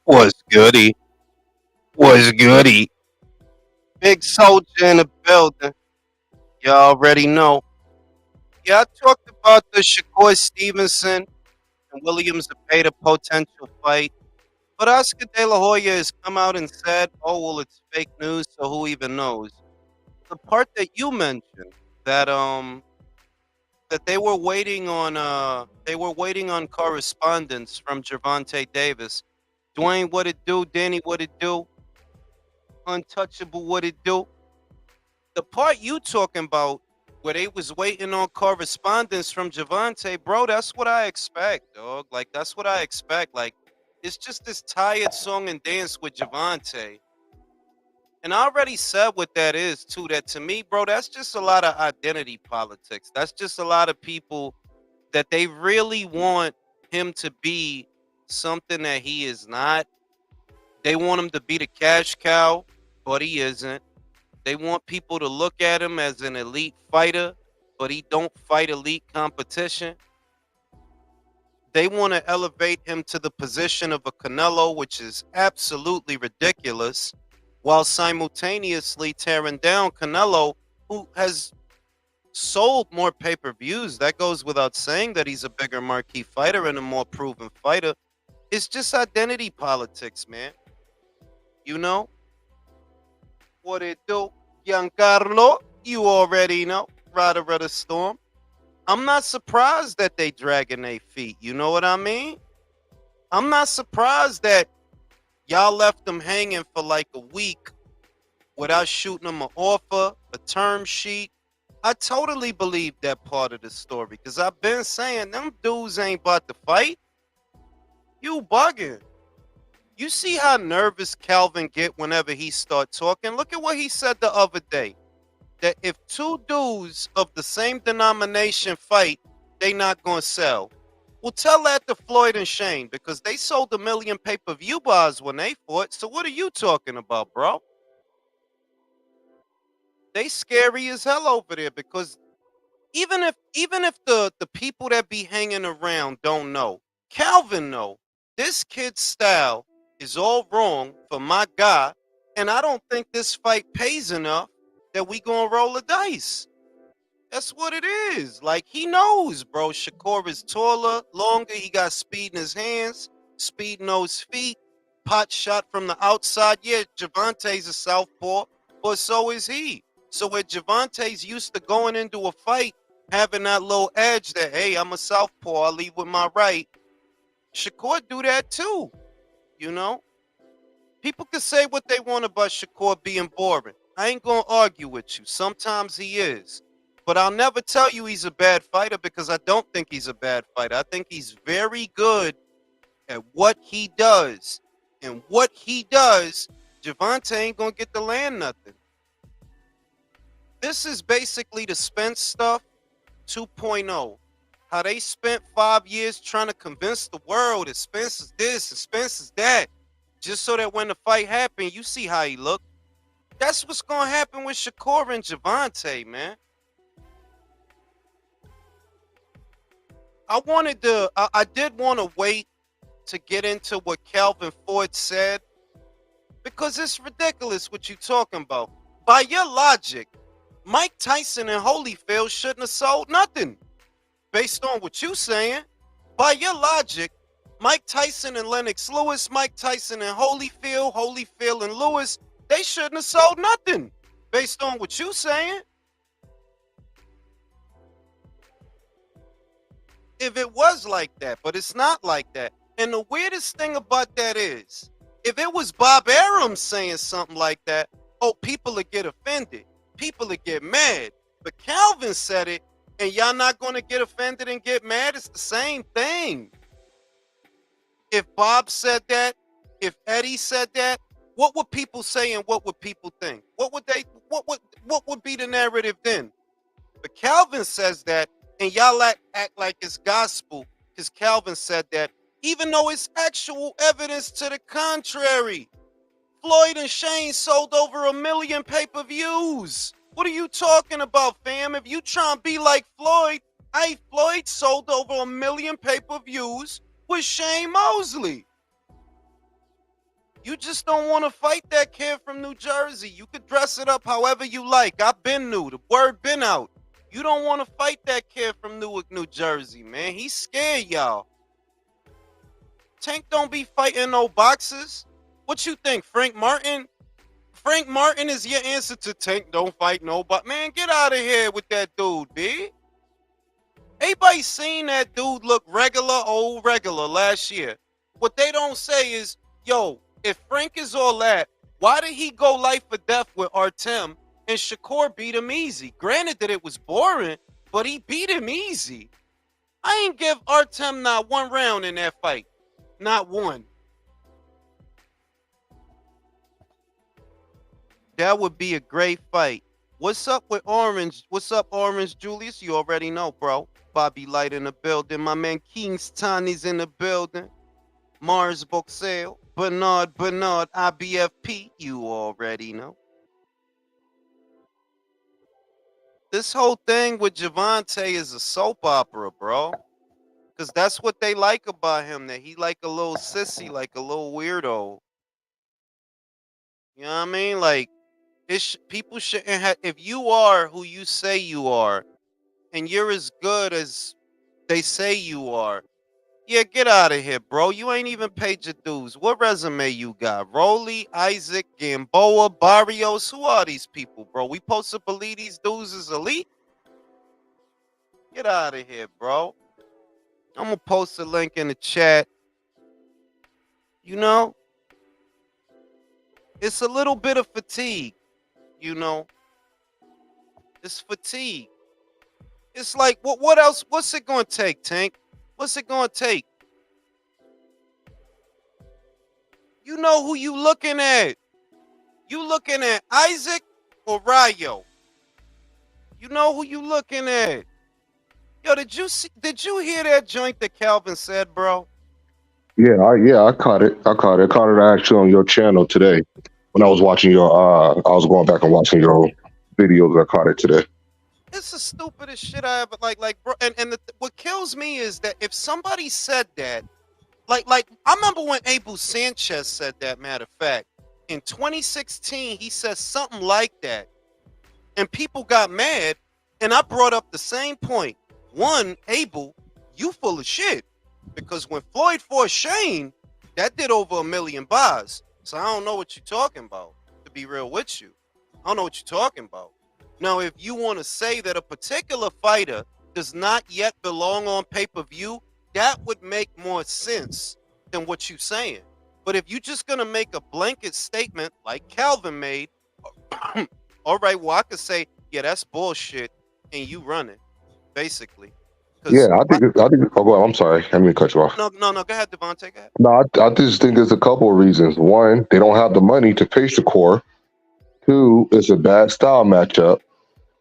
Was goody. Was goody. Big soldier in the building. You already know. Yeah, I talked about the Shakur Stevenson and Williams Zepeda potential fight. But Oscar De La Hoya has come out and said, oh, well, it's fake news, so who even knows? The part that you mentioned that that they were waiting on correspondence from Gervonta Davis. Dwayne, what it do? Danny, what it do? Untouchable, what it do? The part you talking about where they was waiting on correspondence from Javante, bro, that's what I expect, dog. Like that's what I expect. Like it's just this tired song and dance with Javante. And I already said what that is too. That to me, bro, that's just a lot of identity politics. That's just a lot of people that they really want him to be something that he is not. They want him to be the cash cow, but he isn't. They want people to look at him as an elite fighter, but he don't fight elite competition. They want to elevate him to the position of a Canelo, which is absolutely ridiculous, while simultaneously tearing down Canelo, who has sold more pay-per-views. That goes without saying that he's a bigger marquee fighter and a more proven fighter. It's just identity politics, man. You know what it do? Giancarlo, you already know. Rider of the Storm. I'm not surprised that they dragging their feet. You know what I mean? I'm not surprised that y'all left them hanging for like a week without shooting them an offer, a term sheet. I totally believe that part of the story because I've been saying them dudes ain't about to fight. You bugging. You see how nervous Calvin get whenever he start talking? Look at what he said the other day. That if two dudes of the same denomination fight, they not gonna sell. Well, tell that to Floyd and Shane because they sold 1 million pay-per-view bars when they fought. So what are you talking about, bro? They scary as hell over there because even if the people that be hanging around don't know, Calvin know this kid's style is all wrong for my guy, and I don't think this fight pays enough that we gonna roll the dice. That's what it is. Like he knows, bro. Shakur is taller, longer. He got speed in his hands, speed in those feet. Pot shot from the outside. Yeah, Javante's a southpaw, but so is he. So where Javante's used to going into a fight, having that little edge that, hey, I'm a southpaw, I lead with my right. Shakur do that too. You know? People can say what they want about Shakur being boring. I ain't gonna argue with you. Sometimes he is. But I'll never tell you he's a bad fighter because I don't think he's a bad fighter. I think he's very good at what he does. And what he does, Javante ain't gonna get to land nothing. This is basically the Spence stuff 2.0. How they spent 5 years trying to convince the world that Spence is this and Spence is that. Just so that when the fight happened, you see how he looked. That's what's gonna happen with Shakur and Javante, man. I did want to wait to get into what Calvin Ford said because it's ridiculous what you talking about. By your logic, Mike Tyson and Holyfield shouldn't have sold nothing. Based on what you saying, by your logic, Mike Tyson and Lennox Lewis, Mike Tyson and Holyfield, Holyfield and Lewis, they shouldn't have sold nothing. Based on what you saying. If it was like that, but it's not like that. And the weirdest thing about that is, if it was Bob Arum saying something like that, oh, people would get offended. People would get mad. But Calvin said it, and y'all not going to get offended and get mad. It's the same thing. If Bob said that, if Eddie said that, what would people say and what would people think? What would be the narrative then? But Calvin says that, and y'all act like it's gospel because Calvin said that, even though it's actual evidence to the contrary. Floyd and Shane sold over 1 million pay-per-views. What are you talking about, fam? If you trying to be like Floyd, Floyd sold over 1 million pay-per-views with Shane Mosley. You just don't want to fight that kid from New Jersey. You could dress it up however you like. I've been new. The word been out. You don't want to fight that kid from Newark, New Jersey, man. He's scared, y'all. Tank don't be fighting no boxers. What you think, Frank Martin? Frank Martin is your answer to Tank don't fight nobody. Man, get out of here with that dude, B. Everybody seen that dude look old regular last year. What they don't say is, yo, if Frank is all that, why did he go life or death with Artem and Shakur beat him easy? Granted that it was boring, but he beat him easy. I ain't give Artem not one round in that fight. Not one. That would be a great fight. What's up with Orange? What's up, Orange Julius? You already know, bro. Bobby Light in the building. My man Kingstoni's in the building. Mars Boxale. Bernard, IBFP. You already know. This whole thing with Javante is a soap opera, bro. Because that's what they like about him, that he like a little sissy, like a little weirdo. You know what I mean? Like, people shouldn't have, if you are who you say you are, and you're as good as they say you are, yeah, get out of here, bro. You ain't even paid your dues. What resume you got? Rolly, Isaac, Gamboa, Barrios. Who are these people, bro? We supposed to believe these dudes is elite? Get out of here, bro. I'm going to post a link in the chat. You know, it's a little bit of fatigue, you know. It's fatigue. It's like, what else? What's it going to take, Tank? What's it going to take? You know who you looking at. You looking at Isaac or Rayo? You know who you looking at. Yo, did you hear that joint that Calvin said, bro? Yeah, I caught it. I caught it. I caught it actually on your channel today when I was watching your. I was going back and watching your videos. I caught it today. It's the stupidest shit I ever like, bro. And what kills me is that if somebody said that, like I remember when Abel Sanchez said that. Matter of fact, in 2016, he said something like that, and people got mad. And I brought up the same point. One, Abel, you full of shit, because when Floyd fought Shane, that did over 1 million buys. So I don't know what you're talking about. To be real with you, I don't know what you're talking about. Now, if you want to say that a particular fighter does not yet belong on pay-per-view, that would make more sense than what you're saying. But if you're just going to make a blanket statement like Calvin made, all right, well, I could say, yeah, that's bullshit, and you run it, basically. Yeah, I think. I think. Oh, well, I'm sorry. I mean, cut you off. No, go ahead, Devontae, go ahead. No, I just think there's a couple of reasons. One, they don't have the money to pay Shakur. Two, it's a bad style matchup.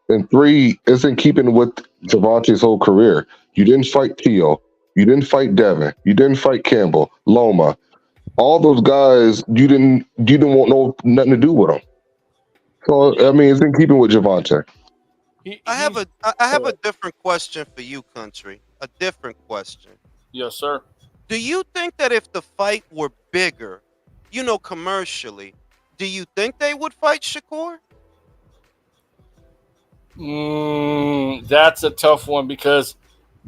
And three, it's in keeping with Javante's whole career. You didn't fight Tio. You didn't fight Devin. You didn't fight Campbell, Loma. All those guys, you didn't want nothing to do with them. So I mean, it's in keeping with Javante. I have a different question for you, country. A different question. Yes, sir. Do you think that if the fight were bigger, commercially, do you think they would fight Shakur? That's a tough one because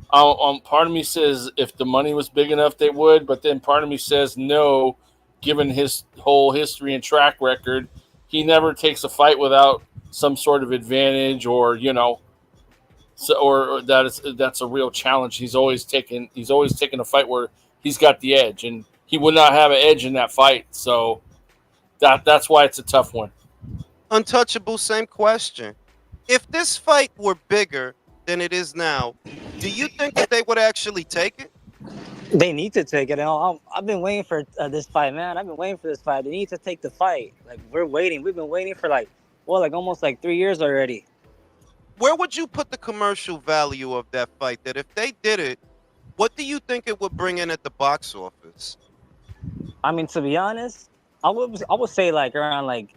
part of me says if the money was big enough, they would, but then part of me says no, given his whole history and track record. He never takes a fight without some sort of advantage, or or that's a real challenge. He's always taken a fight where he's got the edge, and he would not have an edge in that fight. So that's why it's a tough one. Untouchable, same question. If this fight were bigger than it is now, do you think that they would actually take it? They need to take it. I've been waiting for this fight, man. I've been waiting for this fight. They need to take the fight. Like, we're waiting. We've been waiting for almost 3 years already. Where would you put the commercial value of that fight? That if they did it, what do you think it would bring in at the box office? I mean, to be honest, I would say around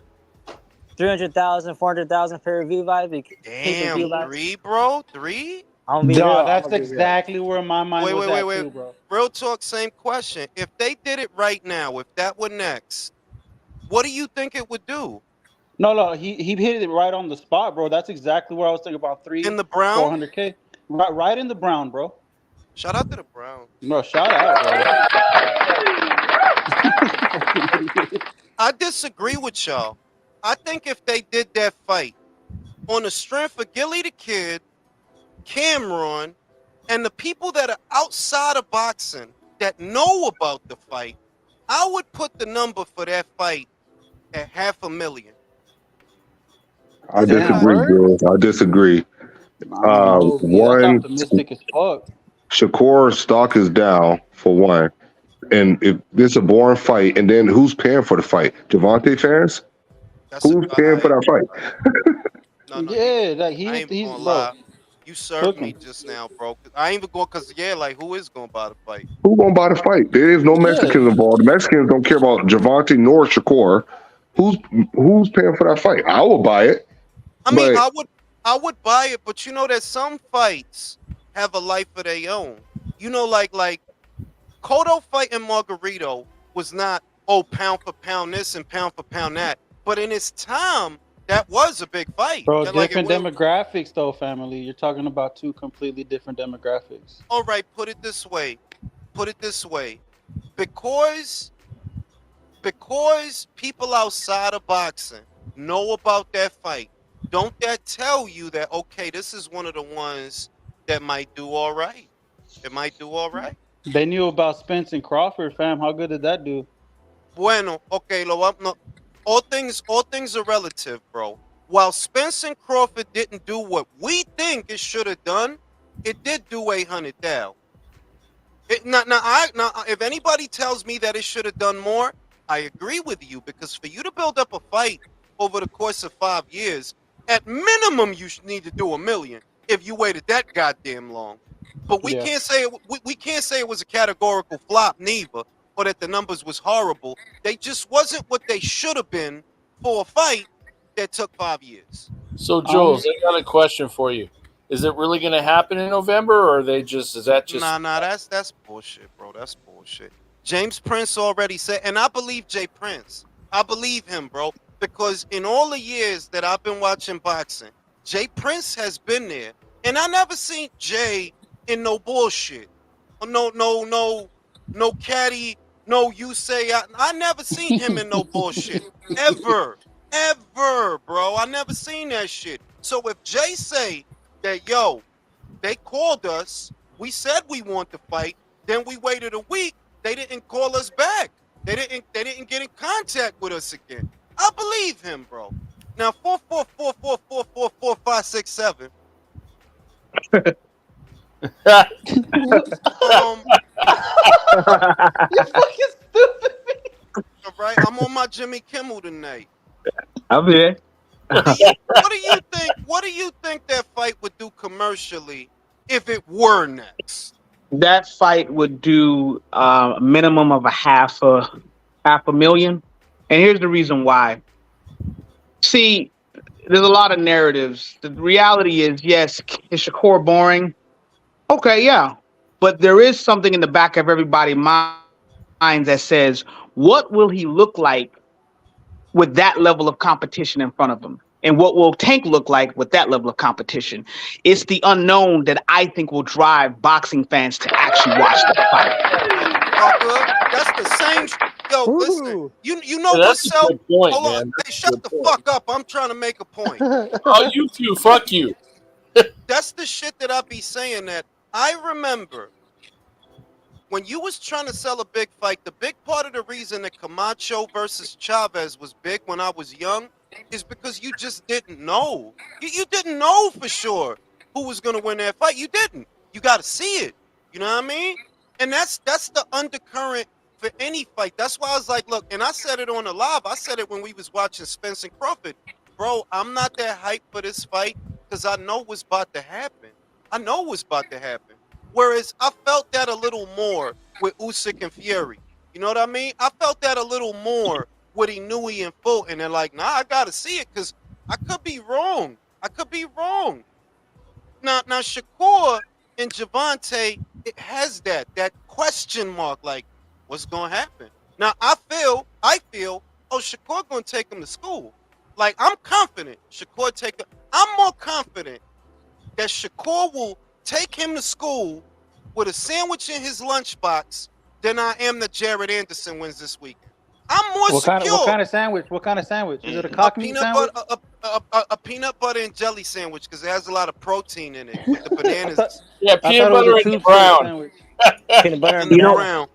300,000, 400,000 pay-per-view vibes. Damn, 3, bro? 3? No, that's exactly where my mind was at too, bro. Real talk, same question. If they did it right now, if that were next, What do you think it would do No, he hit it right on the spot, bro. That's exactly what I was thinking about. in Three, the Brown? 400K, right in the brown, bro. Shout out to the Brown. No, shout out, bro. I disagree with y'all. I think if they did that fight on the strength of Gilly the Kid, Cameron, and the people that are outside of boxing that know about the fight, I would put the number for that fight at $500,000. I Damn, disagree, word? Jules. I disagree. I don't know, B. That's One, optimistic as fuck. Shakur's stock is down for one, and if this is a boring fight, and then who's paying for the fight? Javante fans? That's Who's paying for that fight? No, Yeah, like I ain't he's gonna bro. lie. You served me Cooking. just now, bro. I ain't even going because like who is gonna buy the fight? Who gonna buy the fight? There is no Mexicans Yeah. involved. The Mexicans don't care about Javante nor Shakur. Who's paying for that fight? I will buy it. I mean, But I would buy it, but you know that some fights have a life of their own. You know, like Cotto fighting Margarito was not pound for pound this and pound for pound that, but in its time that was a big fight. Bro, Like different demographics though, family. You're talking about two completely different demographics. all right, put it this way. Because people outside of boxing know about that fight, don't that tell you that okay, this is one of the ones that might do all right? It might do all right. They knew about Spence and Crawford, fam. How good did that do? Bueno, okay, no, all things are relative, bro. While Spence and Crawford didn't do what we think it should have done, it did do 800,000. Now, if anybody tells me that it should have done more, I agree with you, because for you to build up a fight over the course of 5 years, at minimum you need to do $1 million if you waited that goddamn long. But we can't say it was a categorical flop neither, or that the numbers was horrible. They just wasn't what they should have been for a fight that took 5 years. So, Jules, I got a question for you. Is it really going to happen in November, or are they just? Is that just? Nah. That's bullshit, bro. That's bullshit. James Prince already said, and I believe Jay Prince. I believe him, bro, because in all the years that I've been watching boxing, Jay Prince has been there, and I never seen Jay in no bullshit. No caddy. No, you say I never seen him in no bullshit ever, bro. I never seen that shit. So if Jay say that, yo, they called us, we said we want to fight, then we waited a week, they didn't call us back. They didn't get in contact with us again. I believe him, bro. Now 444444567. You're fucking stupid. All right, I'm on my Jimmy Kimmel tonight. I'm here. What do you think that fight would do commercially if it were next? That fight would do a minimum of half a million. And here's the reason why. See, there's a lot of narratives. The reality is, yes, is Shakur boring? Okay, yeah. But there is something in the back of everybody's mind that says, what will he look like with that level of competition in front of him? And what will Tank look like with that level of competition? It's the unknown that I think will drive boxing fans to actually watch the fight. That's the same. Yo, listen. You know That's what's a so? good point, Hold on. man. Hey, shut the fuck up. I'm trying to make a point. Oh, you too. Fuck you. That's the shit that I be saying. That I remember when you was trying to sell a big fight. The big part of the reason that Camacho versus Chavez was big when I was young is because you just didn't know. You didn't know for sure who was going to win that fight. You didn't. You got to see it. You know what I mean? And that's the undercurrent for any fight. That's why I was like, look, and I said it on the live. I said it when we was watching Spence and Crawford. Bro, I'm not that hyped for this fight because I know what's about to happen. Whereas I felt that a little more with Usyk and Fury. You know what I mean? I felt that a little more with Inoue and Fulton. And like, nah, I got to see it because I could be wrong. Now Shakur and Javante, it has that question mark, like, what's going to happen? Now, I feel oh, Shakur gonna take him to school. Like, I'm confident Shakur take him. I'm more confident that Shakur will take him to school with a sandwich in his lunchbox than I am that Jared Anderson wins this weekend. I'm more What secure. kind of sandwich? What kind of sandwich? Is it a A cock meat peanut sandwich? butter, a peanut butter and jelly sandwich because it has a lot of protein in it with the I bananas thought Yeah, I peanut thought it was butter a and the tube steak brown. sandwich. Peanut butter and in the You know, banana.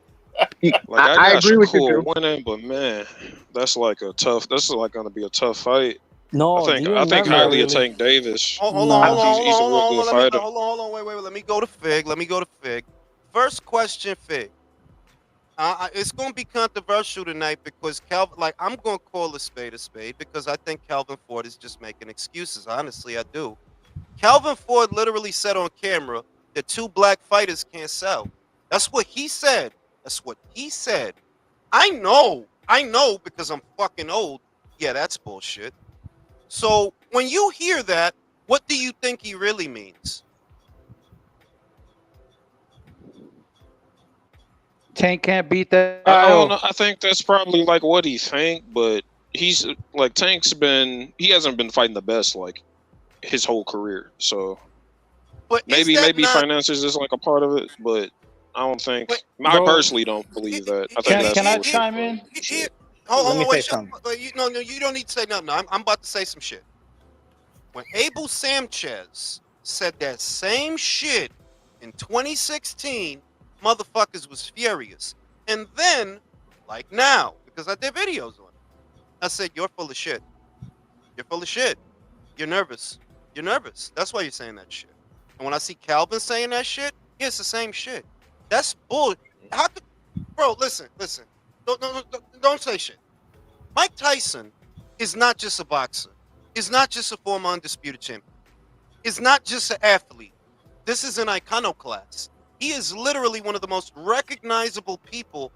brown. Like I I got agree with you, Shakur Drew. winning, but man, that's like a tough. This is like going to be a tough fight. No, do you I think remember? highly of really. Tank Davis. Hold on, I Nah. think he's a real good fighter. hold on. Wait. Let me go to Fig. First question, Fig. It's going to be controversial tonight because Calvin, like, I'm going to call a spade because I think Calvin Ford is just making excuses. Honestly, I do. Calvin Ford literally said on camera that 2 black fighters can't sell. That's what he said. I know because I'm fucking old. Yeah, that's bullshit. So when you hear that, what do you think he really means? Tank can't beat that I don't style. know. I think that's probably like what he think, but he's like he hasn't been fighting the best like his whole career. So But maybe is that not? finances is like a part of it, but I don't think. But I Bro, personally don't believe that. I think can that's can I bullshit. chime in? Shit. Let me Hold on, say wait. something. No, you don't need to say nothing. I'm about to say some shit. When Abel Sanchez said that same shit in 2016, motherfuckers was furious. And then, like now, because I did videos on it, I said, you're full of shit. You're full of shit. You're nervous. You're nervous. That's why you're saying that shit. And when I see Calvin saying that shit, yeah, it's the same shit. That's bull. How could, bro, listen. Don't say shit. Mike Tyson is not just a boxer. Is not just a former undisputed champion. Is not just an athlete. This is an iconoclast. He is literally one of the most recognizable people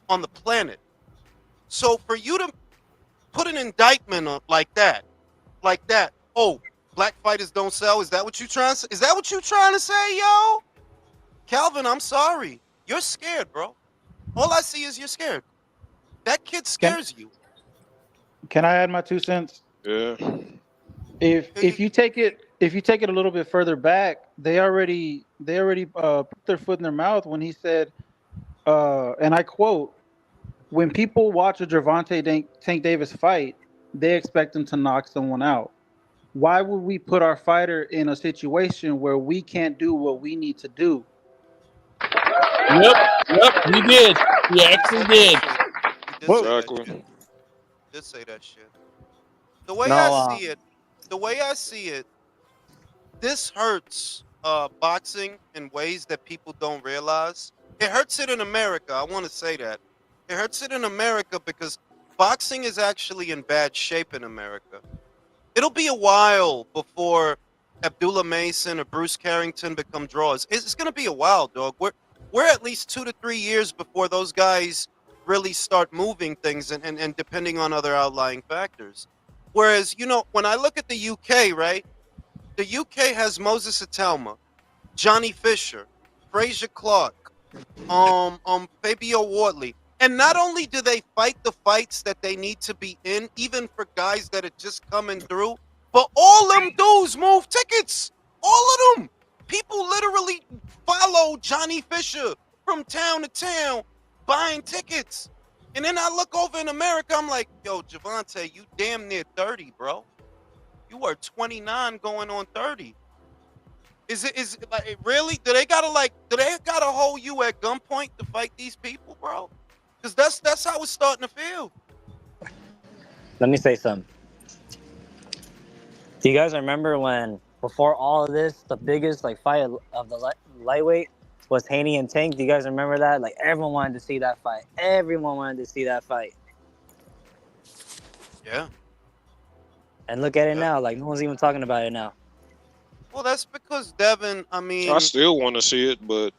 on the planet. So for you to put an indictment on like that, oh, black fighters don't sell. Is that what you trying to say? Is that what you trying to say, yo? Calvin, I'm sorry. You're scared, bro. All I see is you're scared. That kid Can scares you. can I add my 2 cents? Yeah. If you take it a little bit further back, they already put their foot in their mouth when he said, and I quote, "When people watch a Tank Davis fight, they expect him to knock someone out. Why would we put our fighter in a situation where we can't do what we need to do?" Yep, he did. He actually did. He did Well, say that shit. Exactly. Did say that shit. The way I No, see it, this hurts boxing in ways that people don't realize. It hurts it in America. I want to say that. It hurts it in America because boxing is actually in bad shape in America. It'll be a while before Abdullah Mason or Bruce Carrington become draws. It's going to be a while, dog. We're at least 2 to 3 years before those guys really start moving things and depending on other outlying factors. Whereas, when I look at the UK, right? The UK has Moses Atelma, Johnny Fisher, Fraser Clark, Fabio Wardley. And not only do they fight the fights that they need to be in, even for guys that are just coming through, but all them dudes move tickets. All of them. People literally follow Johnny Fisher from town to town buying tickets. And then I look over in America, I'm like, yo, Javante, you damn near 30, bro. You are 29 going on 30. Is it like really? Do they gotta hold you at gunpoint to fight these people, bro? Because that's how it's starting to feel. let me say something. Do you guys remember when, before all of this, the biggest fight of the lightweight was Haney and Tank? Do you guys remember that? Like, everyone wanted to see that fight. Yeah. And look at it Yeah. now. Like, no one's even talking about it now. Well, that's because Devin. I mean, I still want to see it, but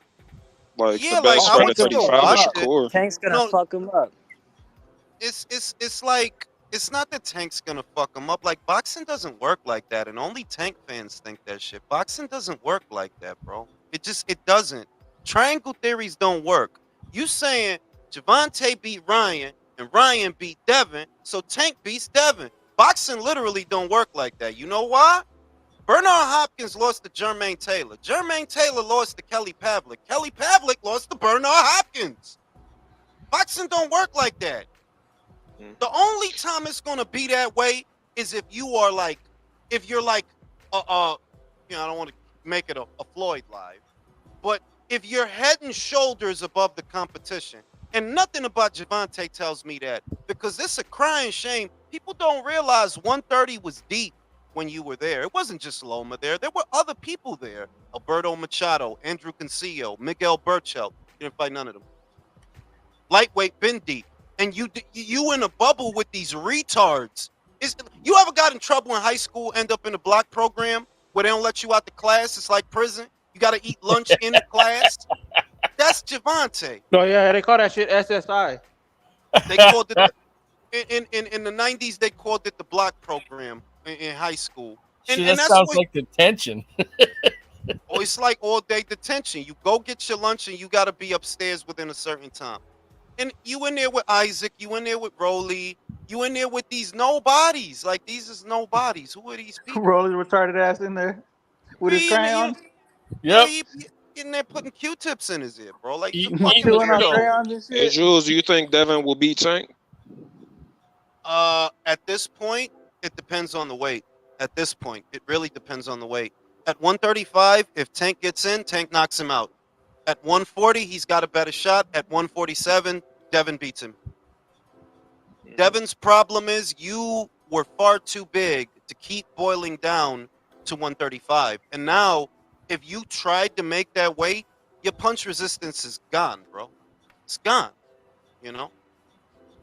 like yeah, the like best I fight would at still 35 is watch it. Shakur. Tank's gonna No, fuck him up. it's like it's not that Tank's gonna fuck him up. Like boxing doesn't work like that, and only Tank fans think that shit. Boxing doesn't work like that, bro. It doesn't. Triangle theories don't work. You saying Javante beat Ryan and Ryan beat Devin, so Tank beats Devin. Boxing literally don't work like that. You know why? Bernard Hopkins lost to Jermaine Taylor. Jermaine Taylor lost to Kelly Pavlik. Kelly Pavlik lost to Bernard Hopkins. Boxing don't work like that. The only time it's gonna be that way is if you are like, if you're like, I don't want to make it a Floyd live, but if you're head and shoulders above the competition, and nothing about Gervonta tells me that, because this is a crying shame. People don't realize 130 was deep when you were there. It wasn't just Loma there. There were other people there. Alberto Machado, Andrew Concillo, Miguel Burchell. You didn't fight none of them. Lightweight been deep. And you in a bubble with these retards. You ever got in trouble in high school, end up in a block program where they don't let you out the class? It's like prison. You got to eat lunch in the class. That's Gervonta. Oh yeah, they call that shit SSI. They called it in the 90s. They called it the block program in high school. And that sounds like detention. Oh, it's like all day detention. You go get your lunch and you got to be upstairs within a certain time. And you in there with Isaac, you in there with Rolly, you in there with these nobodies. Like, these is nobodies. Who are these people? Rolly retarded ass in there with his crayons. Yep. He in there putting Q-tips in his ear, bro. Like, chewing on crayons and shit. Hey, Jules, do you think Devin will beat Tank? At this point, it depends on the weight. At this point, it really depends on the weight. At 135, if Tank gets in, Tank knocks him out. At 140, he's got a better shot. At 147, Devin beats him. Devin's problem is you were far too big to keep boiling down to 135. And now, if you tried to make that weight, your punch resistance is gone, bro. It's gone. You know?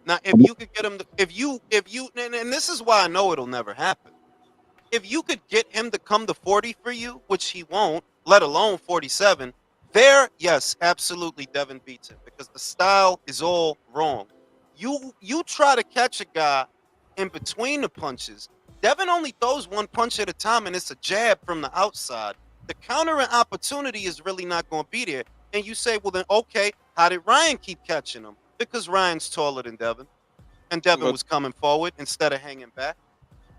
Now, if you could get him, and this is why I know it'll never happen. If you could get him to come to 40 for you, which he won't, let alone 47, there, yes, absolutely, Devin beats him because the style is all wrong. You try to catch a guy in between the punches. Devin only throws one punch at a time, and it's a jab from the outside. The counter and opportunity is really not going to be there. And you say, well, then, okay, how did Ryan keep catching him? Because Ryan's taller than Devin, and Devin was coming forward instead of hanging back.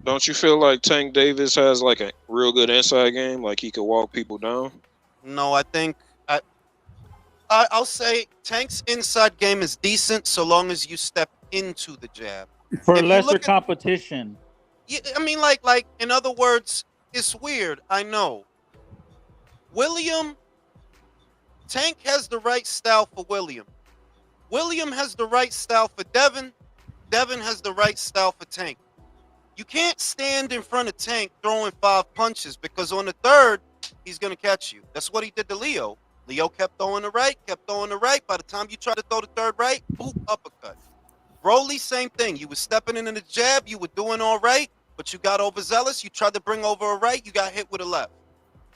Don't you feel like Tank Davis has like a real good inside game? Like he could walk people down? No, I think I'll say Tank's inside game is decent so long as you step into the jab. For lesser competition. Yeah, I mean, like in other words, it's weird. I know. Tank has the right style for William. William has the right style for Devin. Devin has the right style for Tank. You can't stand in front of Tank throwing 5 punches because on the third, he's going to catch you. That's what he did to Leo. Leo kept throwing the right. By the time you try to throw the third right, boop, uppercut. Broly, same thing. You were stepping into the jab. You were doing all right, but you got overzealous. You tried to bring over a right. You got hit with a left.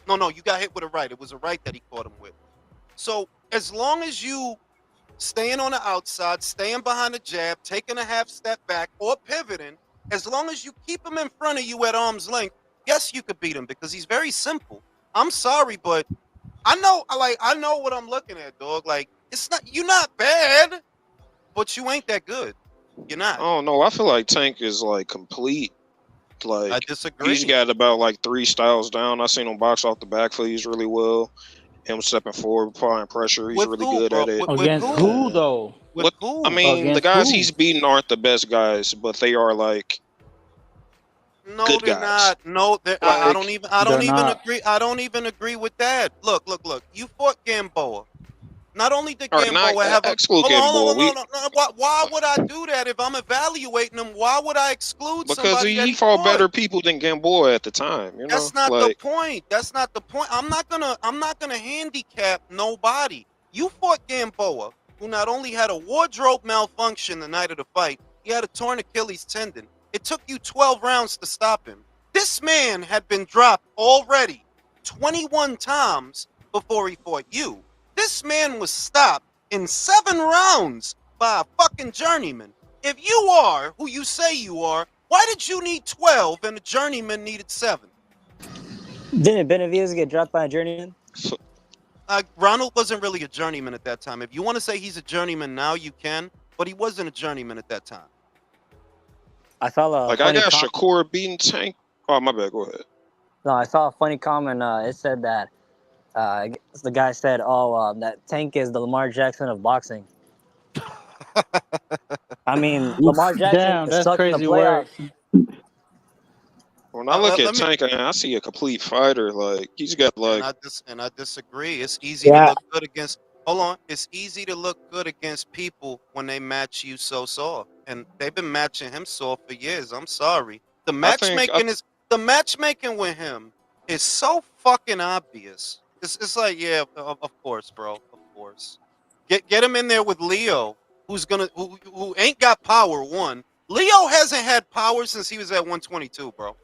No, you got hit with a right. It was a right that he caught him with. So as long as you staying on the outside, staying behind the jab, taking a half step back, or pivoting, as long as you keep him in front of you at arm's length, yes, you could beat him because he's very simple. I'm sorry, but I know what I'm looking at, dog. Like, you're not bad, but you ain't that good. You're not. Oh no, I feel like Tank is like complete. Like, I disagree. He's got about like 3 styles down. I seen him box off the back foot really well. Him stepping forward, applying pressure, he's really good at it. Against who though? I mean, the guys he's beating aren't the best guys, but they are like good they're guys. not. No, I don't even agree. I don't even agree with that. Look. You fought Gamboa. Not only did Gamboa have why would I do that if I'm evaluating him? Why would I exclude somebody? Because he fought better people than Gamboa at the time. You know? That's not the point. That's not the point. I'm not gonna handicap nobody. You fought Gamboa, who not only had a wardrobe malfunction the night of the fight, he had a torn Achilles tendon. It took you 12 rounds to stop him. This man had been dropped already 21 times before he fought you. This man was stopped in 7 rounds by a fucking journeyman. If you are who you say you are, why did you need 12 and the journeyman needed 7? Didn't Benavidez get dropped by a journeyman? Ronald wasn't really a journeyman at that time. If you want to say he's a journeyman now, you can. but he wasn't a journeyman at that time. I saw a Like I funny got comment. Shakur beating Tank. Oh my bad. Go ahead. No, I saw a funny comment. It said that the guy said, "Oh, that Tank is the Lamar Jackson of boxing." I mean, Lamar Jackson Damn, is that's sucking the crazy work. playoffs. When I look let at me, Tank, I see a complete fighter. Like he's got like and I disagree. It's easy to Yeah. look good against. Hold on, it's easy to look good against people when they match you so soft, and they've been matching him soft for years. I'm sorry. The I think I, matchmaking with him is so fucking obvious. It's like, yeah, of course, bro, of course. Get him in there with Leo, who ain't got power. One, Leo hasn't had power since he was at 122, bro.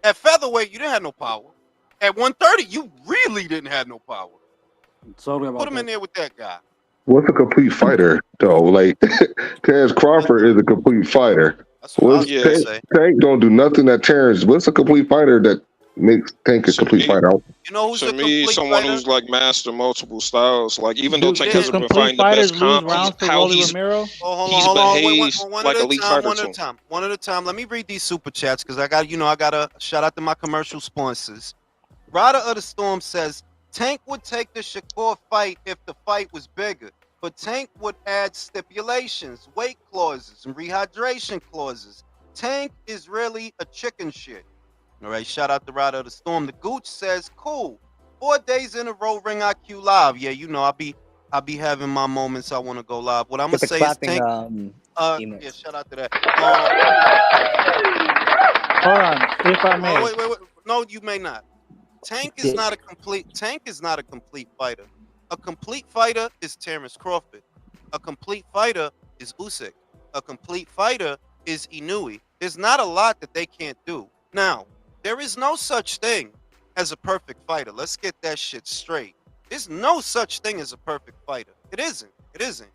At featherweight, you didn't have no power. At 130, you really didn't have no power. Sorry about Put him in that. there with that guy. What's a complete fighter though? Like Terrence Crawford is a complete fighter. That's what I was yeah. gonna Tank, say. Tank don't do nothing that Terrence. What's a complete fighter that makes Tank a To complete me, fighter? You know who's to a me, complete someone fighter? who's like mastered multiple styles. Like even though Do He Tank do didn't. hasn't been complete fighting the fighters best lose comp, rounds to how Rolly Romero? Oh, he's hold on. Wait, behaved one like at a elite time. fighter One to at a him. time. One at a time. Let me read these super chats because I got a shout out to my commercial sponsors. Rider of the Storm says Tank would take the Shakur fight if the fight was bigger, but Tank would add stipulations, weight clauses, and rehydration clauses. Tank is really a chicken shit. All right, shout out to Rider of the Storm. The Gooch says, cool. 4 days in a row, Ring IQ live. Yeah, you know, I'll be having my moments. I want to go live. What I'm gonna Keep it say is clapping. Tank. Yeah, Emotes. shout out to that. Hold on, if I may. Wait. No, you may not. Tank is not a complete fighter. A complete fighter is Terrence Crawford. A complete fighter is Usyk. A complete fighter is Inoue. There's not a lot that they can't do. Now, there is no such thing as a perfect fighter. Let's get that shit straight. There's no such thing as a perfect fighter. It isn't. It isn't.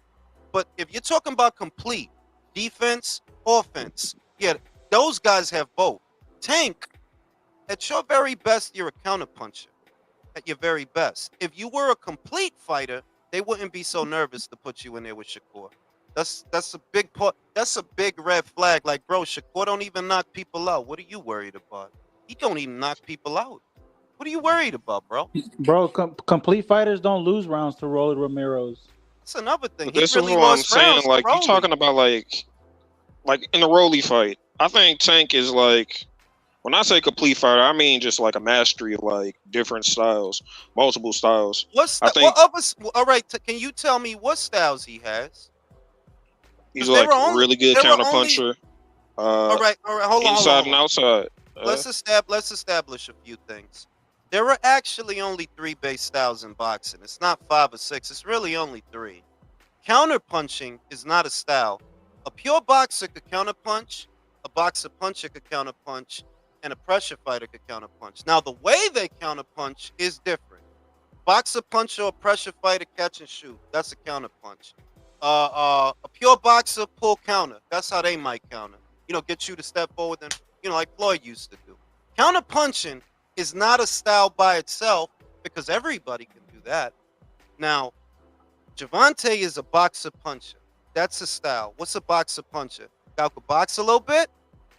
But if you're talking about complete defense, offense, yeah, those guys have both. Tank, at your very best, you're a counterpuncher. At your very best. If you were a complete fighter, they wouldn't be so nervous to put you in there with Shakur. That's a big part. That's a big red flag. Like, bro, Shakur don't even knock people out. What are you worried about? He don't even knock people out. What are you worried about, bro? Bro, complete fighters don't lose rounds to Rolly Romero's. That's another thing. But He this is really what I'm lost saying. rounds to Like you Rolly. talking about like in the Rolly fight. I think Tank is like when I say complete fighter, I mean just like a mastery of like different styles, multiple styles. What's I the, what think other? All right, can you tell me what styles he has? he's 'Cause there like were only really good there were only. counterpuncher. All right. Hold Inside on. and outside. Let's establish a few things. There are actually only 3 base styles in boxing. It's not 5 or 6. It's really only 3. Counterpunching is not a style. A pure boxer could counterpunch, a boxer puncher could counterpunch, and a pressure fighter could counterpunch. Now, the way they counterpunch is different. Boxer puncher or pressure fighter catch and shoot. That's a counterpunch. A pure boxer pull counter. That's how they might counter. You know, get you to step forward and like Floyd used to do. Counterpunching is not a style by itself because everybody can do that. Now, Javante is a boxer puncher. That's a style. What's a boxer puncher? Guy could box a little bit,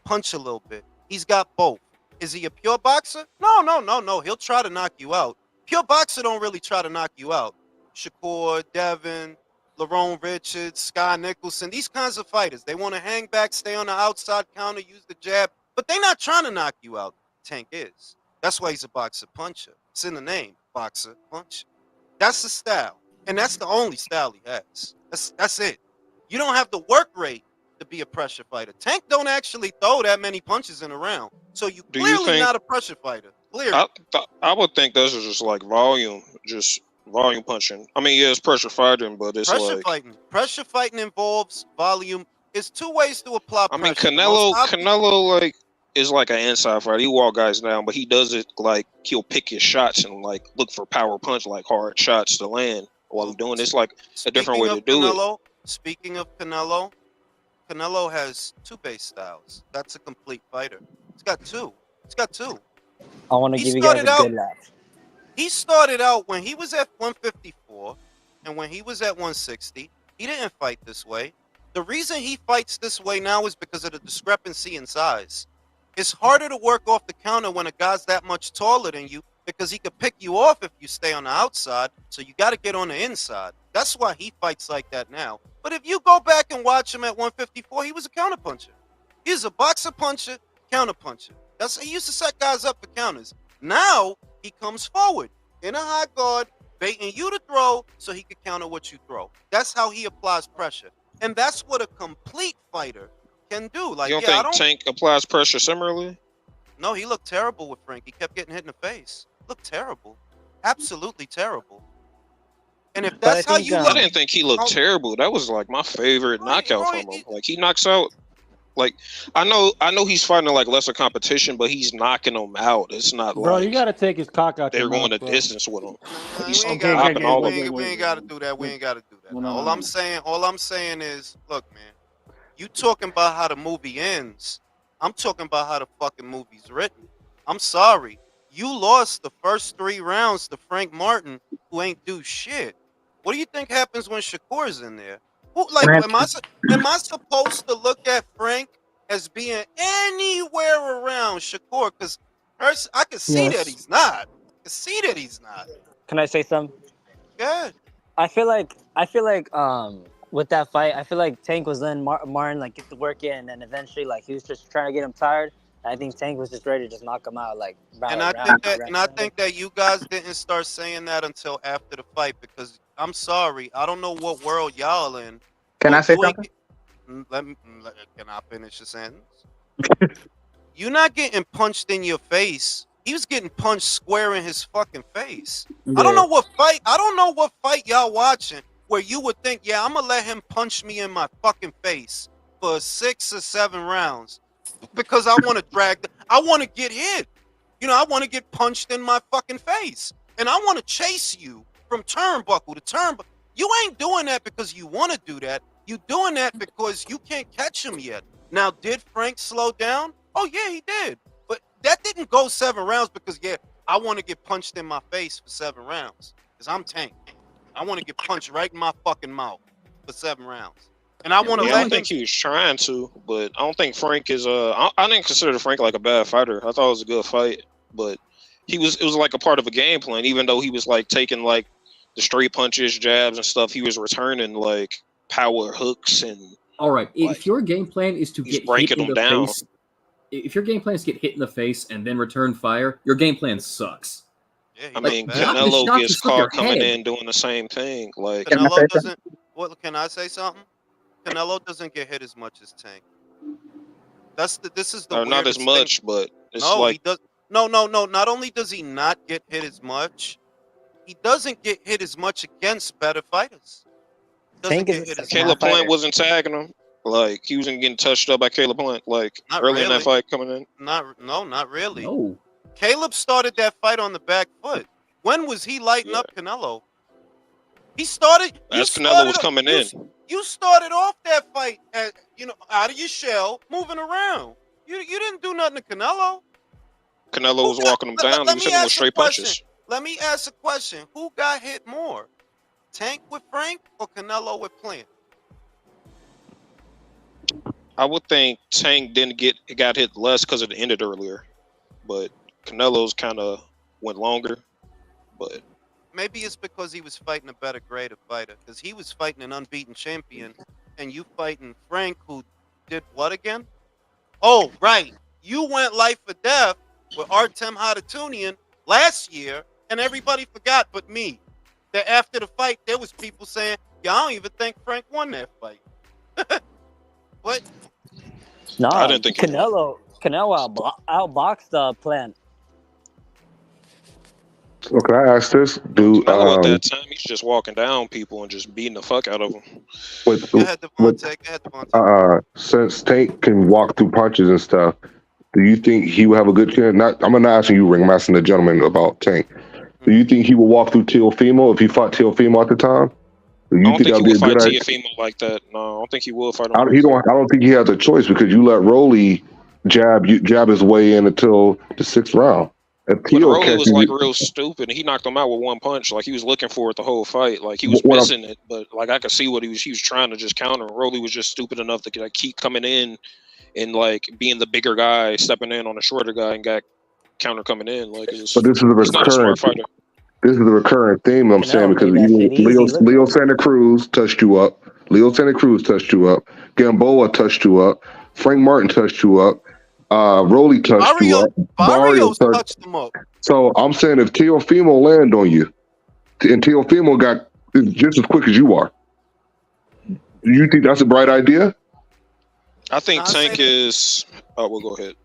punch a little bit. He's got both. Is he a pure boxer? No. He'll try to knock you out. Pure boxer don't really try to knock you out. Shakur, Devin, Lerone Richards, Sky Nicholson, these kinds of fighters, they want to hang back, stay on the outside counter, use the jab, but they're not trying to knock you out. Tank is. That's why he's a boxer puncher. It's in the name, boxer puncher. That's the style, and that's the only style he has. That's it. You don't have the work rate to be a pressure fighter. Tank don't actually throw that many punches in a round, so you Do you clearly think not a pressure fighter. Clearly. I would think this is just like volume punching. I mean, yeah, it's pressure fighting, but it's Pressure fighting involves volume. It's 2 ways to apply I mean, pressure. Canelo like is like an inside fighter. He walk guys down, but he does it like he'll pick his shots and like look for power punch, like hard shots to land while he's doing. It's like a different way to do it. Speaking of Canelo, Canelo has 2 base styles. That's a complete fighter. He's got two. I want to give you guys a good laugh. He started out when he was at 154 and when he was at 160. He didn't fight this way. The reason he fights this way now is because of the discrepancy in size. It's harder to work off the counter when a guy's that much taller than you because he could pick you off if you stay on the outside. So you got to get on the inside. That's why he fights like that now. But if you go back and watch him at 154, he was a counterpuncher. He was a boxer puncher, counterpuncher. He used to set guys up for counters. Now he comes forward in a high guard, baiting you to throw so he could counter what you throw. That's how he applies pressure. And that's what a complete fighter can do. Like, you don't think Tank applies pressure similarly? No, he looked terrible with Frank. He kept getting hit in the face. Looked terrible. Absolutely terrible. And if that's how you look, I didn't think he looked terrible. That was like my favorite knockout from him. Like he knocks out. Like I know he's fighting like lesser competition, but he's knocking them out. It's not bro. like You got to take his cock out. They're going the distance with him. We ain't got to do that. We ain't got to do that. All I'm saying is, look, man, you talking about how the movie ends. I'm talking about how the fucking movie's written. I'm sorry. You lost the first 3 rounds to Frank Martin, who ain't do shit. What do you think happens when Shakur's in there? Am I supposed to look at Frank as being anywhere around Shakur? Because I can see that he's not. Can I say something? Good. I feel like with that fight, I feel like Tank was letting Martin like get the work in, and then eventually like he was just trying to get him tired. I think Tank was just ready to just knock him out. Like, I think that you guys didn't start saying that until after the fight, because I'm sorry, I don't know what world y'all in. Can I say something? Can I finish the sentence? You're not getting punched in your face. He was getting punched square in his fucking face. Yeah. I don't know what fight y'all watching where you would think, yeah, I'm gonna let him punch me in my fucking face for 6 or 7 rounds. Because I want to I want to get hit. I want to get punched in my fucking face. And I want to chase you from turnbuckle to turnbuckle. You ain't doing that because you want to do that. You doing that because you can't catch him yet. Now, did Frank slow down? Oh, yeah, he did. But that didn't go 7 rounds because, yeah, I want to get punched in my face for 7 rounds. Because I'm Tank. I want to get punched right in my fucking mouth for 7 rounds. And I want to I think he was trying to, but I don't think Frank is I didn't consider Frank like a bad fighter. I thought it was a good fight, but it was like a part of a game plan. Even though he was like taking like the straight punches, jabs and stuff, he was returning like power hooks and all right. If your game plan is to get hit in the face, if your game plan is to get hit in the face and then return fire, your game plan sucks. Yeah, I mean, Canelo gets caught coming in doing the same thing. Like Canelo doesn't. What can I say something? Canelo doesn't get hit as much as Tank. This is the not as much, thing. But it's he does. No. Not only does he not get hit as much, he doesn't get hit as much against better fighters. Caleb Plant wasn't tagging him. Like he wasn't getting touched up by Caleb Plant. Like not early in that fight coming in. Not really. No. Caleb started that fight on the back foot. When was he lighting up Canelo? He started. As Canelo was coming in. You started off that fight out of your shell, moving around. You didn't do nothing to Canelo. Canelo was walking him down. He was hitting with straight punches. Let me ask a question. Who got hit more? Tank with Frank or Canelo with Plant? I would think Tank got hit less because it ended earlier. But Canelo's kind of went longer. But maybe it's because he was fighting a better grade of fighter. Because he was fighting an unbeaten champion, and you fighting Frank, who did what again? Oh, right. You went life or death with Artem Hadatunian last year, and everybody forgot but me. That after the fight, there was people saying, yeah, I don't even think Frank won that fight. What? No, I didn't think Canelo outboxed Plant. So can I ask this? At that time, he's just walking down people and just beating the fuck out of them. Go ahead, Debunking. Since Tank can walk through punches and stuff, do you think he would have a good chance? I'm not asking you, Ring. I'm asking the gentleman about Tank. Do you think he would walk through Teofimo if he fought Teofimo at the time? I don't think he would fight Teofimo like that. No, I don't think he will fight him. I don't think he has a choice because you let Rolly jab his way in until the 6th round. If But Tio Rolly catches was like you, real stupid, and he knocked him out with one punch. Like he was looking for it the whole fight. Like he was what I'm missing it, but like I could see what he was trying to just counter. Rolly was just stupid enough to like keep coming in and like being the bigger guy, stepping in on the shorter guy, and got counter coming in. Like but this is a he's not a smart recurrent. fighter. This is the recurring theme I'm And they saying don't because make that even shit easy. Look Leo at Santa Cruz touched you up. Leo Santa Cruz touched you up. Gamboa touched you up. Frank Martin touched you up. Rolly touched you up. Barrios Barrios touched. touched him up. So I'm saying if Teofimo land on you, and Teofimo got is just as quick as you are, you think that's a bright idea? I think Nah, I Tank say that- is. Oh, well, go ahead.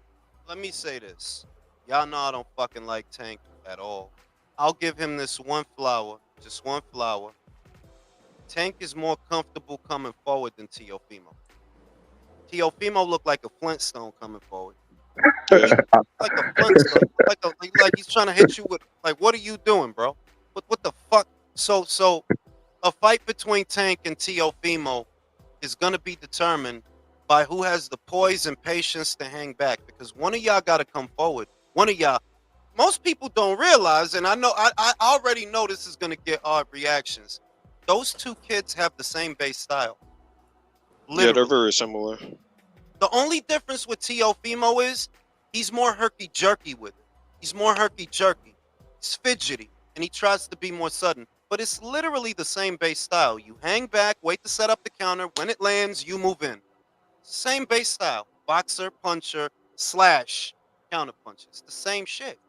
Let me say this. Y'all know I don't fucking like Tank at all. I'll give him this one flower, just one flower. Tank is more comfortable coming forward than Teofimo. Teofimo looked like a Flintstone coming forward. Like a Flintstone, like he's trying to hit you with. Like, what are you doing, bro? What the fuck? So a fight between Tank and Teofimo is gonna be determined by who has the poise and patience to hang back, because one of y'all got to come forward. One of y'all. Most people don't realize, and I know I already know this is gonna get odd reactions. Those two kids have the same base style. Yeah, they're Literally. very similar. The only difference with Teofimo is he's more herky jerky with it. He's more herky jerky. He's fidgety, and he tries to be more sudden. But it's literally the same base style. You hang back, wait to set up the counter. When it lands, you move in. Same base style. Boxer, puncher, slash, counter punches. The same shit.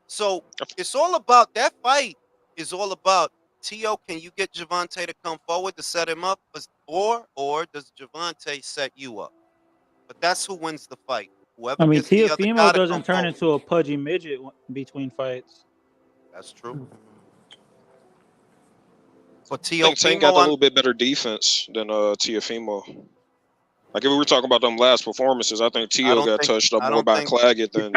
So it's all about that fight. Is all about Tio. Can you get Javante to come forward to set him up, or does Javante set you up? But that's who wins the fight. Whoever I mean, gets the other guy Teofimo to come doesn't turn forward. into a pudgy midget between fights. That's true. But I think Tank got a Teofimo, little bit better defense than Teofimo. Like if we were talking about them last performances, I think Tio got touched up more by Claggett than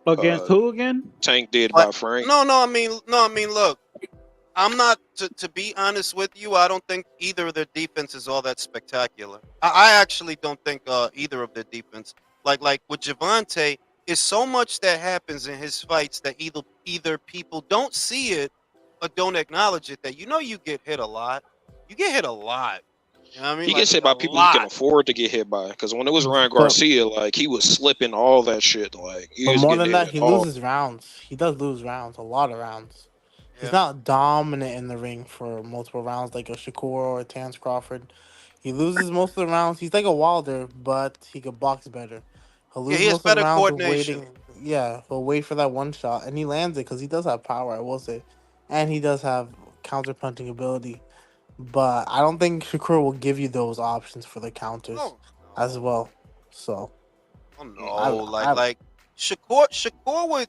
against who again? Tank did by Frank. No. I mean, look. I'm not to be honest with you. I don't think either of their defense is all that spectacular. I actually don't think either of their defense. Like with Javante, is so much that happens in his fights that either people don't see it or don't acknowledge it. That you get hit a lot. You get hit a lot. You know what I mean? He gets hit by people he can afford to get hit by. Because when it was Ryan Garcia, like he was slipping all that shit. Like he but was more getting than that, hit he all. loses rounds. He does lose rounds, a lot of rounds. Yeah. He's not dominant in the ring for multiple rounds like a Shakur or a Terrence Crawford. He loses most of the rounds. He's like a Wilder, but he could box better. He'll lose he has most of the better rounds coordination. waiting. Yeah, he'll wait for that one shot, and he lands it because he does have power, I will say. And he does have counter-punching ability. But I don't think Shakur will give you those options for the counters as well. So, oh no, like Shakur would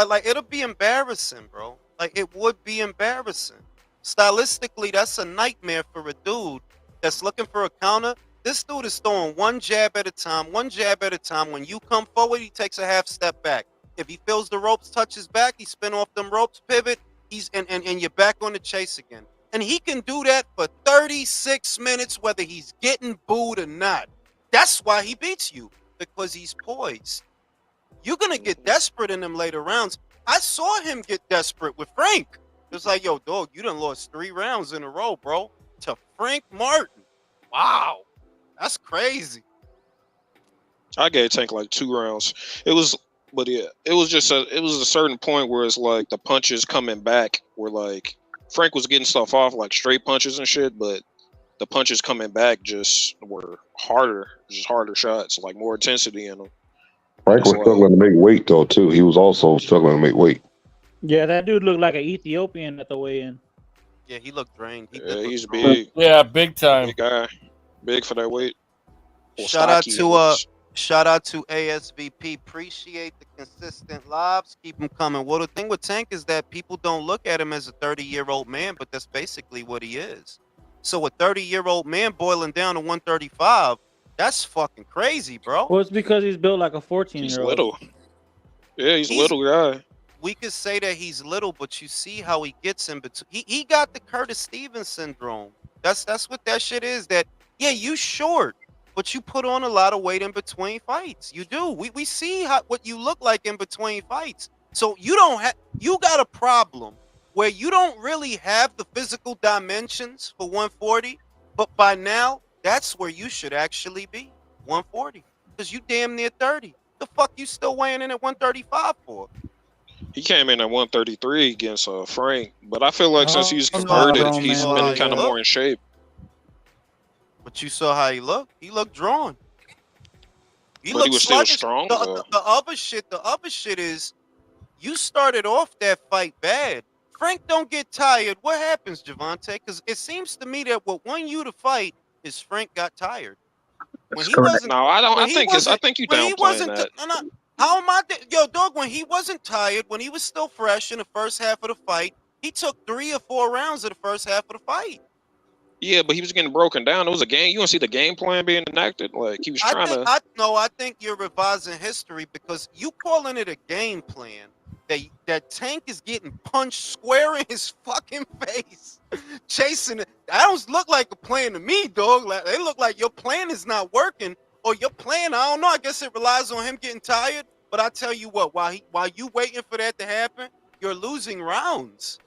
like it'll be embarrassing, bro. Like it would be embarrassing. Stylistically, that's a nightmare for a dude that's looking for a counter. This dude is throwing one jab at a time, one jab at a time. When you come forward, he takes a half step back. If he feels the ropes touch his back, he spin off them ropes, pivot. He's and you're back on the chase again. And he can do that for 36 minutes, whether he's getting booed or not. That's why he beats you, because he's poised. You're going to get desperate in them later rounds. I saw him get desperate with Frank. It's like, yo, dog, you done lost 3 rounds in a row, bro, to Frank Martin. Wow. That's crazy. I gave Tank like 2 rounds. It was just it was a certain point where it's like the punches coming back were like Frank was getting stuff off like straight punches and shit, but the punches coming back just were harder shots, like more intensity in them. Frank was struggling to make weight though too. He was also struggling to make weight. Yeah, that dude looked like an Ethiopian at the weigh-in. Yeah, he looked drained. He's big. Yeah, big time. Big guy. Big for that weight. Well, shout out to ASVP. Appreciate the consistent lives. Keep them coming. Well, the thing with Tank is that people don't look at him as a 30-year-old man, but that's basically what he is. So a 30-year-old man boiling down to 135, that's fucking crazy, bro. Well, it's because he's built like a 14-year-old. He's little. Yeah, he's a little guy. We could say that he's little, but you see how he gets in between. He got the Curtis Stevens syndrome. That's what that shit is. That, yeah, you short, but you put on a lot of weight in between fights. You do. We see what you look like in between fights. So you got a problem where you don't really have the physical dimensions for 140, but by now that's where you should actually be, 140, because you damn near 30. The fuck you still weighing in at 135 for? He came in at 133 against Frank, but I feel like since he's I'm not converted, grown, he's man. been Look, kind of more in shape. But you saw how he looked. He looked drawn. But looked he was still sluggish. strong. The other shit is you started off that fight bad. Frank don't get tired. What happens, Javante? Because it seems to me that what won you to fight is Frank got tired. When he wasn't, No, I don't. when I he think wasn't, I think you when he downplaying wasn't, that. how am I, yo, dog? When he wasn't tired, when he was still fresh in the first half of the fight, he took 3 or 4 rounds of the first half of the fight. Yeah, but he was getting broken down. It was a game. You don't see the game plan being enacted. Like he was trying to. I think you're revising history because you calling it a game plan. That Tank is getting punched square in his fucking face, chasing it. That don't look like a plan to me, dog. Like, they look like your plan is not working, or your plan, I don't know. I guess it relies on him getting tired. But I tell you what, while you waiting for that to happen, you're losing rounds.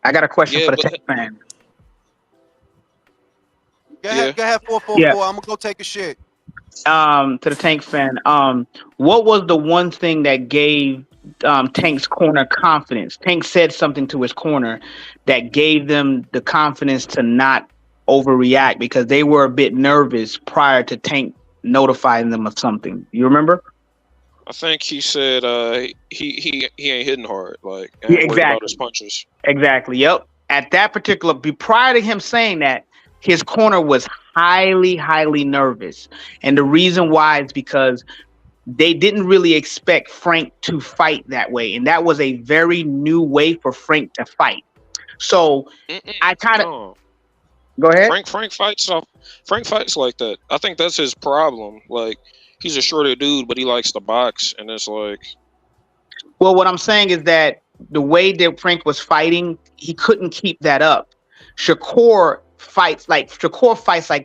I got a question for the Tank fan. Go ahead, 444. I'm gonna go take a shit. To the Tank fan, what was the one thing that gave Tank's corner confidence? Tank said something to his corner that gave them the confidence to not overreact because they were a bit nervous prior to Tank notifying them of something. You remember? I think he said he ain't hitting hard. Like exactly about his punches. Exactly. Yep. At that particular, prior to him saying that, his corner was highly, highly nervous. And the reason why is because they didn't really expect Frank to fight that way. And that was a very new way for Frank to fight. So I kind of go ahead. Frank fights like that. I think that's his problem. Like he's a shorter dude, but he likes to box. And it's like, well, what I'm saying is that the way that Frank was fighting, he couldn't keep that up. Shakur fights like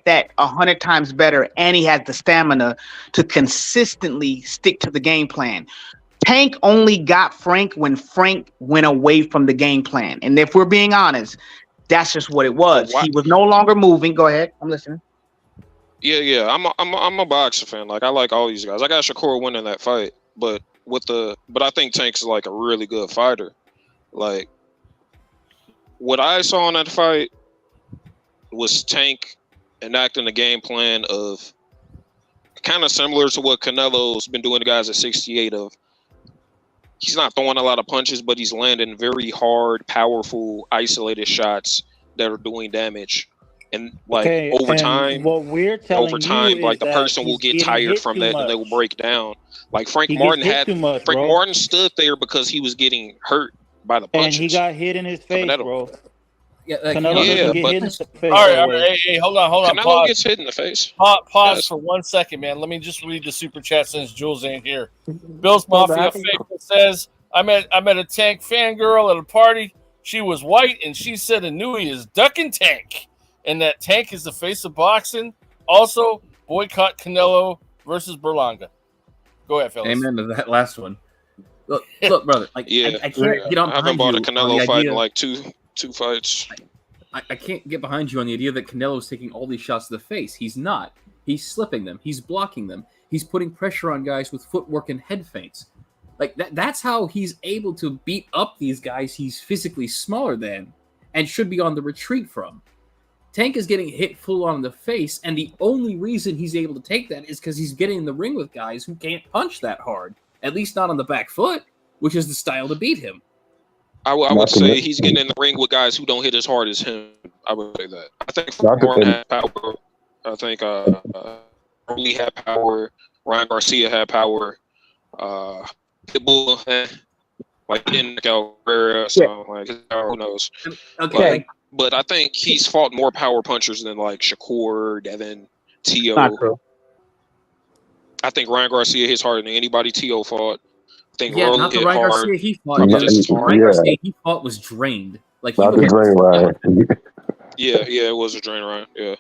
that 100 times better, and he has the stamina to consistently stick to the game plan. Tank only got Frank when Frank went away from the game plan, and if we're being honest, that's just what it was. He was no longer moving. Go ahead, I'm listening. Yeah. I'm a boxer fan. Like I like all these guys. I got Shakur winning that fight, but I think Tank's like a really good fighter. Like what I saw in that fight was Tank enacting the game plan of kind of similar to what Canelo's been doing to guys at 68 of. He's not throwing a lot of punches, but he's landing very hard, powerful, isolated shots that are doing damage. And over time, like the person will get tired from that and they will break down. Like Frank Martin stood there because he was getting hurt by the punches. And he got hit in his face, bro. Yeah, Canelo doesn't get hit in the face. All right, hey, hold on. Canelo Pause. gets hit in the face. Pause for 1 second, man. Let me just read the super chat since Jules ain't here. Bill's Mafia Faithful says, I met a Tank fangirl at a party. She was white, and she said Inoue is ducking Tank, and that Tank is the face of boxing. Also, boycott Canelo versus Berlanga. Go ahead, fellas. Amen to that last one. Look, brother. Like, I can't get on. I haven't bought a Canelo fight in like two fights. I can't get behind you on the idea that Canelo's taking all these shots to the face. He's not. He's slipping them. He's blocking them. He's putting pressure on guys with footwork and head feints. Like that's how he's able to beat up these guys he's physically smaller than and should be on the retreat from. Tank is getting hit full on in the face, and the only reason he's able to take that is because he's getting in the ring with guys who can't punch that hard, at least not on the back foot, which is the style to beat him. I would say he's getting in the ring with guys who don't hit as hard as him. I would say that. I think Martin had power. I think Lee had power. Ryan Garcia had power. Pitbull, like in Cabrera, so who knows? Okay, but I think he's fought more power punchers than like Shakur, Devin, T.O. I think Ryan Garcia hits harder than anybody T.O. fought. I think not the Ryan Garcia he fought. Ryan Garcia he fought was drained. Like he not the drain Ryan. Yeah, it was a drain Ryan. Yeah.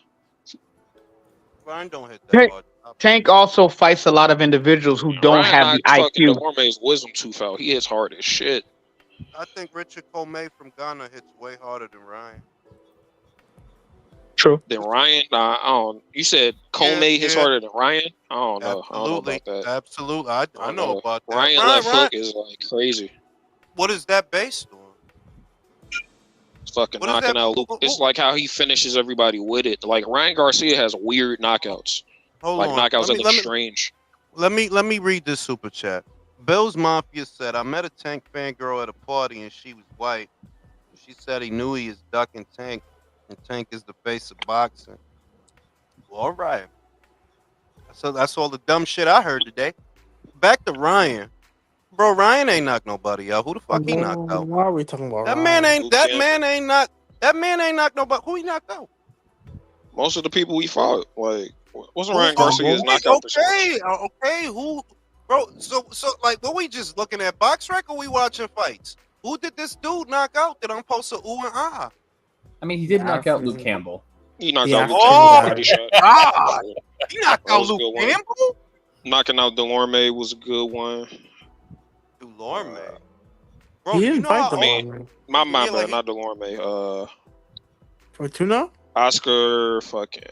Ryan don't hit that Tank, hard. Tank also fights a lot of individuals who don't Ryan have the knocked fucking IQ. Delorme's wisdom tooth out. He hits hard as shit. I think Richard Comey from Ghana hits way harder than Ryan. True. Then Ryan, I don't. You said Comey hits harder than Ryan. I don't know. I don't know about that. Absolutely. I know about that. Ryan left hook is like crazy. What is that based on? It's fucking What is knocking that- out Luke. It's like how he finishes everybody with it. Like Ryan Garcia has weird knockouts. Hold like on. knockouts that look Let me- strange. Let me read this super chat. Bill's Mafia said, I met a Tank fangirl at a party and she was white. She said he knew he is ducking Tank and Tank is the face of boxing. Well, all right. So that's all the dumb shit I heard today. Back to Ryan. Bro, Ryan ain't knocked nobody out. Who the fuck he knocked out? Why are we talking about That Ryan? man ain't knocked nobody. Who he knocked out? Most of the people we fought, like, wasn't Ryan Garcia's knockout percentage? Okay, who, bro? So, like, what we just looking at box rec or we watching fights? Who did this dude knock out that I'm supposed to ooh and ah? I mean, he did knock out Luke Campbell. He knocked Yeah. out Luke Oh, Campbell. Pretty shot. God. He knocked That out was a Luke good one. Campbell? Knocking out Delorme was a good one. Delorme. Bro, He you didn't know fight how Delorme. My Yeah, bad, like- not Delorme. Fortuna? Oscar fucking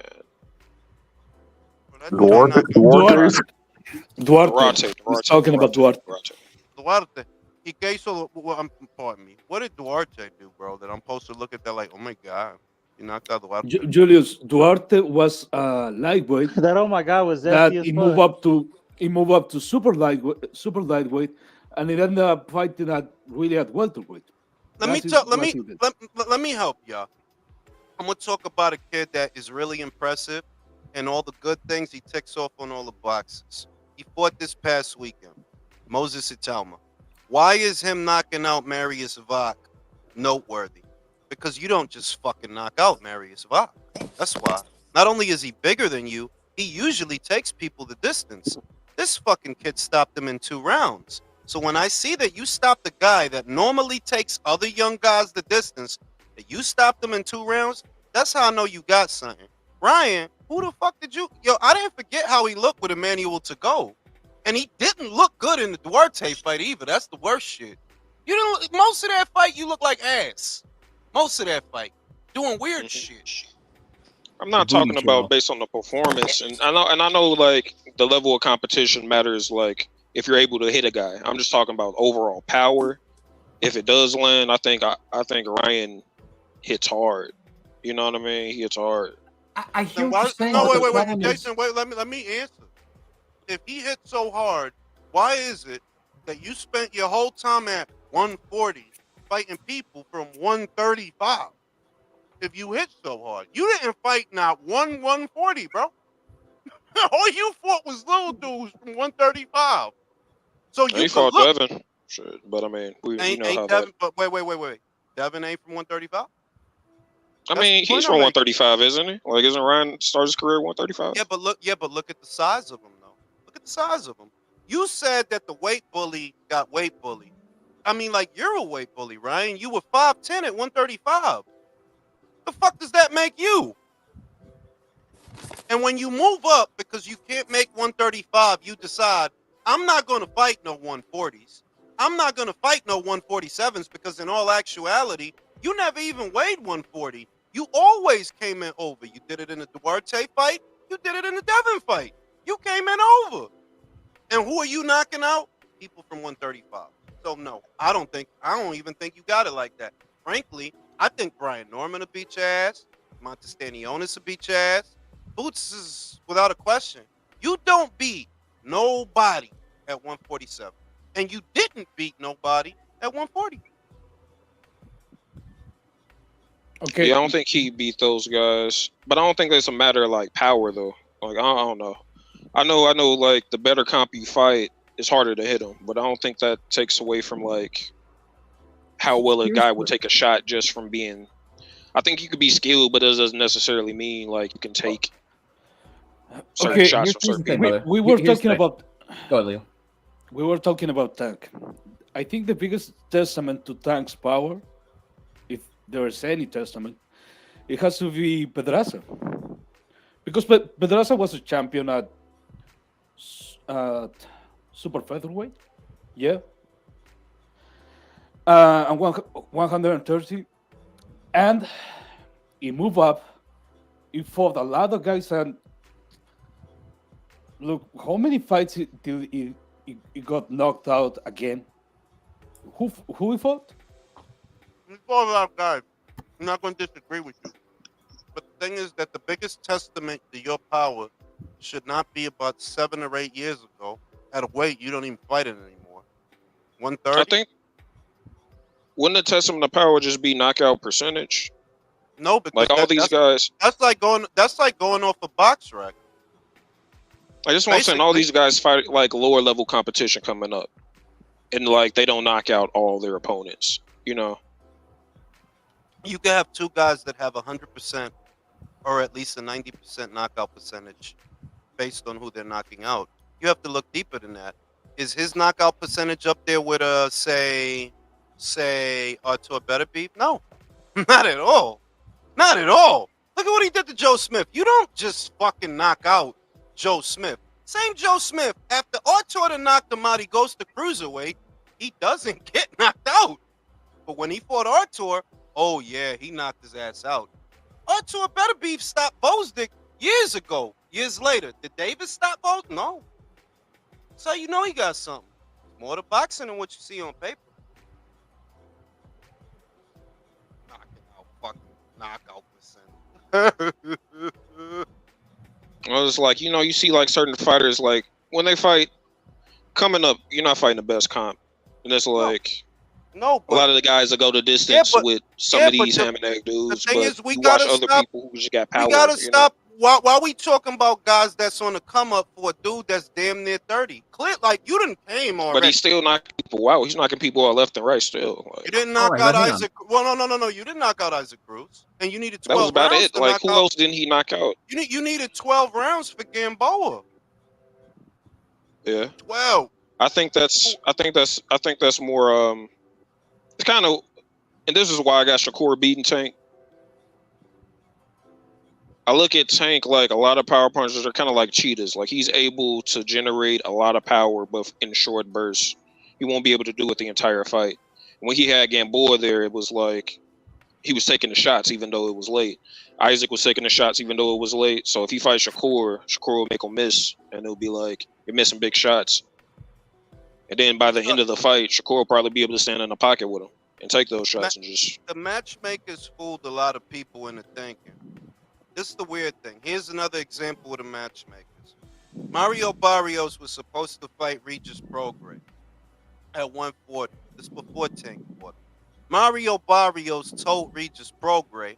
that dude ain't knocked Duarte's Duarte. He's talking about Duarte. Duarte. He gave so. Well, pardon me. What did Duarte do, bro? That I'm supposed to look at that like, oh my god, he knocked out Duarte. Julius Duarte was lightweight. That oh my god was That zesty as he fuck. moved up to super lightweight, and he ended up fighting at welterweight. Let me That is tell. Let what me he did. let me help y'all. I'm gonna talk about a kid that is really impressive, and all the good things he ticks off on all the boxes. He fought this past weekend, Moses Italma. Why is him knocking out Marius Vach noteworthy? Because you don't just fucking knock out Marius Vach. That's why. Not only is he bigger than you, he usually takes people the distance. This fucking kid stopped him in 2 rounds. So when I see that you stopped the guy that normally takes other young guys the distance, that you stopped him in 2 rounds, that's how I know you got something. Ryan, who the fuck did you? Yo, I didn't forget how he looked with Emmanuel to go. And he didn't look good in the Duarte fight either. That's the worst shit. You don't. Most of that fight, you look like ass. Most of that fight, doing weird shit. I'm not talking about based on the performance, and I know like the level of competition matters. Like if you're able to hit a guy, I'm just talking about overall power. If it does land, I think Ryan hits hard. You know what I mean? He hits hard. I hear Then what why, you're saying. no, but the wait, problem is- Jason, wait. Let me answer. If he hit so hard, why is it that you spent your whole time at 140 fighting people from 135? If you hit so hard, you didn't fight not 140, bro. All you fought was little dudes from 135. So you He could fought look. Devin, shit, but I mean, we Ain't know how Devin, that. but wait. Devin ain't from 135. I That's mean, the point he's I'm from making. 135, isn't he? Like, isn't Ryan start his career at 135? Yeah, but look at the size of him though. Look at the size of him. You said that the weight bully got weight bullied. I mean, like you're a weight bully, Ryan. You were 5'10" at 135. The fuck does that make you? And when you move up because you can't make 135, you decide I'm not going to fight no 140s. I'm not going to fight no 147s because in all actuality, you never even weighed 140. You always came in over. You did it in the Duarte fight. You did it in the Devin fight. You came in over. And who are you knocking out? People from 135. So no, I don't even think you got it like that. Frankly, I think Brian Norman will beat your ass. Montestanionis will beat your ass. Boots is without a question. You don't beat nobody at 147. And you didn't beat nobody at 140. Okay. Yeah, I don't think he beat those guys, but I don't think it's a matter of like power though. Like I don't know. I know. Like the better comp you fight, it's harder to hit him, but I don't think that takes away from like how well a guy would take a shot just from being. I think you could be skilled, but it doesn't necessarily mean like you can take certain Okay, shots here's from the certain thing, people. brother. We were Here's talking the- about Go ahead, Leo. we were talking about Tank. I think the biggest testament to Tank's power, if there is any testament, it has to be Pedraza. because Pedraza was a champion at super featherweight, yeah, and 130, and he moved up. He fought a lot of guys, and look how many fights he got knocked out again. Who he fought? He fought a lot of guys. I'm not going to disagree with you. But the thing is that the biggest testament to your power should not be about 7 or 8 years ago at a weight you don't even fight it anymore. 130? I think wouldn't the testament of power just be knockout percentage? No, because Like all these guys. That's like going off a box rack. I just want to say all these guys fight like lower level competition coming up, and like they don't knock out all their opponents. You know, You can have two guys that have 100% or at least a 90% knockout percentage based on who they're knocking out. You have to look deeper than that. Is his knockout percentage up there with say Artur Beterbiev? No, not at all. Not at all. Look at what he did to Joe Smith. You don't just fucking knock out Joe Smith. Same Joe Smith. After Artur knocked him out, he goes to cruiserweight. He doesn't get knocked out. But when he fought Artur, oh yeah, he knocked his ass out. Artur Beterbiev stopped Bozdick years ago. Years later. Did Davis stop Bozdick? No. So you know he got something. More to boxing than what you see on paper. Knocking out fucking knockout percentage. I was like, you see like certain fighters like when they fight coming up, you're not fighting the best comp, and it's like no, a lot of the guys that go the distance with some of these ham and egg dudes. The thing but is, we you gotta watch other stop. people who just got power. We gotta stop. While we talking about guys that's on the come up for a dude that's damn near 30. Clear, like you didn't came already. But he's still knocking people out. He's knocking people out left and right still. Like, you didn't knock out Isaac. Well, no. You didn't knock out Isaac Cruz, and you needed 12 that was about rounds it. to Like knock who out. else didn't he knock out? You needed 12 rounds for Gamboa. Yeah. 12. I think that's more it's kind of, and this is why I got Shakur beating Tank. I look at Tank like a lot of power punchers are kind of like cheetahs. Like he's able to generate a lot of power, but in short bursts. He won't be able to do it the entire fight. When he had Gamboa there, it was like he was taking the shots even though it was late. Isaac was taking the shots even though it was late. So if he fights Shakur will make him miss, and it'll be like you're missing big shots. And then by the end of the fight, Shakur will probably be able to stand in the pocket with him and take those shots and just. The matchmakers fooled a lot of people into thinking. This is the weird thing. Here's another example of the matchmakers. Mario Barrios was supposed to fight Regis Prograis at 140. This before Tank fought. Mario Barrios told Regis Prograis,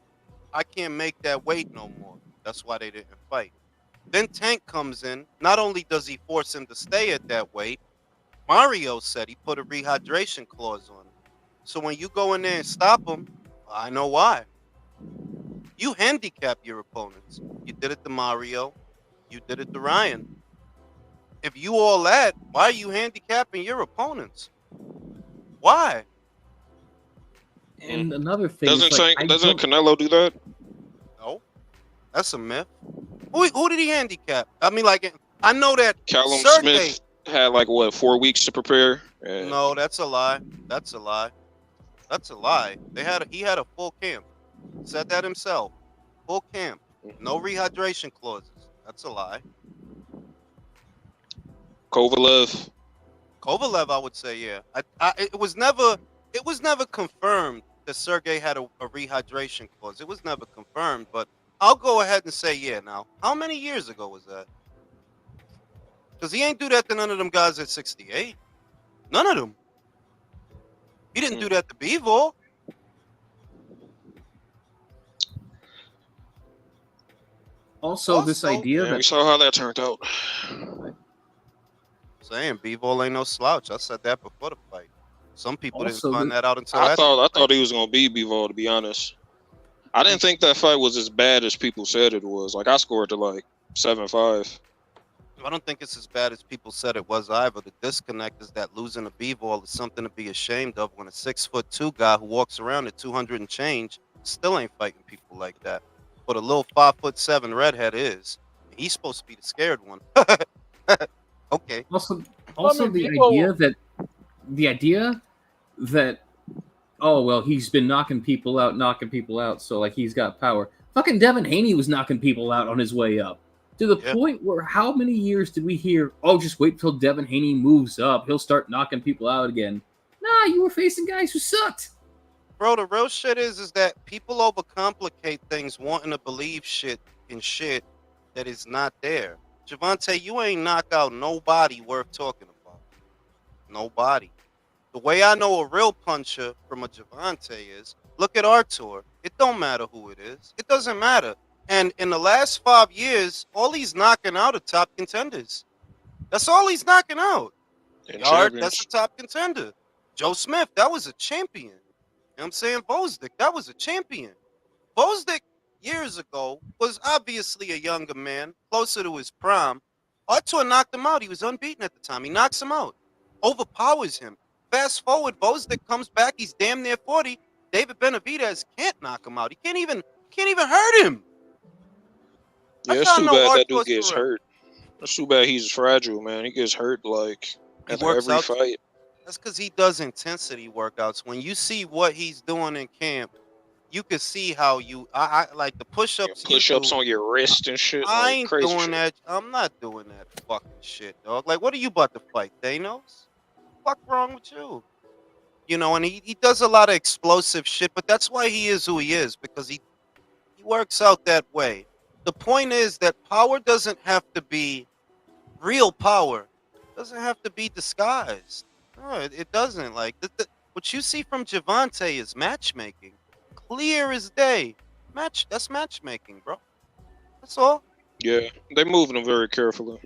I can't make that weight no more. That's why they didn't fight. Then Tank comes in. Not only does he force him to stay at that weight, Mario said he put a rehydration clause on him. So when you go in there and stop him, I know why. You handicap your opponents. You did it to Mario. You did it to Ryan. If you all that, why are you handicapping your opponents? Why? And another thing, doesn't Canelo do that? No, that's a myth. Who did he handicap? I mean, like I know that Callum Sergey Smith had like what 4 weeks to prepare. And... No, that's a lie. That's a lie. That's a lie. He had a full camp. Said that himself. Full camp. No rehydration clauses. That's a lie. Kovalev, I would say, yeah. It was never confirmed that Sergey had a rehydration clause. It was never confirmed, but I'll go ahead and say, yeah. Now, how many years ago was that? Because he ain't do that to none of them guys at 68. None of them. He didn't do that to Bivol. Also, this idea that we saw how that turned out. Saying Bivol ain't no slouch. I said that before the fight. Some people Also, didn't find that out until I thought he was gonna be Bivol, to be honest. I didn't think that fight was as bad as people said it was. Like I scored to like 7-5. I don't think it's as bad as people said it was either. The disconnect is that losing a Bivol is something to be ashamed of when a 6'2" guy who walks around at 200 and change still ain't fighting people like that. but a little 5'7" redhead is. He's supposed to be the scared one. Okay. Also mean, the people- idea that oh well, he's been knocking people out, so like he's got power. Fucking Devin Haney was knocking people out on his way up. To the point where how many years did we hear, oh, just wait till Devin Haney moves up, he'll start knocking people out again. Nah, you were facing guys who sucked. Bro, the real shit is that people overcomplicate things wanting to believe shit that is not there. Javante, you ain't knock out nobody worth talking about. Nobody. The way I know a real puncher from a Javante is, look at Artur. It don't matter who it is. It doesn't matter. And in the last 5 years, all he's knocking out are top contenders. That's all he's knocking out. Yard, that's a top contender. Joe Smith, that was a champion. You know what I'm saying? Bozdik, that was a champion. Bozdik, years ago, was obviously a younger man, closer to his prime. Artur knocked him out. He was unbeaten at the time. He knocks him out. Overpowers him. Fast forward, Bozdik comes back. He's damn near 40. David Benavidez can't knock him out. He can't even hurt him. Yeah, it's too bad that dude gets hurt. It's too bad he's fragile, man. He gets hurt like after every fight. That's because he does intensity workouts. When you see what he's doing in camp, you can see how I like the push-ups. Push-ups on your wrist and shit. I ain't doing that. I'm not doing that fucking shit, dog. Like, what are you about to fight, Thanos? Fuck wrong with you? You know, and he does a lot of explosive shit, but that's why he is who he is, because he works out that way. The point is that power doesn't have to be real power. It doesn't have to be disguised. No, it doesn't. Like what you see from Javante is matchmaking, clear as day. That's matchmaking, bro. That's all. Yeah, they're moving him very carefully,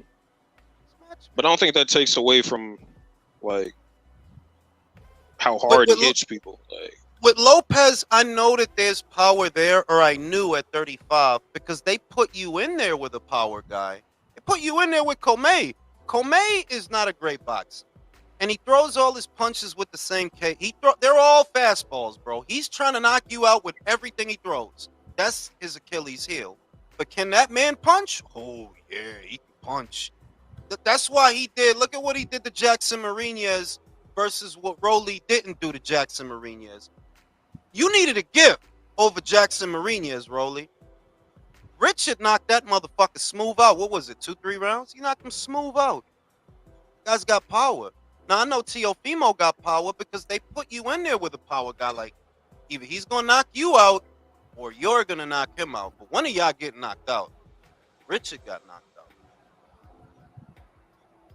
but I don't think that takes away from like how hard he hits people. Like with Lopez, I know that there's power there, or I knew at 35, because they put you in there with a power guy. They put you in there with Comey. Comey is not a great boxer. And he throws all his punches with the same K. They're all fastballs, bro. He's trying to knock you out with everything he throws. That's his Achilles heel. But can that man punch? Oh, yeah, he can punch. That's why he did. Look at what he did to Jackson Marinez versus what Rolly didn't do to Jackson Marinez. You needed a gift over Jackson Marinez, Rolly. Richard knocked that motherfucker smooth out. What was it, 2-3 rounds? He knocked him smooth out. Guy's got power. Now, I know Teofimo got power because they put you in there with a power guy. Like, either he's going to knock you out or you're going to knock him out. But one of y'all get knocked out. Richard got knocked out.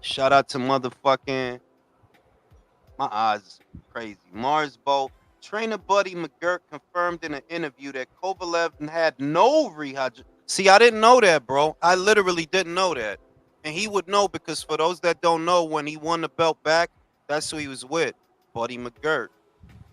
Shout out to motherfucking, my eyes crazy. Marsbo. Trainer Buddy McGirt confirmed in an interview that Kovalev had no rehydration. See, I didn't know that, bro. I literally didn't know that. And he would know because for those that don't know, when he won the belt back, that's who he was with, Buddy McGirt.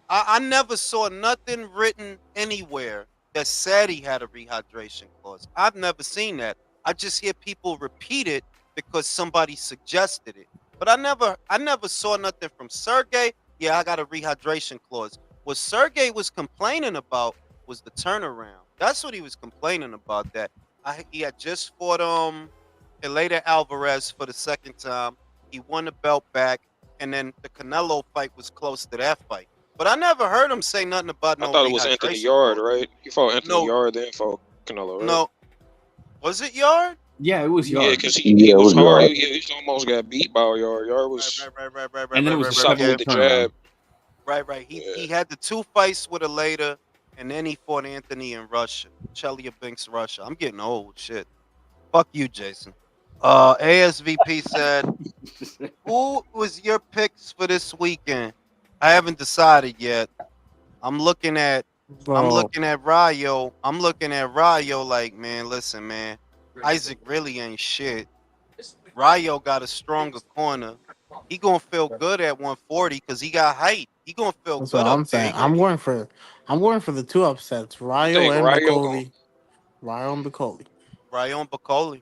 I never saw nothing written anywhere that said he had a rehydration clause. I've never seen that. I just hear people repeat it because somebody suggested it. But I never saw nothing from Sergey. Yeah, I got a rehydration clause. What Sergey was complaining about was the turnaround. That's what he was complaining about. That he had just fought Eleider Alvarez for the second time. He won the belt back, and then the Canelo fight was close to that fight. But I never heard him say nothing about no. I thought it was Anthony Yard, right? He fought Anthony Yard, then fought Canelo. Right? No, was it Yard? Yeah, it was Yard. Yeah, because he was hard. He almost got beat by Yard. Yard was right. And then it was stopped with the jab. Right. He had the 2 fights with Eleider, and then he fought Anthony in Russia. Chelyabinsk, Russia. I'm getting old. Shit. Fuck you, Jason. ASVP said, who was your picks for this weekend? I haven't decided yet. I'm looking at Rayo. I'm looking at Rayo like, man, listen, man. Isaac really ain't shit. Rayo got a stronger corner. He gonna feel good at 140 because he got height. He gonna feel That's good. what I'm saying. I'm going for the 2 upsets. Rayo and Bakole. Rayo and Bakole.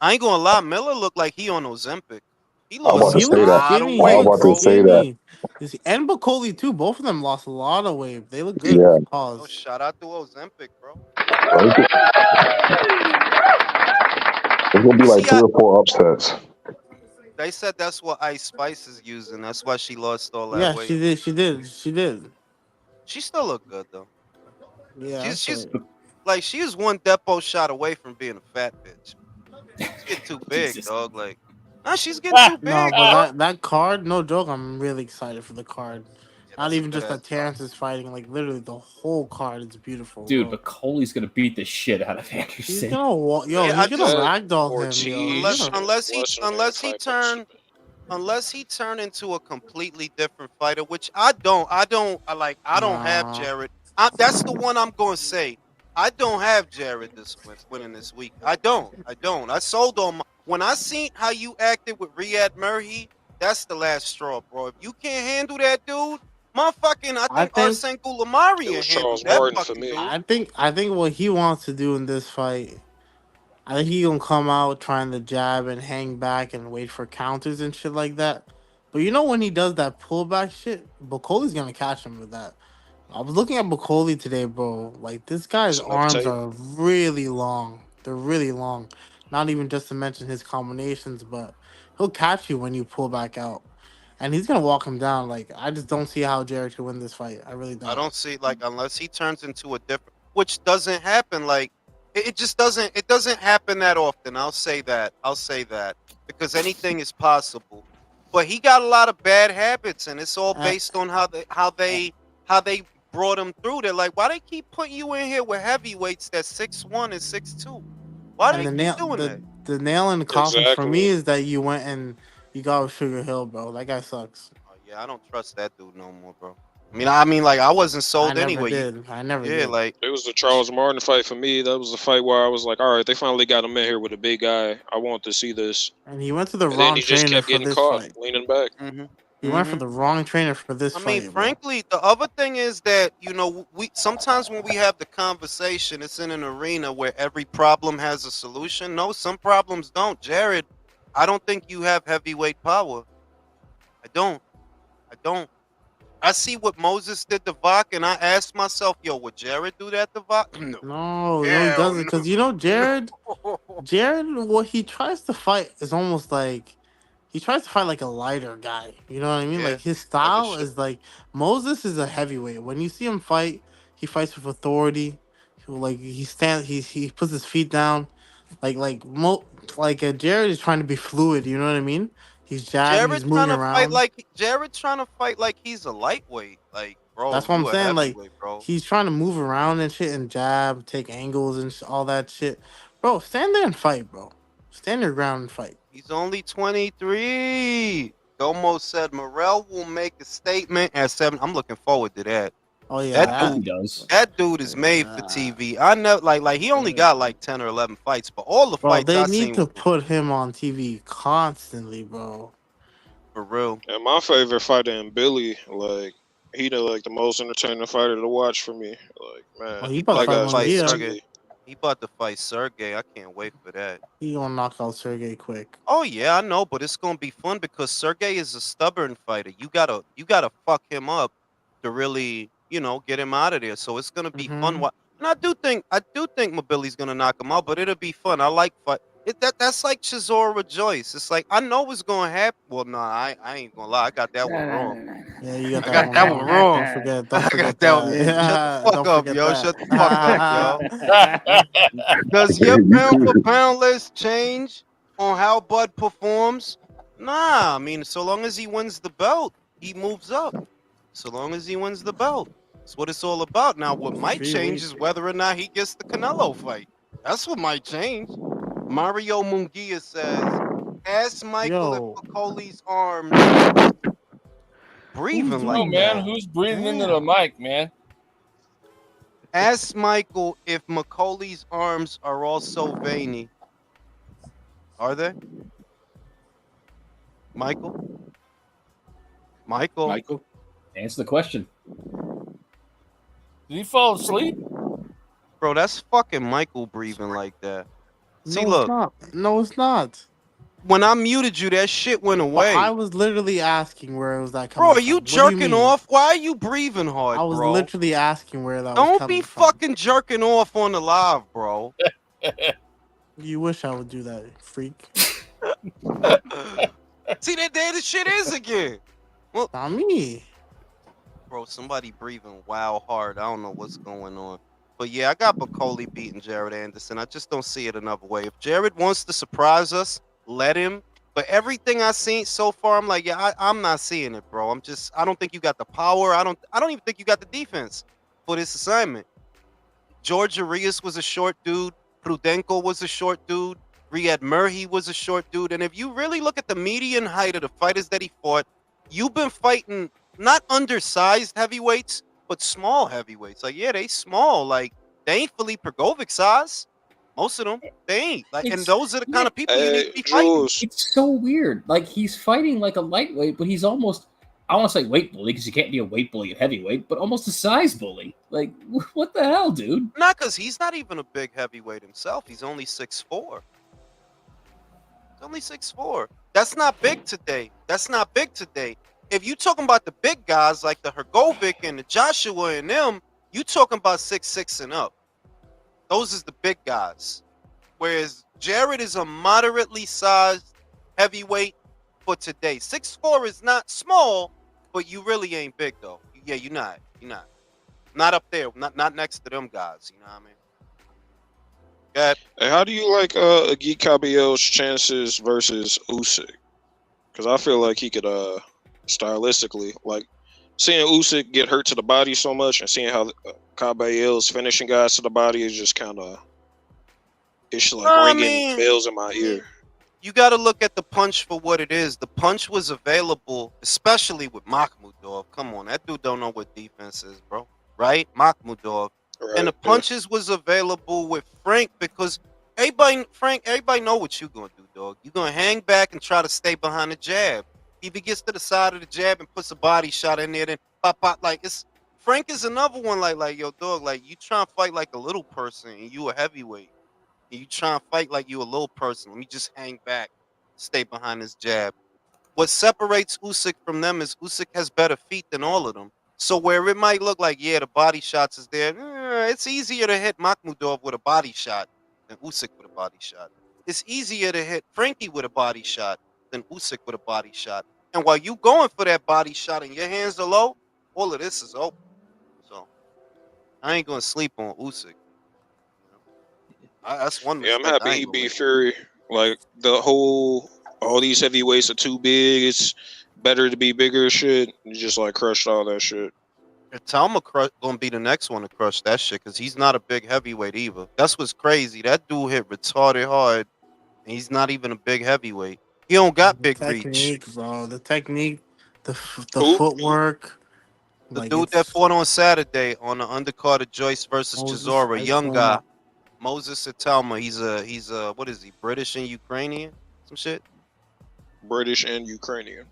I ain't gonna lie, Miller looked like he on Ozempic. He lost a lot of weight. I'm about to say that. And Bakole too. Both of them lost a lot of weight. They look good. Yeah. Oh, shout out to Ozempic, bro. It's gonna be like 3 or 4 upsets. They said that's what Ice Spice is using. That's why she lost all that Yeah, weight. she did. She did. She did. She still look good though. Yeah. She's like she is one depot shot away from being a fat bitch. She's getting too big, Jesus. dog. Like, nah, she's getting too big. No, but dog. that card, no joke. I'm really excited for the card. Yeah, Not that's a even just good-ass that Terrence is fighting. Like literally, the whole card is beautiful. Dude, bro. Bakole's gonna beat the shit out of He's Anderson. gonna walk. Yo, Yeah, I he's gonna just ragdoll him. Ortiz Yo, he's and gonna, what's her name unless he fight supposed to be? unless he turn into a completely different fighter, which I don't have nah. Jared. That's the one I'm going to say. I don't have Jared winning this week. I don't. I sold on when I seen how you acted with Riyad Murray. That's the last straw, bro. If you can't handle that dude, motherfucking, I think Arsene It Goulamarian was handled Charles that Martin for fucking me. dude. I think what he wants to do in this fight, I think he gonna come out trying to jab and hang back and wait for counters and shit like that. But you know when he does that pullback shit, Bakole's gonna catch him with that. I was looking at Bakole today, bro. Like this guy's It's enough arms tape. are really long. They're really long. Not even just to mention his combinations, but he'll catch you when you pull back out. And he's gonna walk him down. Like I just don't see how Jared could win this fight. I really I don't. don't see like unless he turns into a different, which doesn't happen. Like it just doesn't. It doesn't happen that often. I'll say that. Because anything is possible. But he got a lot of bad habits, and it's all Uh, based on how they brought him through. They're like, why they keep putting you in here with heavyweights that's 6'1" and 6'2"? Why do and they keep doing that? the nail in the coffin for me Exactly. is that you went and you got with Sugar Hill, bro. That guy sucks. Oh, yeah, I don't trust that dude no more, bro. I mean, like I wasn't I sold never anyway. did. I never Yeah, did. like It was the Charles Martin fight for me. That was the fight where I was like, all right, they finally got him in here with a big guy. I want to see this. And he went to the And then wrong he just trainer kept for getting this caught, fight. leaning back. He went for the wrong trainer for this I mean, fight, bro. frankly, the other thing is that we sometimes when we have the conversation, it's in an arena where every problem has a solution. No, some problems don't. Jared, I don't think you have heavyweight power. I don't. I see what Moses did to Vok, and I asked myself, yo, would Jared do that to Vok? No. No, he Hell doesn't. Because you know, Jared, what he tries to fight is almost like he tries to fight like a lighter guy. You know what I mean? Yeah, Like his like a style is like Moses is a heavyweight. When you see him fight, he fights with authority. Like he puts his feet down. Jared is trying to be fluid. You know what I mean? He's jabbing. He's moving around. Jared trying to fight like he's a lightweight. Like, bro, That's what I'm you a saying. Like heavyweight, bro. he's trying to move around and shit and jab, take angles and all that shit. Bro, stand there and fight, bro. Stand your ground and fight. He's only 23. Domo said Morel will make a statement at 7. I'm looking forward to that. Oh yeah, He does. That dude is made for TV. I know, like he only got like 10 or 11 fights, but all the bro. fights They I need seen to was put him on TV constantly, bro. for real. And my favorite fighter in Billy, like he the most entertaining fighter to watch for me. Like, man, Oh, he about to that fight guy's fight Munguia. Sergey. He about to fight Sergey. I can't wait for that. He gonna knock out Sergey quick. Oh yeah, I know, but it's gonna be fun because Sergey is a stubborn fighter. You gotta fuck him up to really, get him out of there. So it's gonna be fun. And I do think Mobili's gonna knock him out, but it'll be fun. I like fight. That's like Chisora Rejoice. It's like I know what's gonna happen. Well, no, I ain't gonna lie. I got that one wrong. Yeah, you got I that got that one one wrong. wrong. Don't forget I got that. that one. Shut the fuck up, yo. Shut the fuck up, yo. Does your pound for pound list change on how Bud performs? Nah, I mean, so long as he wins the belt, he moves up. So long as he wins the belt. That's what it's all about. Now, what might change is whether or not he gets the Canelo fight. That's what might change. Mario Munguia says, ask Michael if Bakole's arms breathing like that. Who's breathing into the mic, man? Ask Michael if Macauley's arms are also veiny. Are they? Michael? Answer the question. Did he fall asleep? Bro, that's fucking Michael breathing like that. See, no, look. it's not. No, it's not. when I muted you, that shit went But away. I was literally asking where was that Bro, coming are you from. What do you jerking mean? off? Why are you breathing hard, I was bro? literally asking where that was Don't coming be from. fucking jerking off on the live, bro. You wish I would do that, freak. See that there the shit is again. Well, Not me. bro, somebody breathing wild hard. I don't know what's going on. But yeah, I got Bakole beating Jared Anderson. I just don't see it another way. If Jared wants to surprise us, let him. But everything I've seen so far, I'm like, yeah, I'm not seeing it, bro. I don't think you got the power. I don't even think you got the defense for this assignment. George Ruiz was a short dude. Prudenko was a short dude. Riyad Murray was a short dude. And if you really look at the median height of the fighters that he fought, you've been fighting not undersized heavyweights, but small heavyweights. Like, yeah, they small. Like, they ain't Filipe Pergovic size. Most of them, they ain't. Like, and those are the kind of people you need to be fighting. Jules, It's so weird. Like he's fighting like a lightweight, but he's almost. I want to say weight bully because you can't be a weight bully at heavyweight, but almost a size bully. Like what the hell, dude? Not because he's not even a big heavyweight himself. He's only 6'4". He's only 6'4". That's not big today. That's not big today. If you talking about the big guys like the Hergovic and the Joshua and them, you talking about 6'6" and up. Those is the big guys. Whereas Jared is a moderately sized heavyweight for today. 6'4" is not small, but you really ain't big though. Yeah, you're not. You're not. Not up there. Not next to them guys. You know what I mean? Good. hey, how do you like Agi Caballero's chances versus Usyk? Because I feel like he could stylistically, like seeing Usyk get hurt to the body so much and seeing how Caballero's finishing guys to the body is just kind of, it's like ringing bells in my ear. You got to look at the punch for what it is. The punch was available, especially with Makhmudov. Come on, that dude don't know what defense is, bro. Right? Makhmudov. Right, And the punches was available with Frank because everybody know what you gonna do, dog. You gonna hang back and try to stay behind the jab. If he gets to the side of the jab and puts a body shot in there, then pop. Like Frank is another one. Like yo, dog. Like you trying to fight like a little person and you a heavyweight. And you trying to fight like you a little person. Let me just hang back, stay behind his jab. What separates Usyk from them is Usyk has better feet than all of them. So where it might look like, yeah, the body shots is there, it's easier to hit Makhmudov with a body shot than Usyk with a body shot. It's easier to hit Frankie with a body shot than Usyk with a body shot. And while you going for that body shot and your hands are low, all of this is open. So I ain't gonna sleep on Usyk. That's one Yeah, I'm mistake I happy ain't he gonna beat make. Fury. Like all these heavyweights are too big. It's better to be bigger shit. You just like crushed all that shit. Talma gonna be the next one to crush that shit because he's not a big heavyweight either. That's what's crazy. That dude hit retarded hard, and he's not even a big heavyweight. He don't got big reach. Technique, bro. The technique, the Who? footwork. The Like dude that fought on Saturday on the undercard of Joyce versus Moses Chisora, young guy, Islama. Moses Talma. He's a what is he? British and Ukrainian, some shit. British and Ukrainian.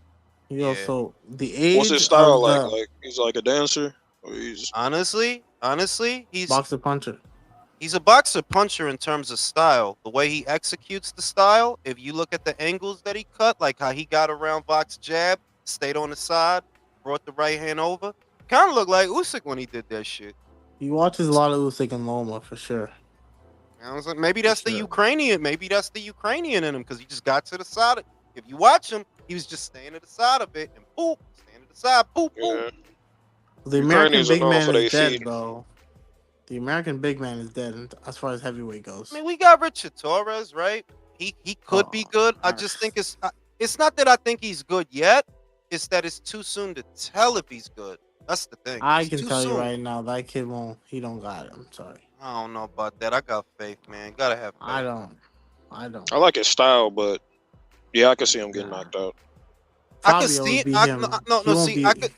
He Yeah. also the age What's his style of like? the Like he's like a dancer. Or he's Honestly, he's boxer puncher. He's a boxer puncher in terms of style. The way he executes the style, if you look at the angles that he cut, like how he got around Vox's jab, stayed on the side, brought the right hand over, kind of looked like Usyk when he did that shit. He watches a lot of Usyk and Loma for sure. I was like, maybe that's the sure. Ukrainian. Maybe that's the Ukrainian in him because he just got to the side. If you watch him, he was just staying to the side of it and boop, staying to the side, boop, boop. yeah. The American Ukrainians are big known man for their is dead, feet. bro. The American big man is dead as far as heavyweight goes. I mean, we got Richard Torres, right? He could be good. I gosh. just think it's not that I think he's good yet. It's that it's too soon to tell if he's good. That's the thing. I It's can too tell you soon. right now, that kid won't. He don't got it. I'm sorry. I don't know about that. I got faith, man. Gotta have faith. I don't. I like his style, but yeah, I can see him getting knocked out. I could Fabio see would it. be him. He won't be-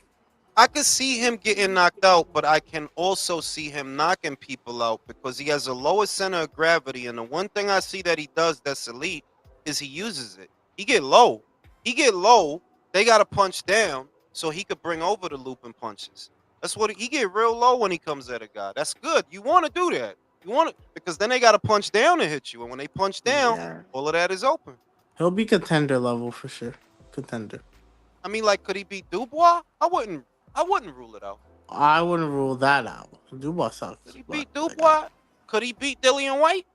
I could see him getting knocked out, but I can also see him knocking people out because he has a lower center of gravity. And the one thing I see that he does that's elite is he uses it. He get low. They got to punch down so he could bring over the looping punches. That's what he get real low when he comes at a guy. That's good. You want to do that. You want it because then they got to punch down to hit you. And when they punch down, Yeah. all of that is open. He'll be contender level for sure. Contender. I mean, like, could he beat Dubois? I wouldn't rule it out. I wouldn't rule that out. Dubois sucks. Could he but beat that guy- Dubois? Could he beat Dillian White?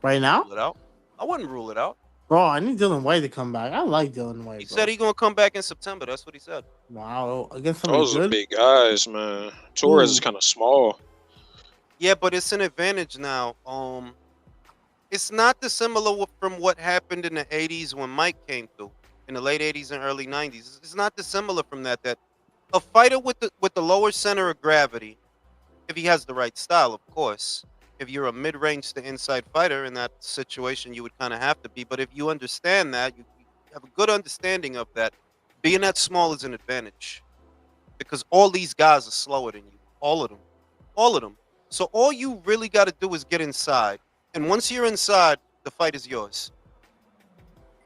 Right now? Rule it out. I wouldn't rule it out. Bro, I need Dylan White to come back. I like Dylan White. He bro. said he's gonna come back in September. That's what he said. Wow, against somebody Those are good. big guys, man. Torres is kind of small. Yeah, but it's an advantage now. It's not dissimilar from what happened in the '80s when Mike came through, in the late '80s and early '90s. It's not dissimilar from that. That a fighter with the lower center of gravity, if he has the right style, of course. If you're a mid-range to inside fighter in that situation, you would kind of have to be. But if you understand that, you have a good understanding of that, being that small is an advantage. Because all these guys are slower than you. All of them. All of them. So all you really got to do is get inside. And once you're inside, the fight is yours.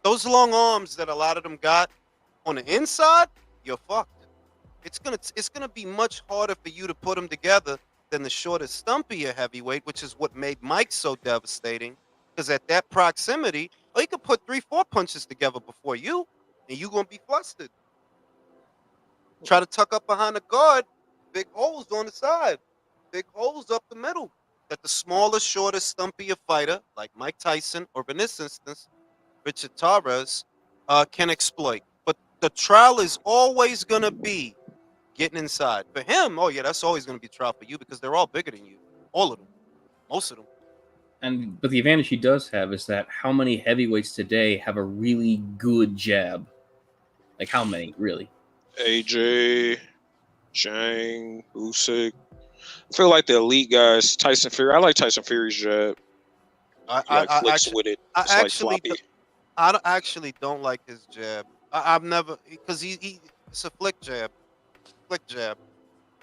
Those long arms that a lot of them got on the inside, you're fucked. It's gonna be much harder for you to put them together than the shorter, stumpier heavyweight, which is what made Mike so devastating. Because at that proximity, he could put 3-4 punches together before you, and you're gonna be flustered. Try to tuck up behind the guard, big holes on the side, big holes up the middle. That the smaller, shorter, stumpier fighter, like Mike Tyson, or in this instance, Richard Torres, can exploit. But the trial is always gonna be getting inside. For him, oh yeah, that's always going to be a trial for you because they're all bigger than you. All of them. Most of them. But the advantage he does have is that how many heavyweights today have a really good jab? Like how many, really? AJ, Chang, Usyk. I feel like the elite guys, Tyson Fury. I like Tyson Fury's jab. I Flicks with it. It's like floppy. I actually don't like his jab. I've never, because it's a flick jab. Flick jab.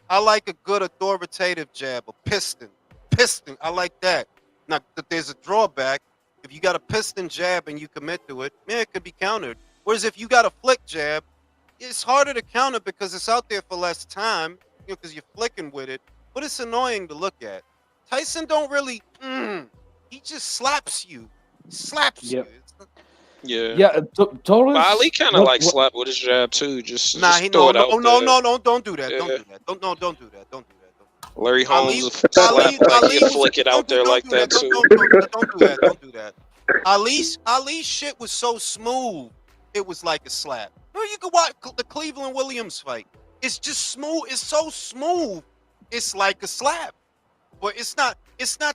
I like a good authoritative jab, a piston. Piston, I like that. Now, there's a drawback. If you got a piston jab and you commit to it, man, it could be countered. Whereas if you got a flick jab, it's harder to counter because it's out there for less time, because you're flicking with it. But it's annoying to look at. Tyson don't really, he just slaps you. Slaps you. Yeah, Torres. But Ali kind of like slap with his jab too. Just no, throw it out no, don't do that. Yeah. Don't do that. Don't do that. Don't do that. Larry Holmes slap like he flick it out there like that too. Don't do that. Ali's shit was so smooth, it was like a slap. No, you can watch the Cleveland Williams fight. It's just smooth. It's so smooth. It's like a slap, but it's not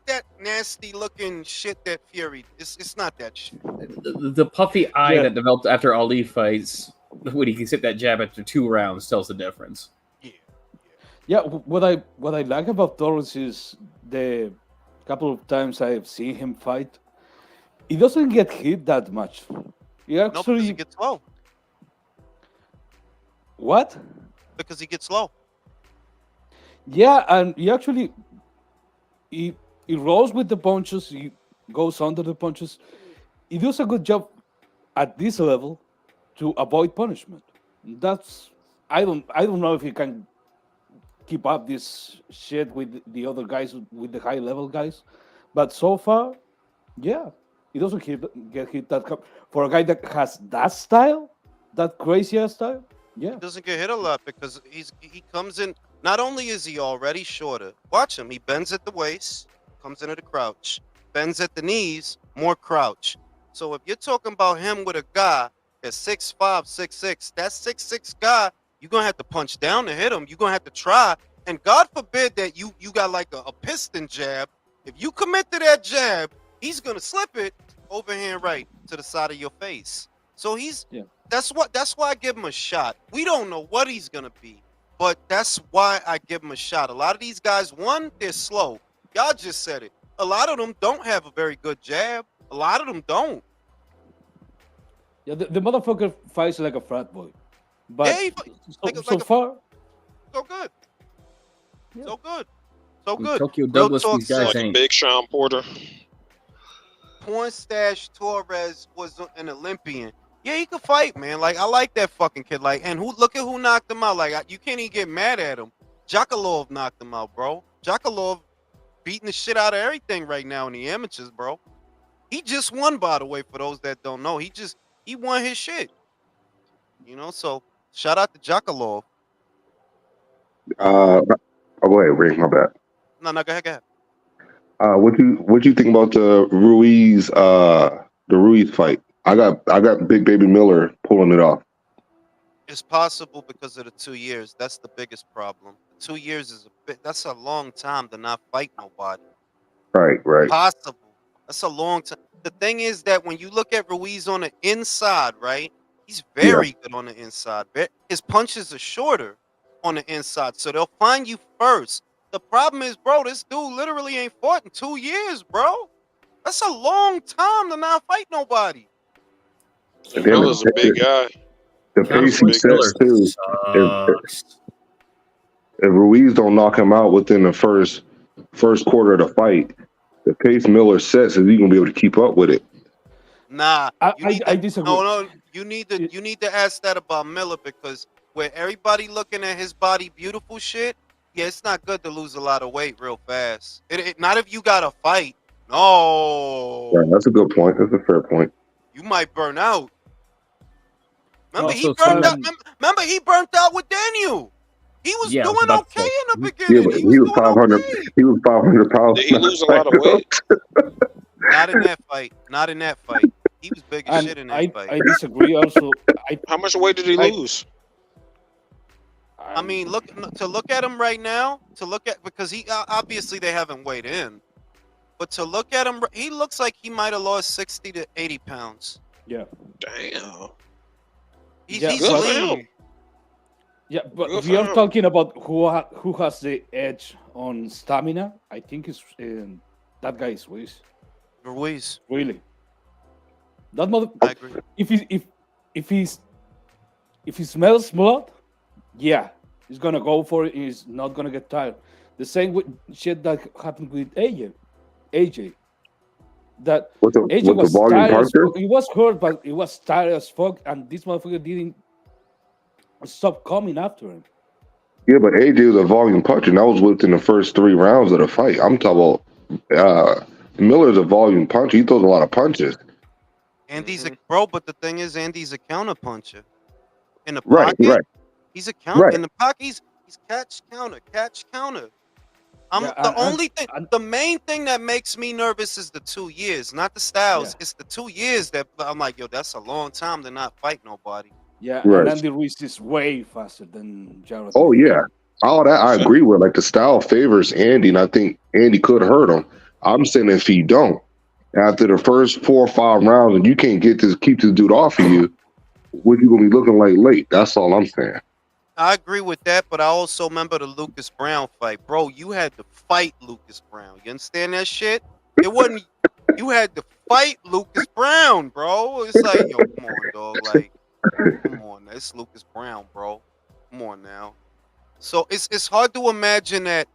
that nasty looking shit that Fury. It's not that shit. The puffy eye that developed after Ali fights, when he can hit that jab after 2 rounds, tells the difference. Yeah, what I like about Torres is the couple of times I've seen him fight, he doesn't get hit that much. He actually he gets low. What? Because he gets low. Yeah, and he rolls with the punches. He goes under the punches. He does a good job at this level to avoid punishment. That's I don't know if he can keep up this shit with the other guys, with the high level guys, but so far, yeah, he doesn't get hit that for a guy that has that style, that crazy ass style. Yeah, he doesn't get hit a lot because he comes in. Not only is he already shorter, watch him. He bends at the waist, comes into the crouch, bends at the knees, more crouch. So if you're talking about him with a guy that's 6'5", 6'6", that 6'6" guy, you're gonna have to punch down to hit him. You're gonna have to try. And God forbid that you got like a piston jab. If you commit to that jab, he's gonna slip it overhand right to the side of your face. So that's why I give him a shot. We don't know what he's gonna be. But that's why I give them a shot. A lot of these guys, one, they're slow. Y'all just said it. A lot of them don't have a very good jab. A lot of them don't. Yeah, the motherfucker fights like a frat boy. But yeah, so far, so good. Yeah. So good. So good. Tokyo Douglas, these guys like ain't. Big Sean Porter. Porn Stash Torres was an Olympian. Yeah, he could fight, man. Like, I like that fucking kid. Like, and look at who knocked him out. Like, you can't even get mad at him. Jakalov knocked him out, bro. Jakalov beating the shit out of everything right now in the amateurs, bro. He just won, by the way, for those that don't know. He won his shit. So shout out to Jakalov. Oh, go ahead, Ray. My bad. No, go ahead. What you think about the Ruiz fight? I got Big Baby Miller pulling it off. It's possible because of the 2 years. That's the biggest problem. 2 years is that's a long time to not fight nobody. Right. Possible. That's a long time. The thing is that when you look at Ruiz on the inside, right? He's very good on the inside. His punches are shorter on the inside, so they'll find you first. The problem is, bro, this dude literally ain't fought in 2 years, bro. That's a long time to not fight nobody. And Miller's a big guy. The pace he sets too. If Ruiz don't knock him out within the first quarter of the fight, the pace Miller sets, is he gonna be able to keep up with it? Nah, I disagree. No, you need to ask that about Miller, because where everybody looking at his body beautiful shit, yeah, it's not good to lose a lot of weight real fast. Not if you got to fight. No. Right, that's a good point. That's a fair point. You might burn out. Remember, Also, he burned out with Daniel. He was doing okay in the beginning. Yeah, but he was 500. He was 500 pounds. Did he lose a lot of weight? Not in that fight. Not in that fight. He was big as shit in that fight. I disagree. Also, How much weight did he lose? I mean, look at him right now. Because he obviously they haven't weighed in, but to look at him, he looks like he might have lost 60 to 80 pounds. Yeah. Damn. He's good lean. Yeah, but we are talking about who has the edge on stamina. I think it's that guy is Ruiz. Ruiz. Really. That mother. I agree. If he smells blood, yeah, he's gonna go for it. He's not gonna get tired. The same with shit that happened with AJ. That AJ was tired as fuck. He was hurt, but he was tired as fuck, and this motherfucker didn't stop coming after him. Yeah, but AJ was a volume puncher, and that was within the first 3 rounds of the fight. I'm talking about Miller's a volume puncher. He throws a lot of punches. Andy's but the thing is, Andy's a counter puncher. In the pocket, right. He's a counter. In the pocket, he's catch counter. The main thing that makes me nervous is the 2 years, not the styles. Yeah. It's the 2 years that I'm like, yo, that's a long time to not fight nobody. Yeah, and Andy Ruiz is way faster than Jarrell. Oh yeah, all that I agree with. Like the style favors Andy, and I think Andy could hurt him. I'm saying if he don't, after the first 4 or 5 rounds, and you can't keep this dude off of you, what you gonna be looking like late? That's all I'm saying. I agree with that, but I also remember the Lucas Brown fight. Bro, you had to fight Lucas Brown. You understand that shit? It wasn't you had to fight Lucas Brown, bro. It's like, yo, come on, dog. Like, come on. It's Lucas Brown, bro. Come on now. So it's hard to imagine that.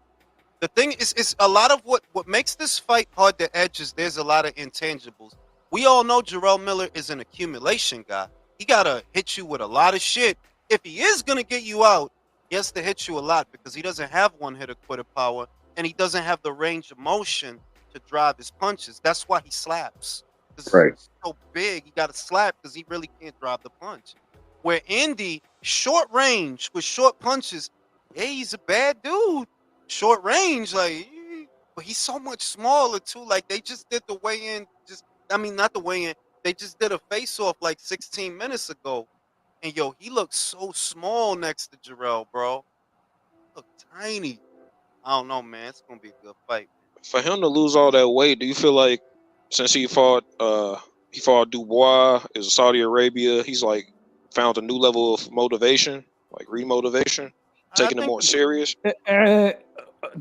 The thing is a lot of what makes this fight hard to edge is there's a lot of intangibles. We all know Jarrell Miller is an accumulation guy. He gotta hit you with a lot of shit. If he is gonna get you out, he has to hit you a lot because he doesn't have one hitter quitter power and he doesn't have the range of motion to drive his punches. That's why he slaps. Right. He's so big, he gotta slap because he really can't drive the punch. Where Andy, short range with short punches, yeah, he's a bad dude. Short range, like, but he's so much smaller too. Like they just did the weigh-in, not the weigh-in. They just did a face-off like 16 minutes ago, and yo, he looks so small next to Jarrell, bro. Look tiny. I don't know, man. It's gonna be a good fight. For him to lose all that weight, do you feel like since he fought Dubois in Saudi Arabia, he's like found a new level of motivation, like remotivation, taking it more serious?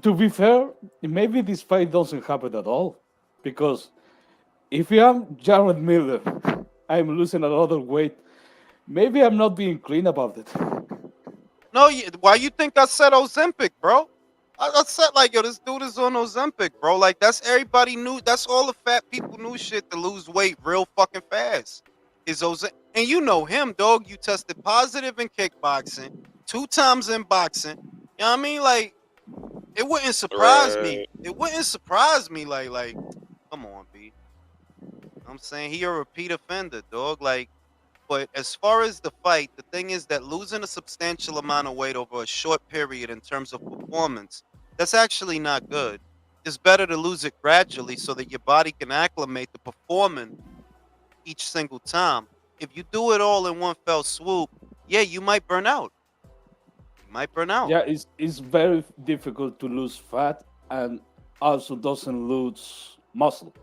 To be fair, maybe this fight doesn't happen at all, because if I'm Jarrell Miller, I'm losing a lot of weight. Maybe I'm not being clean about it. No, why you think I said Ozempic, bro? I said like, yo, this dude is on Ozempic, bro. Like that's everybody knew. That's all the fat people knew shit to lose weight real fucking fast. Is Ozempic, and you know him, dog. You tested positive in kickboxing, 2 times in boxing. You know what I mean? Like, it wouldn't surprise me. It wouldn't surprise me. Like, come on, B. I'm saying he a repeat offender, dog. Like, but as far as the fight, the thing is that losing a substantial amount of weight over a short period in terms of performance, that's actually not good. It's better to lose it gradually so that your body can acclimate to performing each single time. If you do it all in one fell swoop, yeah, you might burn out. You might burn out. Yeah, it's very difficult to lose fat and also doesn't lose muscle.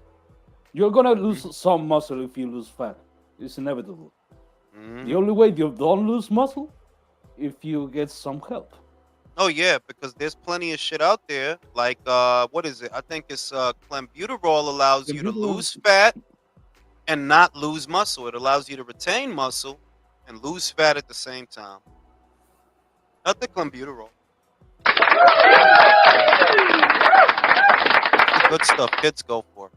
You're gonna lose some muscle if you lose fat. It's inevitable. The only way you don't lose muscle if you get some help. Oh yeah, because there's plenty of shit out there. Like what is it? I think it's clenbuterol allows you to lose fat and not lose muscle. It allows you to retain muscle and lose fat at the same time. Not the clenbuterol. Good stuff kids go for.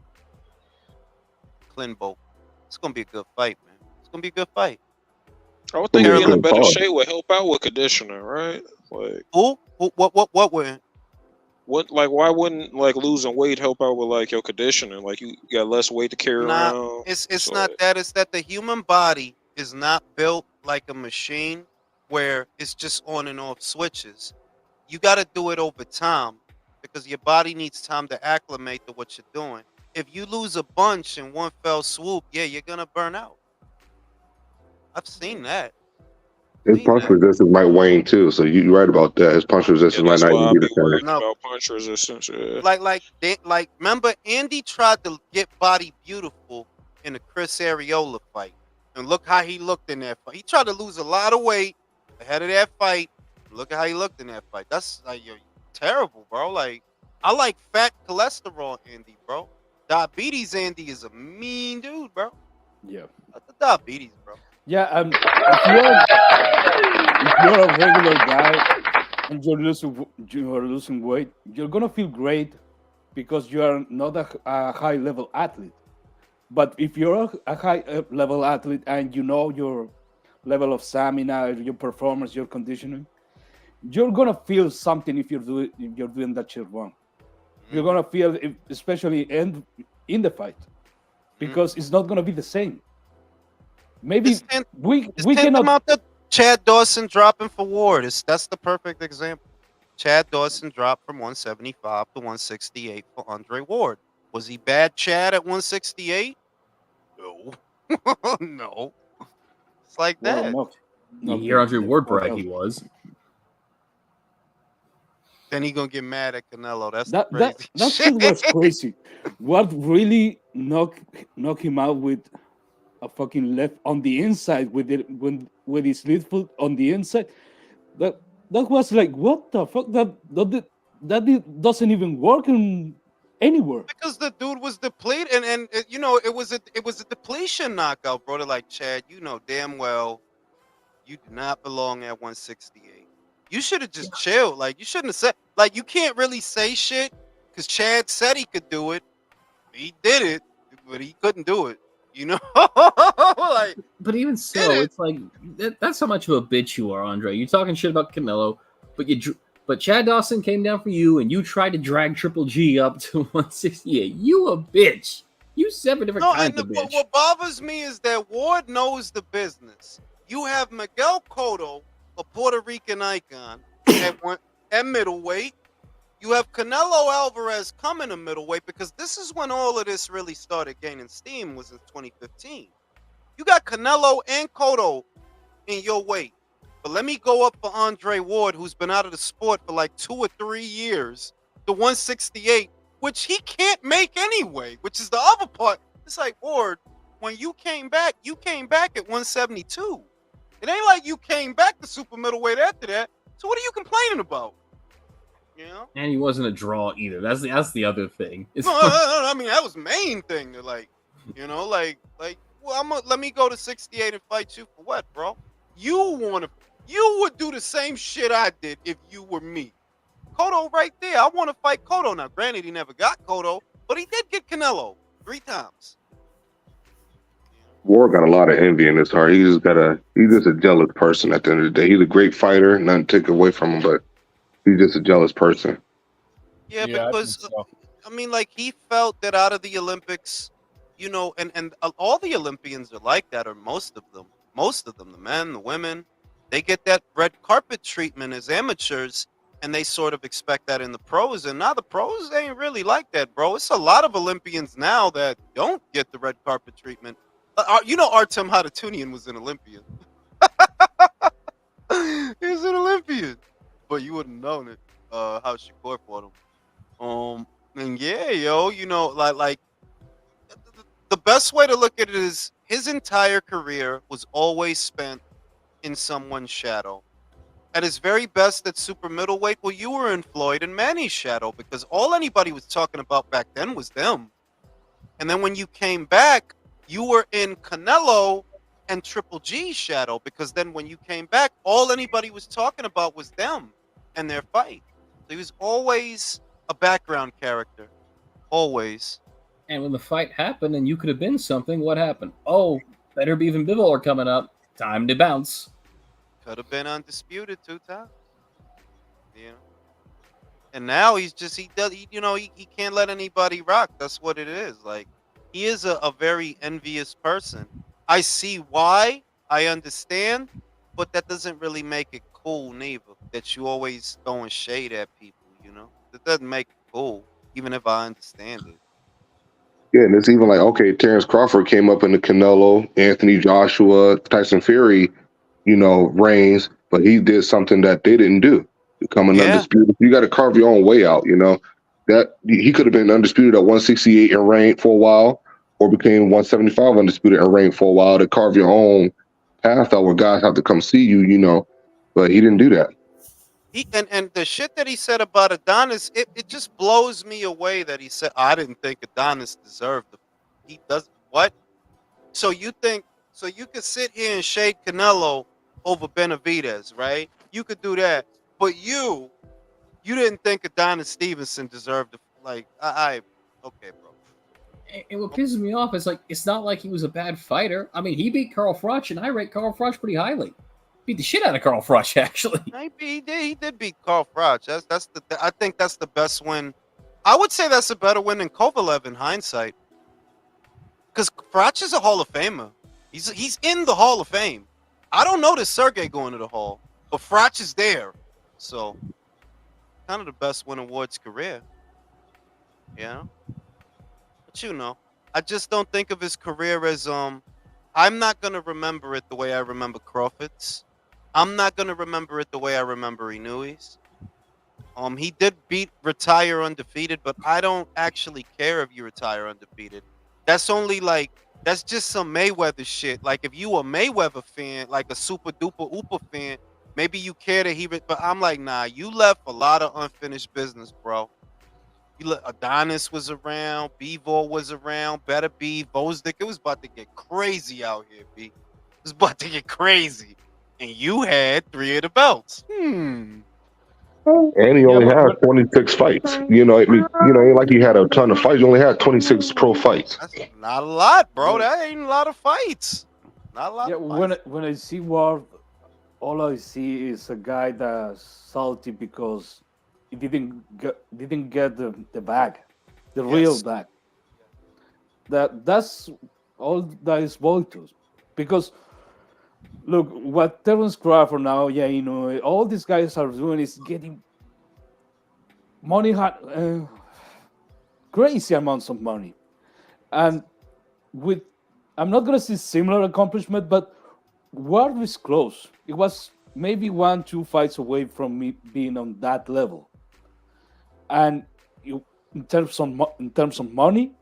Clenbo. It's gonna be a good fight, man. It's gonna be a good fight. I would think getting in a better shape would help out with conditioning, right? Like who? What would? What, like, why wouldn't like losing weight help out with like your conditioning? Like you got less weight to carry around. It's not that. It's that the human body is not built like a machine where it's just on and off switches. You got to do it over time because your body needs time to acclimate to what you're doing. If you lose a bunch in one fell swoop, yeah, you're gonna burn out. I've seen that. His punch resistance might wane too, so you're right about that. His punch resistance might not even be the same. No. About punch resistance, yeah. Like, remember Andy tried to get body beautiful in the Chris Areola fight, and look how he looked in that fight. He tried to lose a lot of weight ahead of that fight. Look at how he looked in that fight. That's like, you're terrible, bro. Like, I like fat cholesterol Andy, bro. Diabetes Andy is a mean dude, bro. Yeah. That's the diabetes, bro. Yeah, if you're a regular guy and you're losing weight, you're gonna feel great because you are not a high level athlete. But if you're a high level athlete and you know your level of stamina, your performance, your conditioning, you're gonna feel something if you're doing that shit wrong. You're gonna feel, especially in the fight, because it's not gonna be the same. Maybe we cannot. About the Chad Dawson dropping for Ward. That's the perfect example. Chad Dawson dropped from 175 to 168 for Andre Ward. Was he bad, Chad, at 168? No. No. It's like that. You hear Andre Ward brag he was. Then he gonna get mad at Canelo. That's That crazy. shit was crazy. What really knocked him out with a fucking left on the inside with his left foot on the inside. That was like, what the fuck? That doesn't even work anywhere. Because the dude was depleted, and you know it was a depletion knockout, brother. Like, Chad, you know damn well you do not belong at 168. You should have just chilled. Like, you shouldn't have said, like, you can't really say shit because Chad said he could do it. He did it, but he couldn't do it. You know, like. But even so, it's like that's how much of a bitch you are, Andre. You're talking shit about Canelo, but Chad Dawson came down for you, and you tried to drag Triple G up to 168. You a bitch. You 7 different kinds of bitch. What bothers me is that Ward knows the business. You have Miguel Cotto, a Puerto Rican icon, at middleweight. You have Canelo Alvarez coming to middleweight because this is when all of this really started gaining steam, was in 2015. You got Canelo and Cotto in your weight. But let me go up for Andre Ward, who's been out of the sport for like 2 or 3 years, to 168, which he can't make anyway, which is the other part. It's like, Ward, when you came back at 172. It ain't like you came back to super middleweight after that. So what are you complaining about? You know? And he wasn't a draw either. That's the other thing. No, I mean, that was the main thing. To like, you know, well, let me go to 68 and fight you for what, bro? You would do the same shit I did if you were me. Cotto right there. I want to fight Cotto. Now, granted, he never got Cotto, but he did get Canelo 3 times. Ward got a lot of envy in his heart. He's just a jealous person at the end of the day. He's a great fighter, nothing to take away from him, but he's just a jealous person. Yeah, because I mean, like, he felt that out of the Olympics, and all the Olympians are like that, or most of them. Most of them, the men, the women, they get that red carpet treatment as amateurs, and they sort of expect that in the pros. And now the pros ain't really like that, bro. It's a lot of Olympians now that don't get the red carpet treatment. Artem Hatatunian was an Olympian. He's an Olympian, but you wouldn't known it. How Shakur fought him. And yeah, yo, like the best way to look at it is his entire career was always spent in someone's shadow. At his very best at super middleweight, well, you were in Floyd and Manny's shadow because all anybody was talking about back then was them. And then when you came back, you were in Canelo and Triple G's shadow because then when you came back, all anybody was talking about was them and their fight. So he was always a background character. Always. And when the fight happened and you could have been something, what happened? Oh, Better Beef and Bivol are coming up. Time to bounce. Could have been undisputed 2 times. And now he can't let anybody rock. That's what it is. Like, he is a very envious person. I see why. I understand. But that doesn't really make it cool, neither. That you always throwing shade at people, That doesn't make it cool, even if I understand it. Yeah, and it's even like, okay, Terrence Crawford came up in the Canelo, Anthony Joshua, Tyson Fury, reigns, but he did something that they didn't do. Becoming undisputed. You got to carve your own way out, That he could have been undisputed at 168 and reigned for a while, or became 175 undisputed and reigned for a while to carve your own path out where guys have to come see you, but he didn't do that. And the shit that he said about Adonis, it just blows me away that he said, I didn't think Adonis deserved it. He does what? So you could sit here and shade Canelo over Benavidez, right? You could do that. But you didn't think Adonis Stevenson deserved it. Like, okay, bro. And what pisses me off is, like, it's not like he was a bad fighter. I mean, he beat Carl Froch, and I rate Carl Froch pretty highly. Beat the shit out of Carl Froch, actually. He did beat Carl Froch. I think that's the best win. I would say that's a better win than Kovalev in hindsight. Because Froch is a Hall of Famer. He's in the Hall of Fame. I don't notice Sergey going to the Hall, but Froch is there. So, kind of the best win in Ward's career. Yeah. But I just don't think of his career as I'm not gonna remember it the way I remember Crawford's. I'm not gonna remember it the way I remember Inoue's. He did retire undefeated, but I don't actually care if you retire undefeated. That's just some Mayweather shit. Like, if you a Mayweather fan, like a super duper ooper fan, maybe you care that but I'm like, nah, you left a lot of unfinished business, bro. Adonis was around, Bivol was around, Better Be, Vosdick. It was about to get crazy out here, B. It was about to get crazy. And you had 3 of the belts. And he only had 26 fights. Ain't like he had a ton of fights. He only had 26 pro fights. That's not a lot, bro. That ain't a lot of fights. Not a lot of fights. When I see Ward, all I see is a guy that's salty because he didn't get the bag, the real bag. That's all that is boiled to. Because look, what Terrence Crawford now, all these guys are doing is getting money, crazy amounts of money, and I'm not gonna say similar accomplishment, but Ward was close. It was maybe 1-2 fights away from me being on that level. And in terms of money,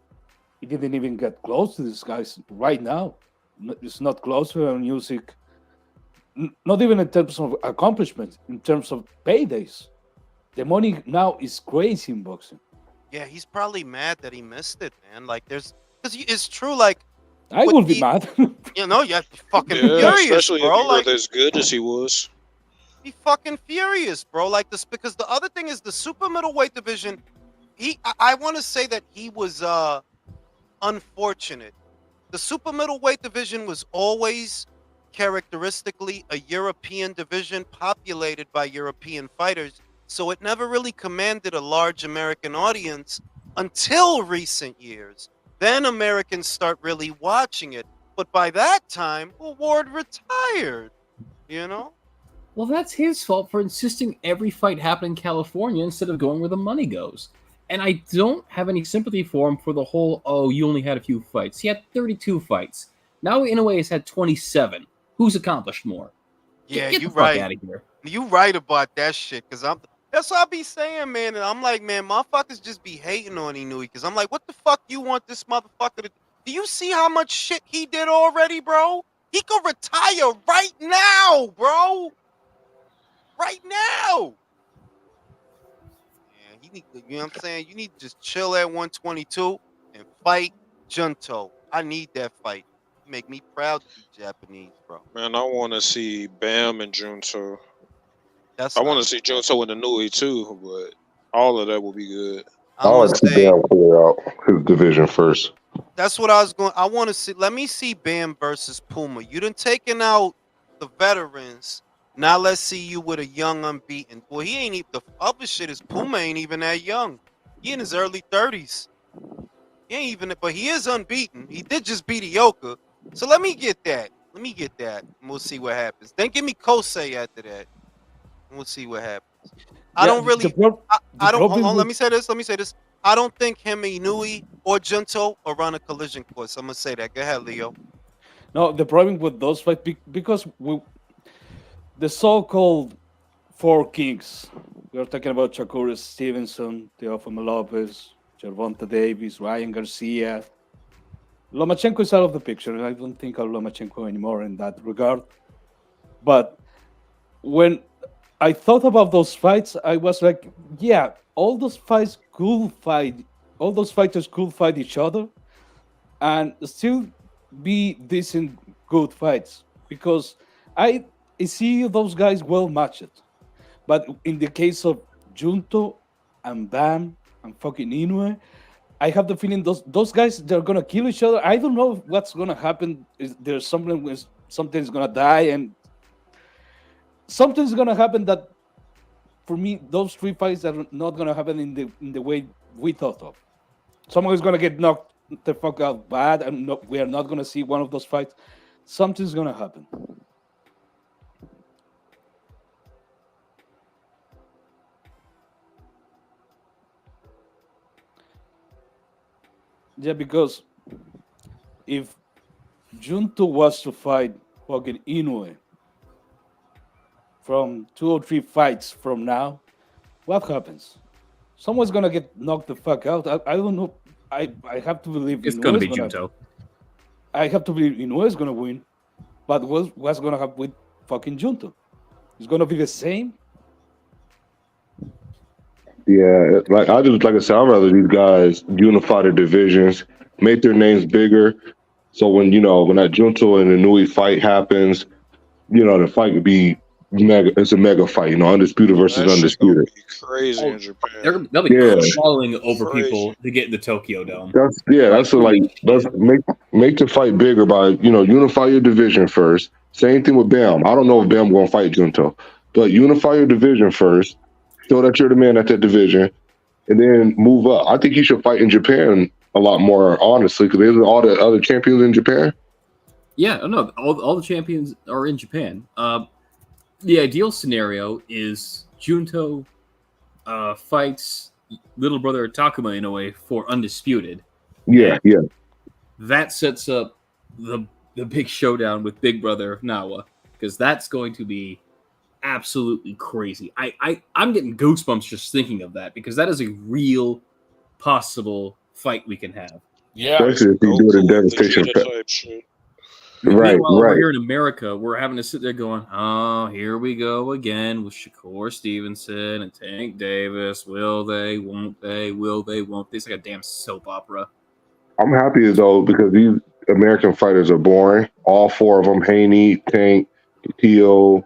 he didn't even get close to these guys right now. It's not close to music. Not even in terms of accomplishments, in terms of paydays. The money now is crazy in boxing. Yeah, he's probably mad that he missed it, man. Like, because it's true. Like, I will be mad. You're fucking furious, especially bro. if he were as good as he was. Be fucking furious, bro. Like this, because the other thing is the super middleweight division. I want to say that he was unfortunate. The super middleweight division was always characteristically a European division populated by European fighters, so it never really commanded a large American audience until recent years. then Americans start really watching it. But by that time, Ward retired. You know? Well, that's his fault for insisting every fight happen in California instead of going where the money goes. And I don't have any sympathy for him for the whole, oh, you only had a few fights. He had 32 fights. Now Inoue has had 27. Who's accomplished more? Yeah, Get you the fuck right. out of here. You right about that shit, because that's what I be saying, man. And I'm like, man, motherfuckers just be hating on Inoue, because I'm like, what the fuck you want this motherfucker to do? You see how much shit he did already, bro? He could retire right now, bro. Right now. Yeah, you know what I'm saying? You need to just chill at 122 and fight Junto. I need that fight. Make me proud to be Japanese, bro. Man, I want to see Bam and Junto. That's I want to see Junto and Inoue too, but all of that will be good. I want to see Bam clear out his division first. That's what I was going. I want to see. Let me see Bam versus Puma. You done taken out the veterans. Now let's see you with a young unbeaten. Boy, he ain't even. The other shit is Puma ain't even that young. He in his early 30s. He ain't even. But he is unbeaten. He did just beat Ioka. So let me get that. Let me get that. And we'll see what happens. Then give me Kosei after that. And we'll see what happens. I don't really. I don't. Hold on. Let me say this. I don't think him, Inoue, or Junto are on a collision course. I'm gonna say that. Go ahead, Leo. No, the problem with those fights because the so-called four kings. We are talking about Shakur, Stevenson, Teofimo Lopez, Gervonta Davis, Ryan Garcia. Lomachenko is out of the picture. I don't think of Lomachenko anymore in that regard. But when I thought about those fights, I was like, yeah, all those fighters could fight each other and still be decent, good fights. Because I see those guys well matched. But in the case of Junto and Bam and fucking Inoue, I have the feeling those guys, they're gonna kill each other. I don't know what's gonna happen. There's something's gonna die, and something's gonna happen that, for me, those three fights are not gonna happen in the way we thought of. Someone is gonna get knocked the fuck out bad, and we are not gonna see one of those fights. Something's gonna happen. Yeah, because if Junto was to fight fucking Inoue from 2 or 3 fights from now, what happens? Someone's gonna get knocked the fuck out. I don't know. I have to believe it's gonna be Junto. I have to believe Inoue is gonna win, but what's gonna happen with fucking Junto? It's gonna be the same. Yeah, like I said, I'd rather these guys unify their divisions, make their names bigger. So when that Junto and Inoue fight happens, the fight could be mega. It's a mega fight, undisputed versus undisputed. Be crazy in Japan. They'll be crawling over people to get in the Tokyo Dome. Let's make the fight bigger by unify your division first. Same thing with Bam. I don't know if Bam gonna fight Junto, but unify your division first. Show that you're the man at that division, and then move up. I think he should fight in Japan a lot more, honestly, because there's all the other champions in Japan. Yeah, no, all the champions are in Japan. The ideal scenario is Junto fights little brother Takuma Inoue for undisputed. Yeah. That sets up the big showdown with big brother Naoya, because that's going to be absolutely crazy. I'm getting goosebumps just thinking of that, because that is a real possible fight we can have. Yeah, especially if you do it in devastation. Right. We're here in America, we're having to sit there going, oh, here we go again with Shakur Stevenson and Tank Davis. Will they? Won't they? Will they? Won't they? It's like a damn soap opera. I'm happy though, because these American fighters are boring. All 4 of them: Haney, Tank, Tio,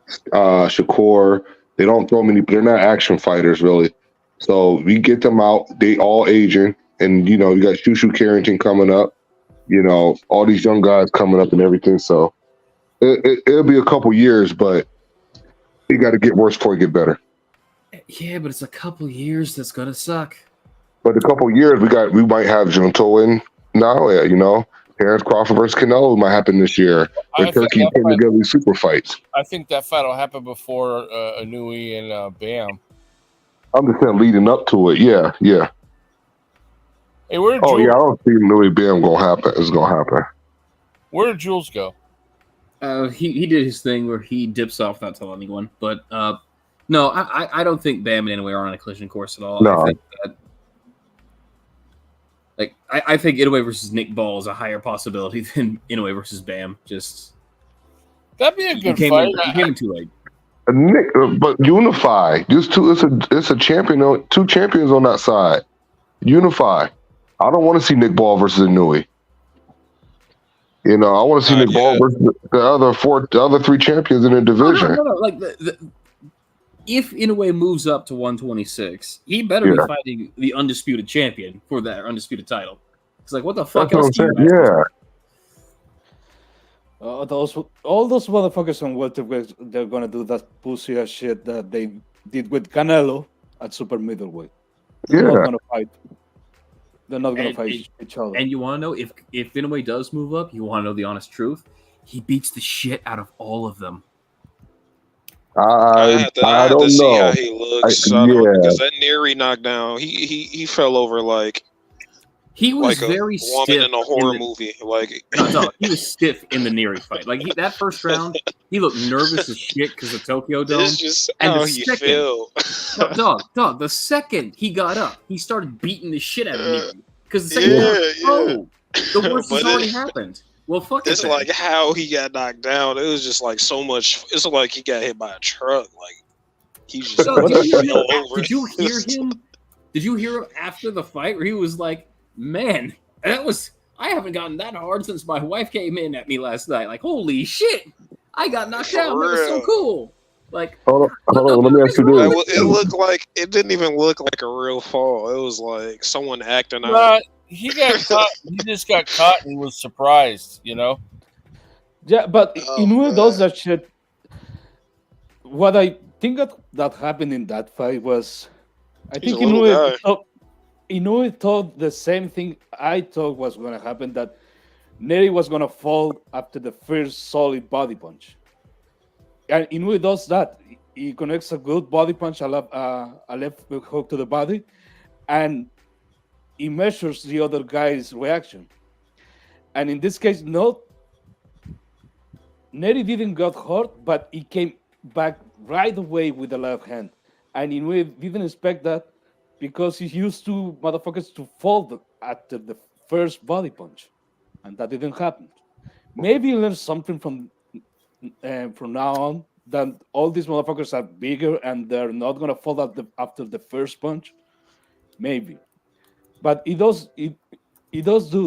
Shakur. They don't throw many. They're not action fighters really. So we get them out. They all aging, and you got Shushu Carrington coming up. All these young guys coming up and everything. So it'll be a couple years, but you got to get worse before you get better. Yeah, but it's a couple years that's gonna suck. But a couple years we might have Junto and Naoya, you know. Terrence Crawford versus Canelo might happen this year. They're Turkey putting together these super fights. I think that fight will happen before Inoue and Bam. I'm just saying leading up to it. Yeah. Hey, where did Oh Jules, yeah, I don't see Louis Bam gonna happen. It's gonna happen. where did Jules go? He did his thing where he dips off without telling anyone. But no, I don't think Bam and Inoue are on a collision course at all. No. I think that, like, I think Inoue versus Nick Ball is a higher possibility than Inoue versus Bam. Just that'd be a good fight. fight. He came in too late. Nick, but unify. Just two. It's a champion. Two champions on that side. Unify. I don't want to see Nick Ball versus Inoue. You know, I want to see Nick Ball versus the other three champions in the division. No. Like if Inoue moves up to 126, he better be fighting the undisputed champion for that undisputed title. It's like, what the fuck else? Yeah. All those motherfuckers on welterweight, they're gonna do that pussy ass shit that they did with Canelo at super middleweight. They're not gonna fight. They're not gonna fight each other. And you want to know if Inoue does move up, you want to know the honest truth? He beats the shit out of all of them. I have don't to see know. how he looks. Because that Neri knockdown, he fell over like he was like very a woman stiff in a horror movie. Like no, he was stiff in the Neri fight. Like that first round, he looked nervous as shit because of Tokyo Dome. It's just and how the he second, feel. dog. The second he got up, he started beating the shit out of Neri because the second the worst has already happened. Well, fuck it's like how he got knocked down. It was just like so much. It's like he got hit by a truck. Like he just fell over. Did you hear him? Did you hear him after the fight where he was like, "Man, I haven't gotten that hard since my wife came in at me last night. Like, holy shit, I got knocked down. That was so cool." Like, hold on, let me ask you this. It looked like it didn't even look like a real fall. It was like someone acting out. He got caught. He just got caught and was surprised, you know. Yeah, but Inoue does that shit. What I think that happened in that fight was, I think Inoue thought the same thing I thought was going to happen, that Neri was going to fall after the first solid body punch. And Inoue does that. He connects a good body punch, a left hook to the body, and he measures the other guy's reaction. And in this case, Neri didn't get hurt, but he came back right away with the left hand. And Inoue didn't expect that because he's used to motherfuckers to fall after the first body punch. And that didn't happen. Maybe he learned something from now on, that all these motherfuckers are bigger and they're not going to fall after the first punch. Maybe. But he does do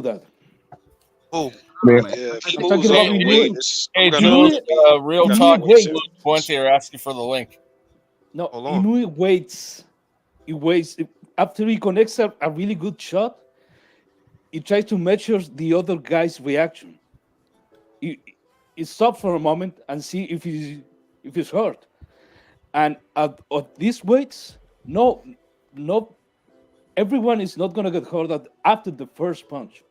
that. Oh, man. Hey, Jules, real talk. Puente are asking for the link. No, Inoue waits. He waits. After he connects a really good shot, he tries to measure the other guy's reaction. He stops for a moment and see if he's hurt. And at these weights, no, everyone is not gonna get hurt after the first punch.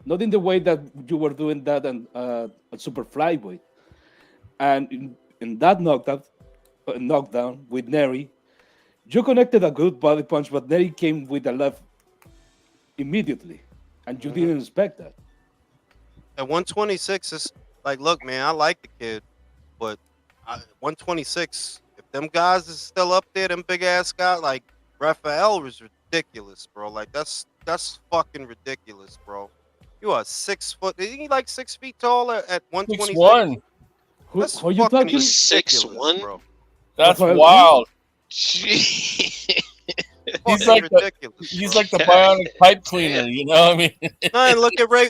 Not in the way that you were doing that at super flyweight. And in that knockdown with Neri, you connected a good body punch, but Neri came with a left immediately, and you didn't expect that. At 126 is like, look, man, I like the kid, but 126, if them guys is still up there, them big ass guys, like Raphael was ridiculous, bro. Like that's fucking ridiculous, bro. You are 6 foot. Isn't he like 6 feet tall at 126? 6'1". That's Who you talking? 6'1", bro. That's wild. Jeez. He's like the bionic pipe cleaner, you know what I mean? Man, look at Ray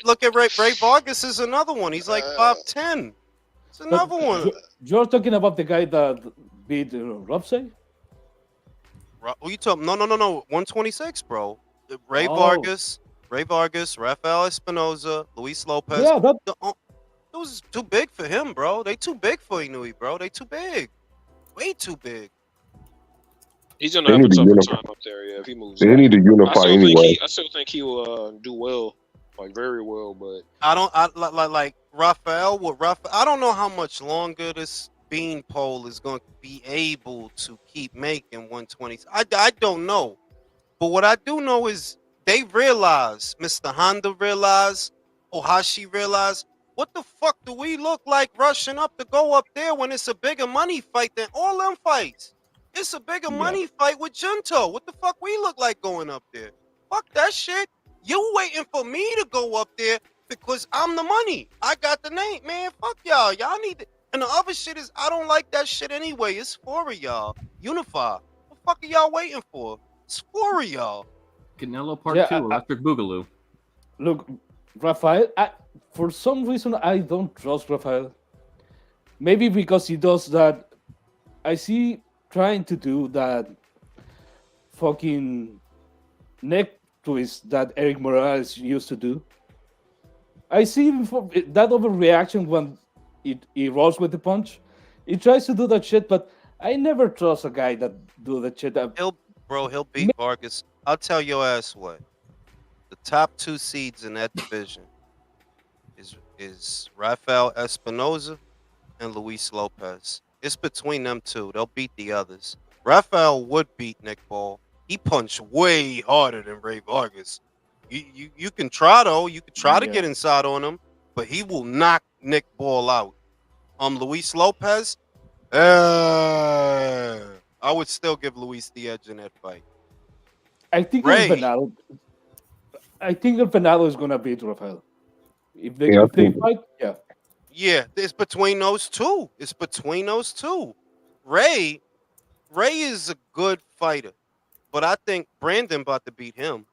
Vargas is another one. He's like 5'10". It's another one. You're talking about the guy that beat Robsey? Who you talking? No. 126, bro. Ray Vargas, Rafael Espinoza, Luis Lopez. Yeah, it was too big for him, bro. They too big for Inoue, bro. They too big. Way too big. He's gonna They have a need to tougher unify. time up there. Yeah, if he moves They up. need to unify anyway. I still think he will do well, like very well. But I like Raphael with Raphael. I don't know how much longer this beanpole is going to be able to keep making 120s. I don't know. But what I do know is they realize, Mr. Honda realized, Ohashi realized, what the fuck do we look like rushing up to go up there when it's a bigger money fight than all them fights? It's a bigger money fight with Junto. What the fuck we look like going up there? Fuck that shit. You waiting for me to go up there because I'm the money. I got the name, man. Fuck y'all. Y'all need to. And the other shit is, I don't like that shit anyway. It's for y'all. Unify. What the fuck are y'all waiting for? It's for y'all. Canelo Part 2, Electric Boogaloo. Look, Rafael, for some reason, I don't trust Rafael. Maybe because he does that. I see trying to do that fucking neck twist that Eric Morales used to do. I see that overreaction when he rolls with the punch. He tries to do that shit, but I never trust a guy that do that shit. He'll beat Vargas. I'll tell your ass what. The top 2 seeds in that division is Rafael Espinoza and Luis Lopez. It's between them two. They'll beat the others. Rafael would beat Nick Ball. He punched way harder than Ray Vargas. You can try though. You can try to get inside on him, but he will knock Nick Ball out. Luis Lopez. I would still give Luis the edge in that fight. I think Venado is gonna beat Rafael. If they fight, yeah, it's between those two. It's between those two. Ray is a good fighter, but I think Brandon about to beat him.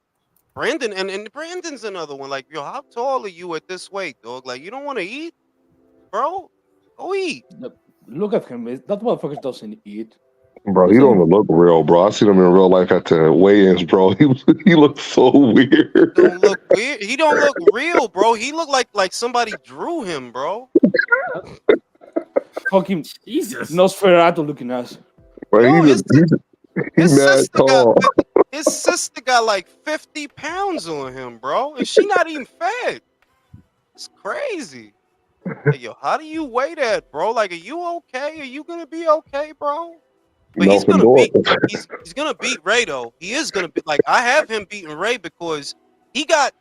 Brandon and Brandon's another one. Like, yo, how tall are you at this weight, dog? Like, you don't want to eat, bro? Go eat. Look at him. That motherfucker doesn't eat. Bro, he don't even look real, bro. I seen him in real life at the weigh-ins, bro. He looks so weird. Don't look weird. He don't look real, bro. He look like somebody drew him, bro. Fucking Jesus. Nosferatu looking ass. Bro, he's mad tall. His sister got like 50 pounds on him, bro, and she not even fat. It's crazy. Hey, yo, how do you weigh that, bro? Like, are you okay? Are you gonna be okay, bro? But he's gonna beat Ray though. He is gonna be like, I have him beating Ray because he got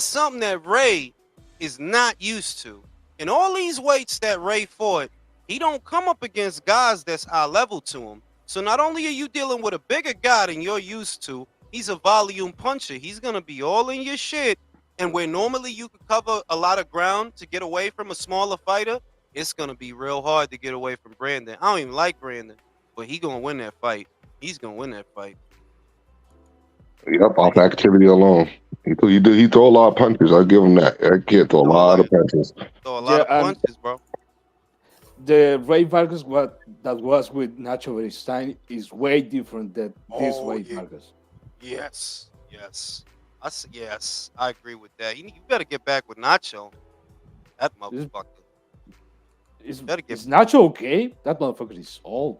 something that Ray is not used to. In all these weights that Ray fought, he don't come up against guys that's eye level to him. So not only are you dealing with a bigger guy than you're used to, he's a volume puncher. He's gonna be all in your shit. And where normally you could cover a lot of ground to get away from a smaller fighter, it's gonna be real hard to get away from Brandon. I don't even like Brandon, but he gonna win that fight. He's gonna win that fight. Yep, off activity alone. He throw a lot of punches. I give him that. That kid throw a lot of punches. Throw a lot of punches, bro. The Ray Vargas that was with Nacho Beristain is way different than this Ray Vargas. Yes. I agree with that. You better get back with Nacho. That motherfucker. Is Nacho okay? That motherfucker is old.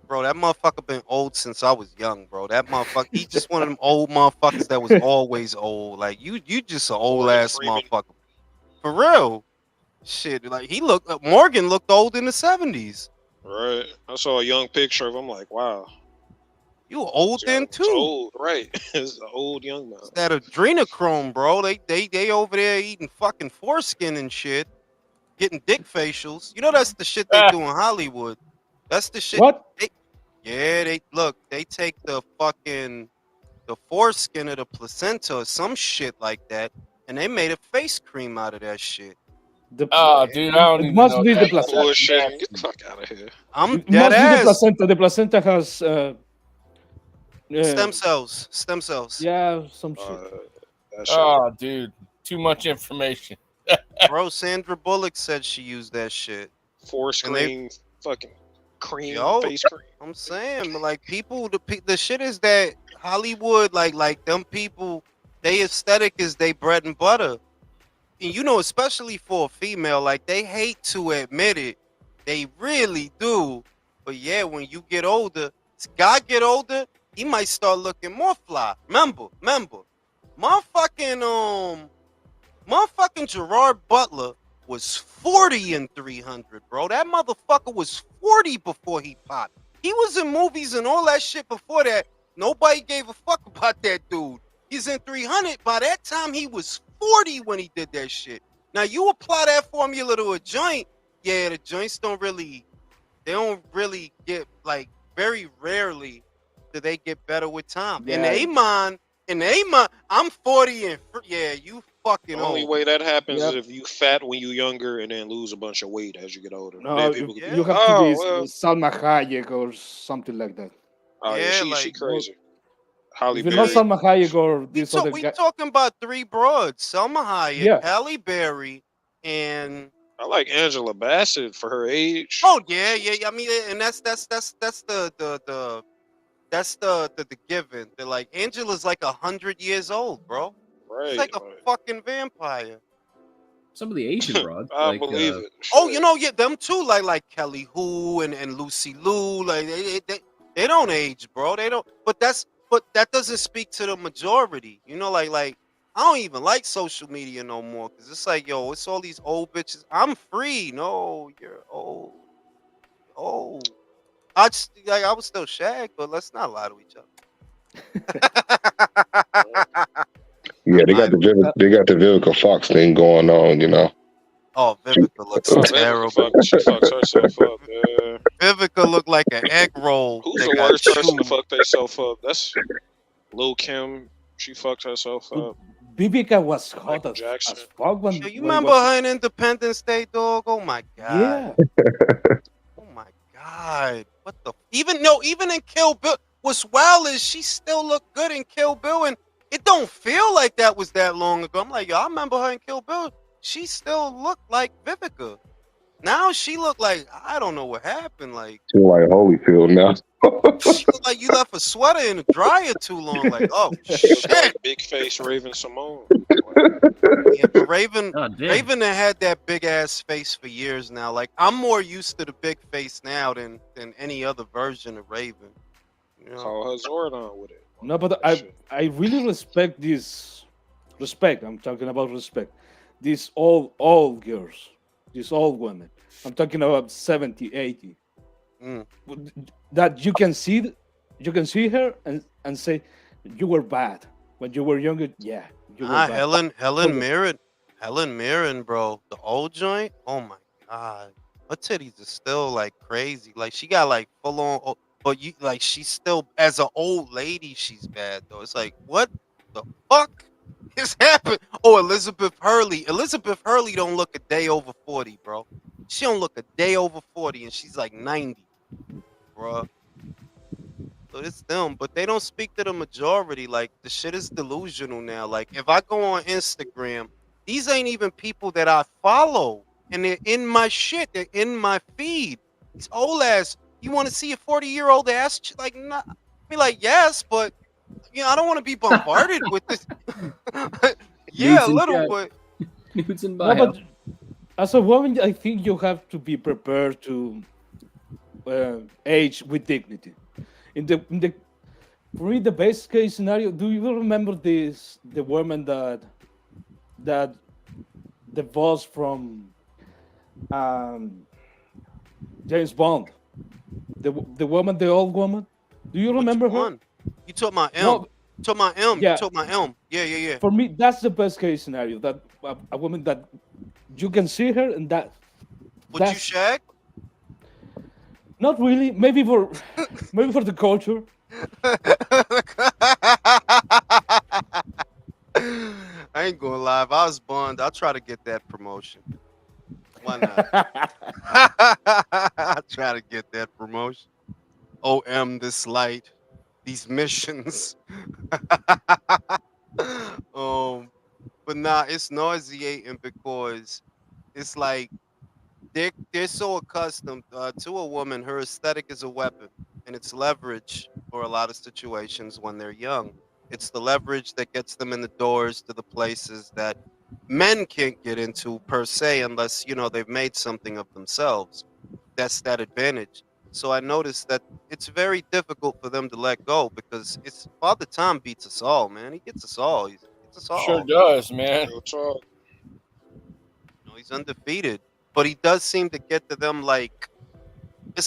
Bro, that motherfucker been old since I was young, bro. That motherfucker, he just one of them old motherfuckers that was always old. Like, you just an old ass motherfucker. For real. Shit, like, Morgan looked old in the 70s. Right. I saw a young picture of him, like, wow. You were old then too. Old, right. It's an old young man. It's that adrenochrome, bro. They over there eating fucking foreskin and shit. Getting dick facials. You know that's the shit they do in Hollywood. That's the shit. What? They take the foreskin of the placenta or some shit like that, and they made a face cream out of that shit. Dude, I don't even must know be that. the placenta. Bullshit. Get the fuck out of here. I'm It must dead be the ass. placenta. The placenta has Stem cells. Yeah, some shit. Dude, too much information. Bro, Sandra Bullock said she used that shit. Foreskin, fucking cream, face cream. I'm saying, like, people, the shit is that Hollywood, like them people, they aesthetic is they bread and butter. And you know, especially for a female, like, they hate to admit it. They really do. But yeah, when you get older, guy get older, he might start looking more fly. Remember, motherfucking Gerard Butler was 40 in 300, bro. That motherfucker was 40 before he popped. He was in movies and all that shit before that. Nobody gave a fuck about that dude. He's in 300. By that time, he was 40 when he did that shit. Now, you apply that formula to a joint, yeah, the joints don't really get, like, very rarely do they get better with time. Yeah. In the Amon, I'm 40 and yeah, you fucking The only old. way that happens Yep. is if you fat when you're younger and then lose a bunch of weight as you get older. No, Then people Yeah. you have oh, to be well. Salma Hayek or something like that. Oh yeah, Yeah, she like, crazy. Halle If you're not Berry. Salma Hayek or this other we guy, talking about three broads: Selma Hayek, Yeah. Halle Berry, and I like Angela Bassett for her age. oh yeah. I mean, and that's the given. They're like, Angela's like 100 years old, bro. Right. She's like a fucking vampire. Some of the Asian broads, I like believe it. Oh, Shit. you know, yeah, them too, like Kelly Hu and Lucy Liu, like they don't age, bro. They don't. But that doesn't speak to the majority. You know, like I don't even like social media no more because it's like, yo, it's all these old bitches. I'm free. No, you're old. Oh, I was still shag, but let's not lie to each other. Yeah, they got the Vivica Fox thing going on, you know. Oh, Vivica looks Vivica terrible. she fucks herself up. Yeah. Vivica looked like an egg roll. Who's that the got worst person to chewed. fuck themselves up? That's Lil Kim. She fucked herself up. Bibica was hot Michael as Jackson. fuck when. Yo, you when it remember was- her in Independence Day, dog? Oh my god. Yeah. Oh my god. What the? Even in Kill Bill, what's wild is she still looked good in Kill Bill, and it don't feel like that was that long ago. I'm like, yo, I remember her in Kill Bill. She still looked like Vivica. Now she looked like, I don't know what happened. Like, She like Holyfield now. she looked like you left a sweater in the dryer too long. Like, oh She looked shit. like big face Raven Simone. Yeah, but Raven oh, damn. Raven had that big ass face for years now. Like, I'm more used to the big face now than any other version of Raven. You know? Call her Zordon with it. No, but That I shit. I really respect this. Respect. I'm talking about respect. These old girls, these old women. I'm talking about 70, 80. Mm. That you can see her and say you were bad when you were younger. Yeah, you were bad. Helen Mirren, bro. The old joint. Oh my god, her titties are still like crazy. Like, she got like full on. But you like, she's still, as an old lady, she's bad though. It's like, what the fuck is happening? Oh, Elizabeth Hurley. Elizabeth Hurley don't look a day over 40, bro. She don't look a day over 40, and she's like 90, bro. So it's them, but they don't speak to the majority. Like, the shit is delusional now. Like, if I go on Instagram, these ain't even people that I follow, and they're in my shit. They're in my feed. These old ass. You want to see a 40-year-old ass? Like, not. I mean, like, yes, but I don't want to be bombarded with this. Yeah, Nudes a in little, chat. but Nudes in No, bio. but as a woman, I think you have to be prepared to age with dignity. For me, the best case scenario. Do you remember the woman that the boss from James Bond, the woman, the old woman? Do you remember her? one? You took my M. No, You took my M. Yeah. You took my M. Yeah. for me, that's the best case scenario. That a woman that you can see her and that. Would you that's- shag? Not really. Maybe for the culture. I ain't gonna lie. If I was Bond, I'll try to get that promotion. Why not? I'll try to get that promotion. OM this light, these missions. But nah, it's nauseating because it's like they're so accustomed to a woman. Her aesthetic is a weapon, and it's leverage for a lot of situations when they're young. It's the leverage that gets them in the doors to the places that men can't get into per se, unless they've made something of themselves. That's that advantage. So I noticed that it's very difficult for them to let go because it's Father Time beats us all, man. He gets us all. He gets us Sure all. does, man. Real talk. He's undefeated, but he does seem to get to them like.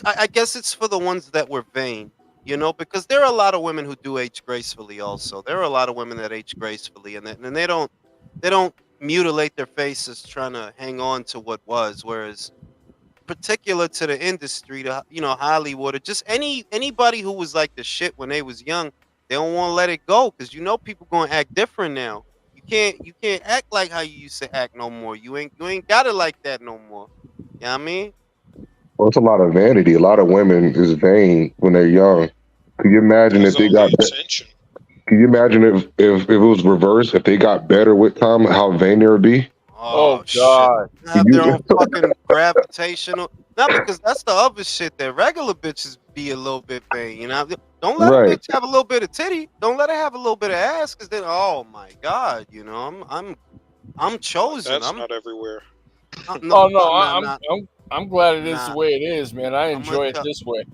I guess it's for the ones that were vain, because there are a lot of women who do age gracefully. Also, there are a lot of women that age gracefully, and they don't mutilate their faces trying to hang on to what was. Whereas, particular to the industry, Hollywood, or just anybody who was like the shit when they was young, they don't want to let it go because people gonna act different now. You can't act like how you used to act no more. You ain't got it like that no more. You know what I mean? Well, it's a lot of vanity. A lot of women is vain when they're young. Could you imagine That's if they all the got? attention. Could you imagine if it was reversed? If they got better with time, how vain they would be? Oh, Oh shit. God. Have their own fucking gravitational. Not because that's the other shit that regular bitches be a little bit vain. Don't let a Right. bitch have a little bit of titty. Don't let her have a little bit of ass, because then, oh my god, I'm chosen. That's I'm not everywhere. no, Oh no, nah, nah, I'm glad it is the nah. way it is, man. I I'm gonna enjoy it tell this way.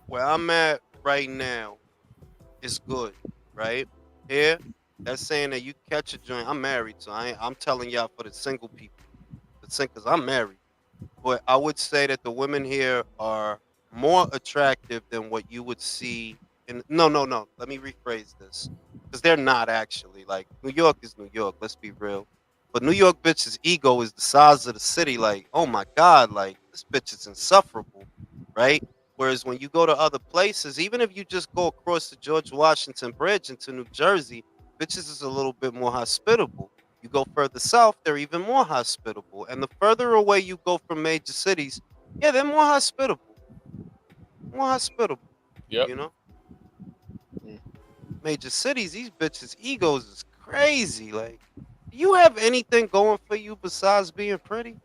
where I'm at right now is good, right? Here, that's saying that you catch a joint. I'm married, so I'm telling y'all for the single people, because I'm married. But I would say that the women here are more attractive than what you would see in. No, no, no. Let me rephrase this, because they're not actually. Like, New York is New York. Let's be real. But New York bitch's ego is the size of the city. Like, oh my god, like this bitch is insufferable, right? Whereas when you go to other places, even if you just go across the George Washington Bridge into New Jersey, bitches is a little bit more hospitable. You go further south, they're even more hospitable. And the further away you go from major cities, yeah, they're more hospitable. More hospitable, Yep. you know? Major cities, these bitches' egos is crazy. Like, do you have anything going for you besides being pretty?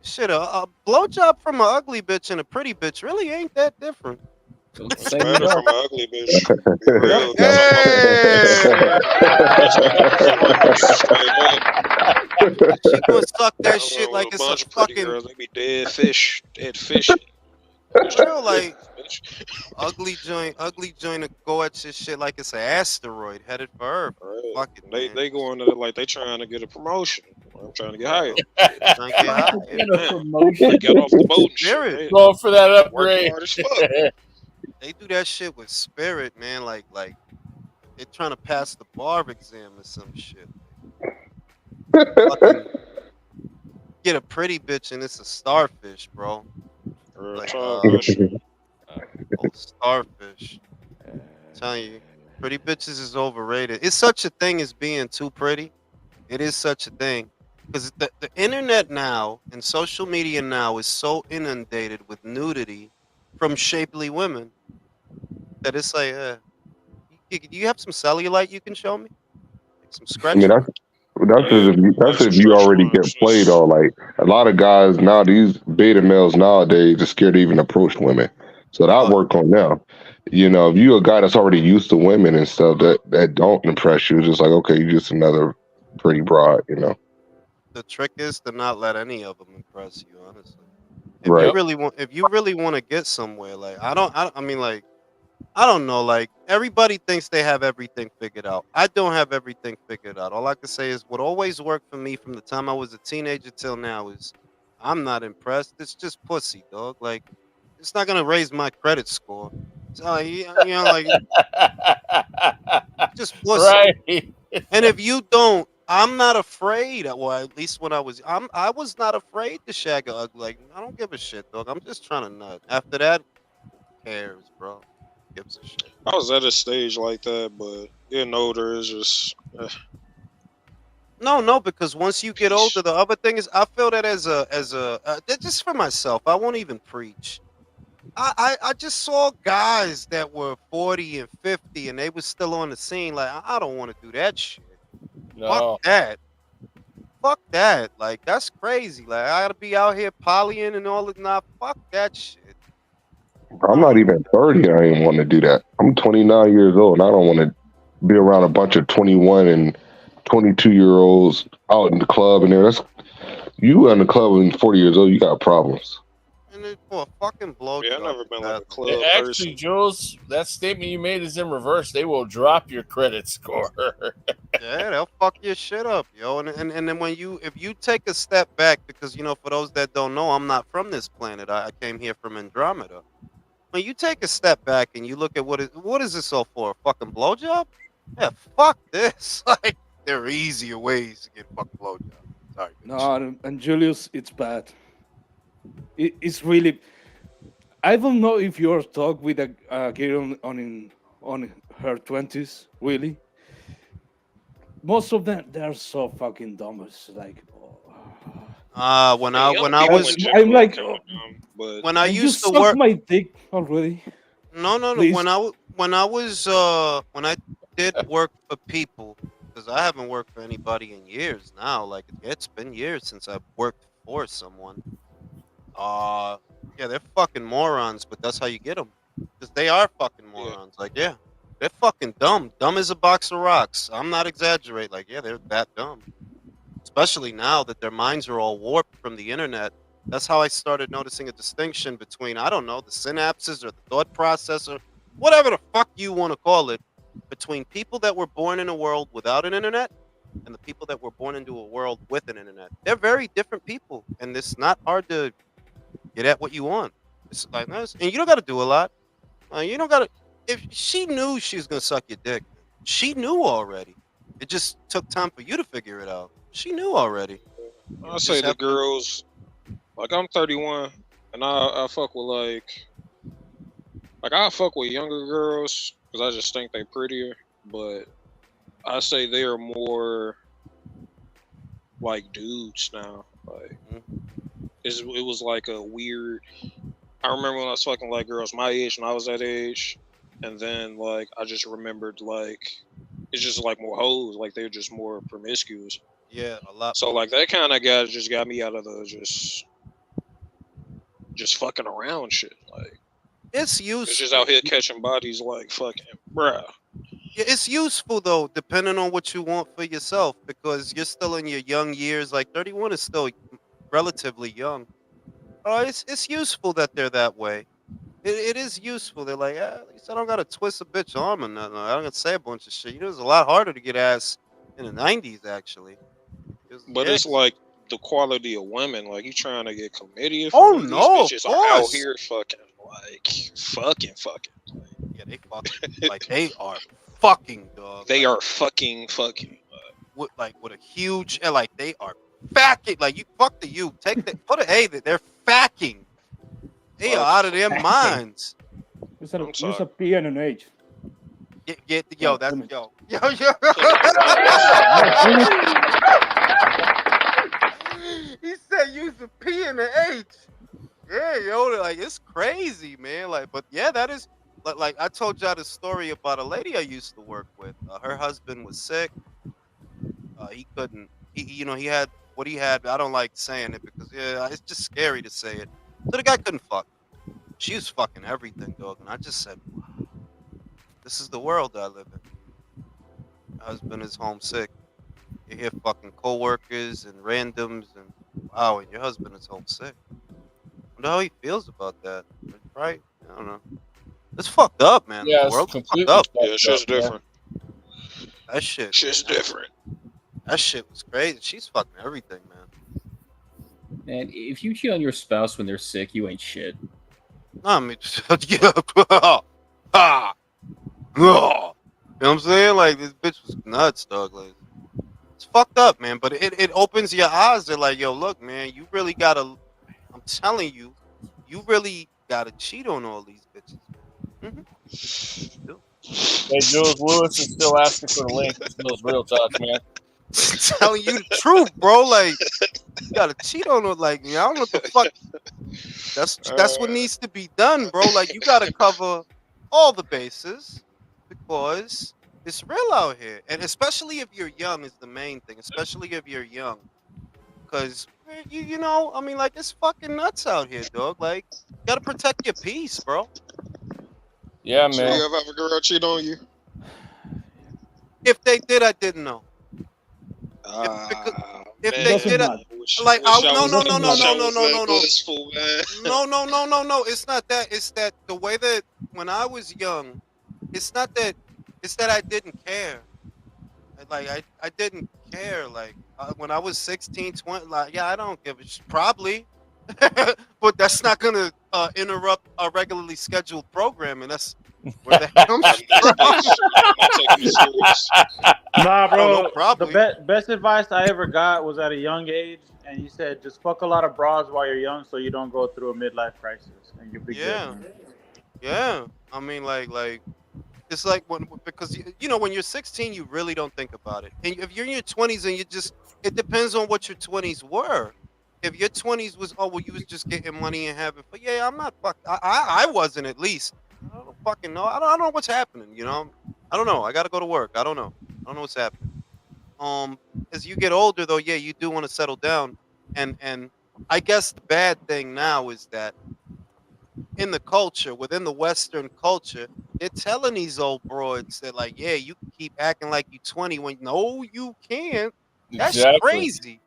Shit, a blowjob from an ugly bitch and a pretty bitch really ain't that different. Don't It's say you better don't. from an ugly bitch. Be real. If you talking Hey! about that's how you straight up. She gonna suck I that went shit like with a it's a bunch of pretty fucking girls. They be dead fish, dead fishy. real, like ugly joint to go at your shit like it's an asteroid headed for Earth. Right. Fuck it, man. They go into it like they trying to get a promotion. I'm trying to get hired. Trying to get high. Get a Man, promotion. I got off the boat and shit. Spirit. They Going for that working upgrade. hard as fuck. They do that shit with spirit, man. Like they're trying to pass the bar exam or some shit. Fucking get a pretty bitch and it's a starfish, bro. Real Like talk, man. starfish. I'm telling you, pretty bitches is overrated. It's such a thing as being too pretty. It is such a thing. Because the internet now and social media now is so inundated with nudity from shapely women that it's like, do you have some cellulite you can show me? Like some I stretch mean, marks? Yeah, that's like some if you stretch already marks. get played on. Like a lot of guys now, these beta males nowadays are scared to even approach women. So that Oh, work on them. If you a guy that's already used to women and stuff that don't impress you, it's just like okay, you're just another pretty broad. the trick is to not let any of them impress you, honestly. Right. If you really want to get somewhere, like I mean, like I don't know, like everybody thinks they have everything figured out. I don't have everything figured out. All I can say is what always worked for me from the time I was a teenager till now is I'm not impressed. It's just pussy, dog. Like it's not gonna raise my credit score. So like just pussy. Right. And if you don't, I'm not afraid. Well, at least when I was not afraid to shag a ugly. Like I don't give a shit, dog. I'm just trying to nut. After that, who cares, bro? Who gives a shit? I was at a stage like that, but getting older is just No, because once you get older, peace. the other thing is I feel that just for myself. I won't even preach. I just saw guys that were 40 and 50 and they was still on the scene. Like I don't want to do that shit. No. Fuck that. Fuck that. Like that's crazy. Like I gotta be out here polying and all that. Nah, fuck that shit. I'm not even 30. I don't even want to do that. I'm 29 years old. And I don't want to be around a bunch of 21 and 22-year-olds out in the club. And that's you in the club when 40 years old. You got problems. And then for a fucking blowjob. Yeah, I've never been like a that's- club Actually, person. Jules, that statement you made is in reverse. They will drop your credit score. Yeah, they'll fuck your shit up, yo. And then if you take a step back, because for those that don't know, I'm not from this planet. I came here from Andromeda. When you take a step back and you look at what is this all for? A fucking blowjob? Yeah, fuck this. Like there are easier ways to get fucking blowjob. Sorry. bitch. No, and Julius, it's bad. It's really. I don't know if you're talk with a girl on her 20s, really. Most of them, they're so fucking dumb. It's like, When Yeah, I young when I people was in general I'm like, are kinda dumb, but when I and you used to suck work. my dick already. No. Please. When I did work for people, because I haven't worked for anybody in years now. Like it's been years since I've worked for someone. Yeah, they're fucking morons, but that's how you get them. Because they are fucking morons. Like, yeah, they're fucking dumb. Dumb as a box of rocks. I'm not exaggerating. Like, yeah, they're that dumb. Especially now that their minds are all warped from the internet. That's how I started noticing a distinction between, I don't know, the synapses or the thought process or whatever the fuck you want to call it, between people that were born in a world without an internet and the people that were born into a world with an internet. They're very different people, and it's not hard to get at what you want. It's like this, and you don't got to do a lot. You don't got to. If she knew she was gonna suck your dick, she knew already. It just took time for you to figure it out. She knew already. I say the girls, like I'm 31, and I fuck with like I fuck with younger girls because I just think they prettier, but I say they are more like dudes now. Like it was like a weird. I remember when I was fucking like girls my age when I was that age, and then like I just remembered like it's just like more hoes, like they're just more promiscuous. Yeah, a lot. So like that kind of guy just got me out of the just fucking around shit. Like It's useful. it's just out here catching bodies like fucking bruh. Yeah, it's useful though, depending on what you want for yourself, because you're still in your young years. Like 31 is still relatively young. It's useful that they're that way. It is useful. They're like, at least I don't gotta twist a bitch arm or nothing. I don't gotta say a bunch of shit. It was a lot harder to get ass in the '90s, actually. But it's like the quality of women. Like you trying to get chlamydia Oh, from no, these bitches of are out course. here fucking. Yeah, they fucking like they are fucking dog. They are fucking. With a huge like they are facking. Like you fuck the you take the put a that they're facking. They are out of their minds. Use a P and an H. Yo, that's yo. He said use the P and the H. Yeah, yo, like it's crazy, man. Like, but yeah, that is like I told y'all the story about a lady I used to work with. Her husband was sick. He couldn't. He had what he had. I don't like saying it because it's just scary to say it. So the guy couldn't fuck. She was fucking everything, dog. And I just said, wow, this is the world I live in. My husband is homesick. You hear fucking coworkers and randoms and wow, and your husband is homesick. I wonder how he feels about that. Right? I don't know. It's fucked up, man. Yeah, The it's world's completely fucked up. Yeah, shit's different. That shit. Shit's different. That shit was crazy. She's fucking everything, man. And if you cheat on your spouse when they're sick, you ain't shit. I mean, yeah. Ah. You know what I'm saying? Like, this bitch was nuts, dog. Like, it's fucked up, man. But it opens your eyes. They're like, yo, look, man, you really gotta, I'm telling you, you really gotta cheat on all these bitches. Mm-hmm. Hey, Jules Lewis is still asking for the link. This is real talk, man. Telling you the truth, bro. Like, you gotta cheat on her. Like, I don't know what the fuck. That's what needs to be done, bro. Like, you gotta cover all the bases because it's real out here, and especially if you're young is the main thing. Especially if you're young, because you know, I mean, like, it's fucking nuts out here, dog. Like, you gotta protect your peace, bro. Yeah, So man. you ever have a girl cheat on you? If they did, I didn't know. If man, they Doesn't did it, matter. like wish I no was, no no no wish I no no was no that no no blissful, man. no. It's not that. It's that the way that when I was young, it's not that. It's that I didn't care. Like I didn't care. Like when I was 16, 20, like yeah, I don't give a probably, but that's not gonna interrupt a regularly scheduled program, and that's where that comes I missed from. this. I'm not taking this serious. Nah, I don't know, bro. The probably. best advice I ever got was at a young age, and you said just fuck a lot of broads while you're young, so you don't go through a midlife crisis, and you'll be good. Yeah, yeah. I mean, like it's like because you know when you're 16, you really don't think about it, and if you're in your 20s and you just it depends on what your 20s were. If your 20s was well you was just getting money and having fun. Yeah, I'm not fuck. I wasn't at least. I don't fucking know. I don't know what's happening. You know, I don't know. I gotta go to work. I don't know. I don't know what's happening. As you get older though, yeah, you do want to settle down, and I guess the bad thing now is that in the culture, within the Western culture, they're telling these old broads that like, yeah, you can keep acting like you 20 when no, you can't. That's Exactly. crazy.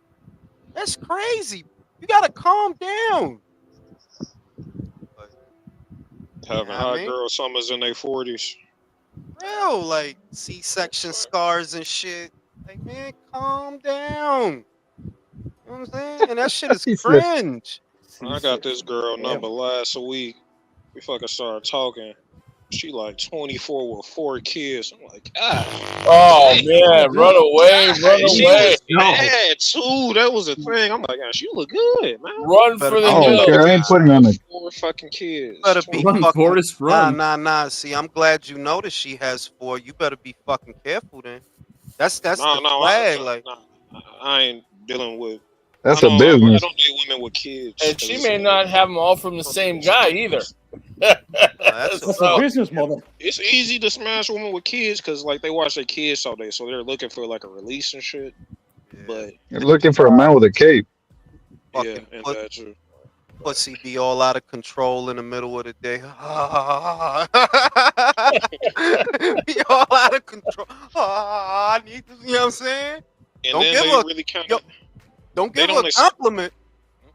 That's crazy. You gotta calm down. But, Having yeah, I hot mean, girl summers in their 40s. real like C-section scars and shit. Like, man, calm down. You know what I'm saying? And that shit is He said, cringe. I got this girl Damn. number last week. We fucking started talking. She like 24 with 4 kids. I'm like, God. Oh dang. man, run away, run She away, was bad too. That was the thing. I'm like, God, she look good, man. run Better for the I don't hills. care. I ain't putting on the. 4 fucking kids. Better be Run, fucking Forrest, run. nah. See, I'm glad you noticed she has 4. You better be fucking careful then. That's the flag. Like, I ain't dealing with. That's I a don't business. date women with kids. And she may not have them all from the same guy either. that's a That's a So, business model. It's easy to smash women with kids because like they watch their kids all day, so they're looking for like a release and shit. But You're looking for a man with a cape. yeah, fucking and put, that too. pussy be all out of control in the middle of the day. Be all out of control. I need to, you know what I'm saying? And Don't then give they a really kind yo, of don't they give don't a ex- compliment.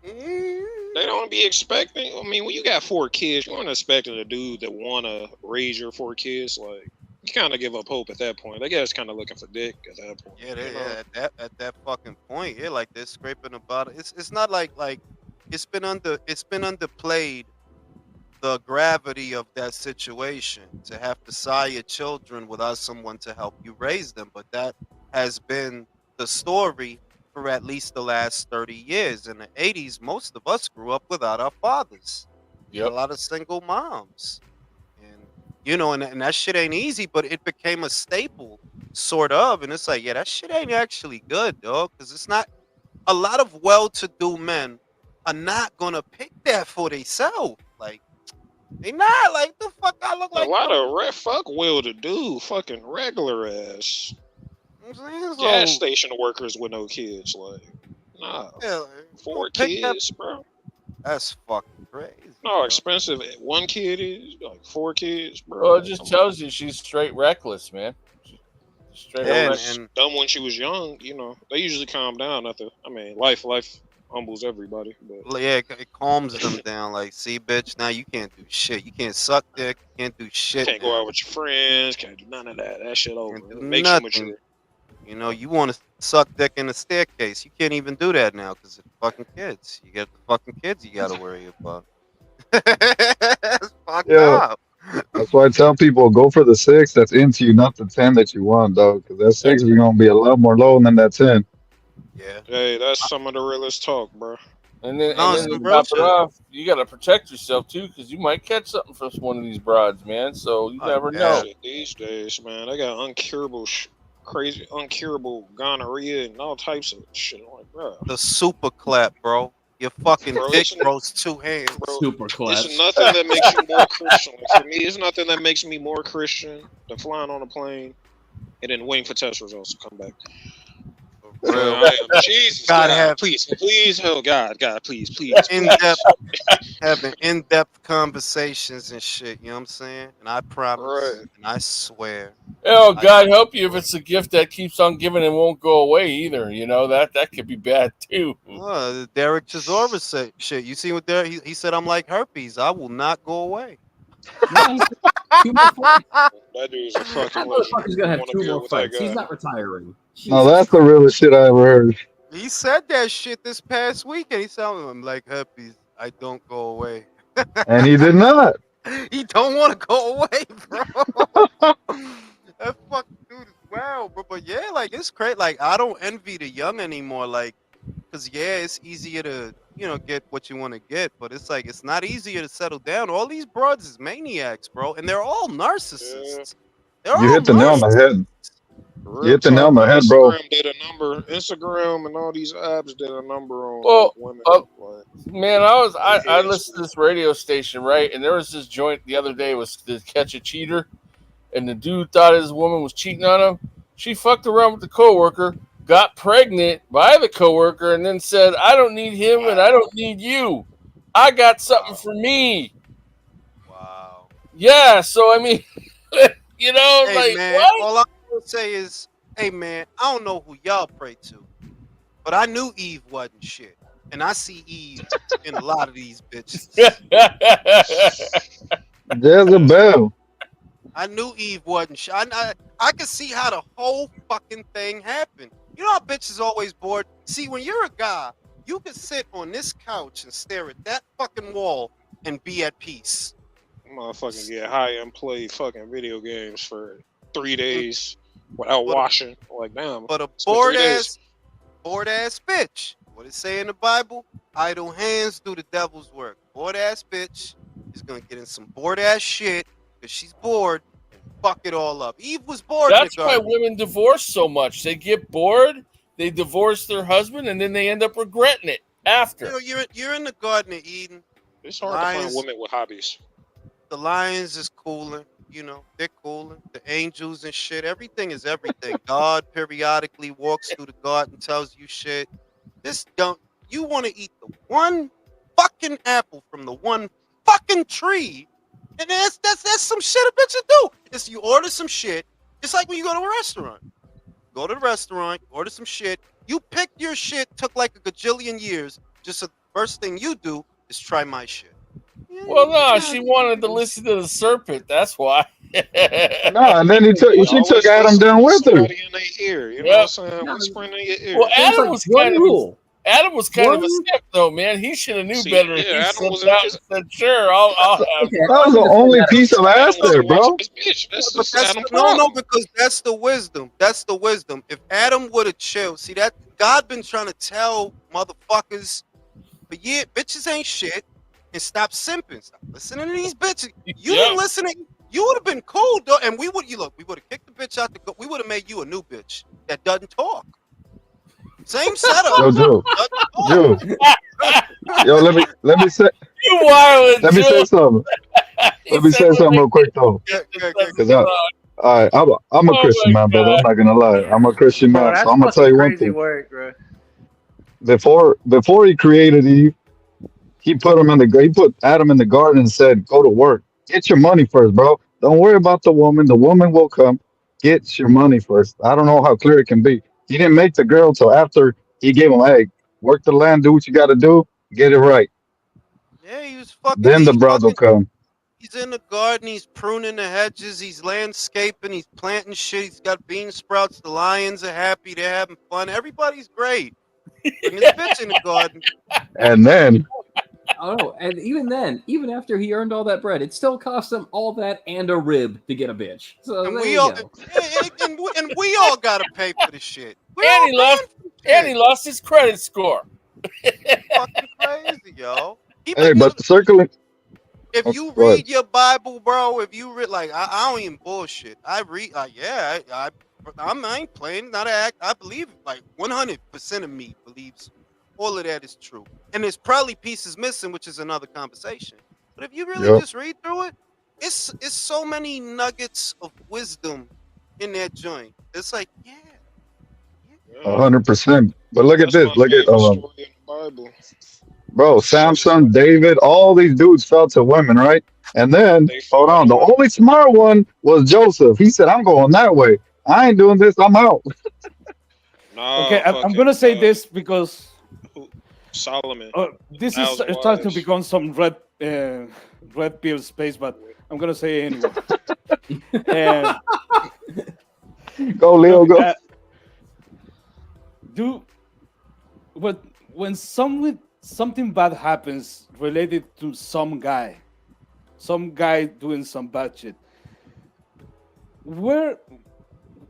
they don't be expecting. I mean, when you got 4 kids, you aren't expecting a dude that wanna raise your 4 kids. Like you kind of give up hope at that point. They guys kind of looking for dick at that point. Yeah, you know? at that fucking point, yeah, like they're scraping about it. It's not like it's been underplayed the gravity of that situation to have to sire children without someone to help you raise them. But that has been the story for at least the last 30 years. In the 80s, most of us grew up without our fathers. yep. A lot of single moms. And, you know, and that shit ain't easy, but it became a staple, sort of. And it's like, yeah, that shit ain't actually good, dog, because it's not. A lot of well-to-do men are not going to pick that for themselves. Like, they not like the fuck I look like. A lot of fuck will to do fucking regular ass You know what I'm saying? gas So, station workers with no kids. Like, nah, yeah, 4 pick that. kids, bro. That's fucking crazy. No, bro. expensive 1 kid is like 4 kids, bro. Well, it just tells you she's straight reckless, man. Straight Yeah, up and, reckless. and Dumb when she was young, you know. They usually calm down after. I mean, life humbles everybody. But yeah, it calms them down. Like, see, bitch, now you can't do shit. You can't suck dick. You can't do shit. can't now. go out with your friends. Can't do none of that. That shit over. Can't do It makes you nothing. mature. You know, you want to suck dick in the staircase. You can't even do that now because it's fucking kids. You got the fucking kids you got to worry about. It's fucked Yeah. up. That's why I tell people go for the 6 that's into you, not the 10 that you want, dog. Because that 6 is gonna be a lot more low than that 10. Yeah. Hey, that's some of the realest talk, bro. And then, No, and it's then some to real top it shit. off, you got to protect yourself too, because you might catch something from one of these broads, man. So you never yeah. know. Shit, these days, man, they got uncurable, crazy, uncurable gonorrhea and all types of shit. I'm like, bro, The super clap, bro. Your fucking Bro, dick listen- grows 2 hands. bro. Super class. It's nothing that makes you more Christian. Like, for me, it's nothing that makes me more Christian than flying on a plane and then waiting for test results to come back. For real. I am. Jesus, God God, have- please, oh God, please, In depth, having in-depth conversations and shit. You know what I'm saying? And I promise, Right. and I swear. Oh, I God help you if it's a gift that keeps on giving and won't go away either. You know that could be bad too. Derek Chisora said shit. You see what Derek? He said I'm like herpes. I will not go away. Yeah, he's got 2 more fights. That dude's a fucking That legend. motherfucker's You gonna have want 2 to deal more with that fights. He's guy. not retiring. No, Jesus that's the Christ. realest shit I ever heard. He said that shit this past weekend. He said I'm like herpes. I don't go away. And he did not. He don't want to go away, bro. That fucking dude is wild, bro. But yeah, like it's crazy. Like I don't envy the young anymore. Like, cause yeah, it's easier to get what you want to get, but it's like it's not easier to settle down. All these broads is maniacs, bro, and they're all narcissists. They're You all hit the nail on the head. You hit the nail on the head, bro. Instagram did a number. Instagram and all these apps did a number on Well, women. man, I listened to this radio station, right? And there was this joint the other day was to catch a cheater, and the dude thought his woman was cheating on him. She fucked around with the coworker, got pregnant by the coworker, and then said, "I don't need him and I don't need you. I got something for me." Wow. Yeah, so I mean, Hey like man, what? all I will say is, hey man, I don't know who y'all pray to, but I knew Eve wasn't shit, and I see Eve in a lot of these bitches. Jezebel. I knew Eve wasn't shit. I could see how the whole fucking thing happened. You know how bitches always bored? See, when you're a guy, you can sit on this couch and stare at that fucking wall and be at peace. Motherfucking get high and play fucking video games for 3 days without washing. Like damn. But a it's been 3 days. bored ass bitch. What it say in the Bible? Idle hands do the devil's work. Bored ass bitch is gonna get in some bored ass shit because she's bored and fuck it all up. Eve was bored. That's why women divorce so much. They get bored, they divorce their husband, and then they end up regretting it after. You're in the Garden of Eden. It's hard to find women with hobbies. The lions is cooling. They're cooling. The angels and shit. Everything is everything. God periodically walks through the garden and tells you shit. You want to eat the one fucking apple from the one fucking tree, and that's some shit a bitch do. It's you order some shit. It's like when you go to a restaurant. Go to the restaurant, order some shit. You pick your shit. Took like a gajillion years. Just the first thing you do is try my shit. Well, no, she wanted to listen to the serpent. That's why. No, and then she took Adam down with her. In their ear, you know what I'm saying? Whispering in your ear. Well, Adam was kind of a step though, man. He should have knew better. Yeah, He Adam was out and said, "Sure, I'll have." That was the only piece of ass there, bro. Because that's the wisdom. That's the wisdom. If Adam would have chilled, see that God been trying to tell motherfuckers, but yeah, bitches ain't shit, and stop simping. Stop listening to these bitches. You didn't listen. You would have been cool though, and we would have kicked the bitch out. We would have made you a new bitch that doesn't talk. Same setup. Yo, Joe. Yo, let me say. You wild. Let me say something. Let me say something real quick though. Because I'm a Christian man, brother. I'm not gonna lie. I'm a Christian man, so I'm gonna tell you one thing. Work, bro. Before he created Eve, he put Adam in the garden and said, "Go to work. Get your money first, bro. Don't worry about the woman. The woman will come. Get your money first." I don't know how clear it can be. He didn't make the girl till after he gave him, "Hey, work the land, do what you got to do, get it right." Yeah, he was fucking. Then the brothers will come. He's in the garden. He's pruning the hedges. He's landscaping. He's planting shit. He's got bean sprouts. The lions are happy. They're having fun. Everybody's great. And this bitch in the garden. And then. Oh no! And even then, even after he earned all that bread, it still cost him all that and a rib to get a bitch. So and there we you all go. and we all gotta pay for the shit. And he lost his credit score. Fucking crazy, yo. Hey, but circling. If you read your Bible, bro, if you read I don't even bullshit. I read, I ain't playing, not an act. I believe like 100% of me believes all of that is true, and there's probably pieces missing, which is another conversation. But if you really just read through it, it's so many nuggets of wisdom in that joint. It's like 100%. But look at this. Look at story in the Bible. Bro, Samson, David, all these dudes fell to women, right? And then, They hold fell on, the to only smart one was Joseph. He said, I'm going that way. I ain't doing this. I'm out. Okay, nah, I'm fucking gonna say this because Solomon, this is thousand starting to wives. become some red pill space, but I'm gonna say it anyway. And Go, Leo, look, go. do when something bad happens related to some guy doing some bad shit,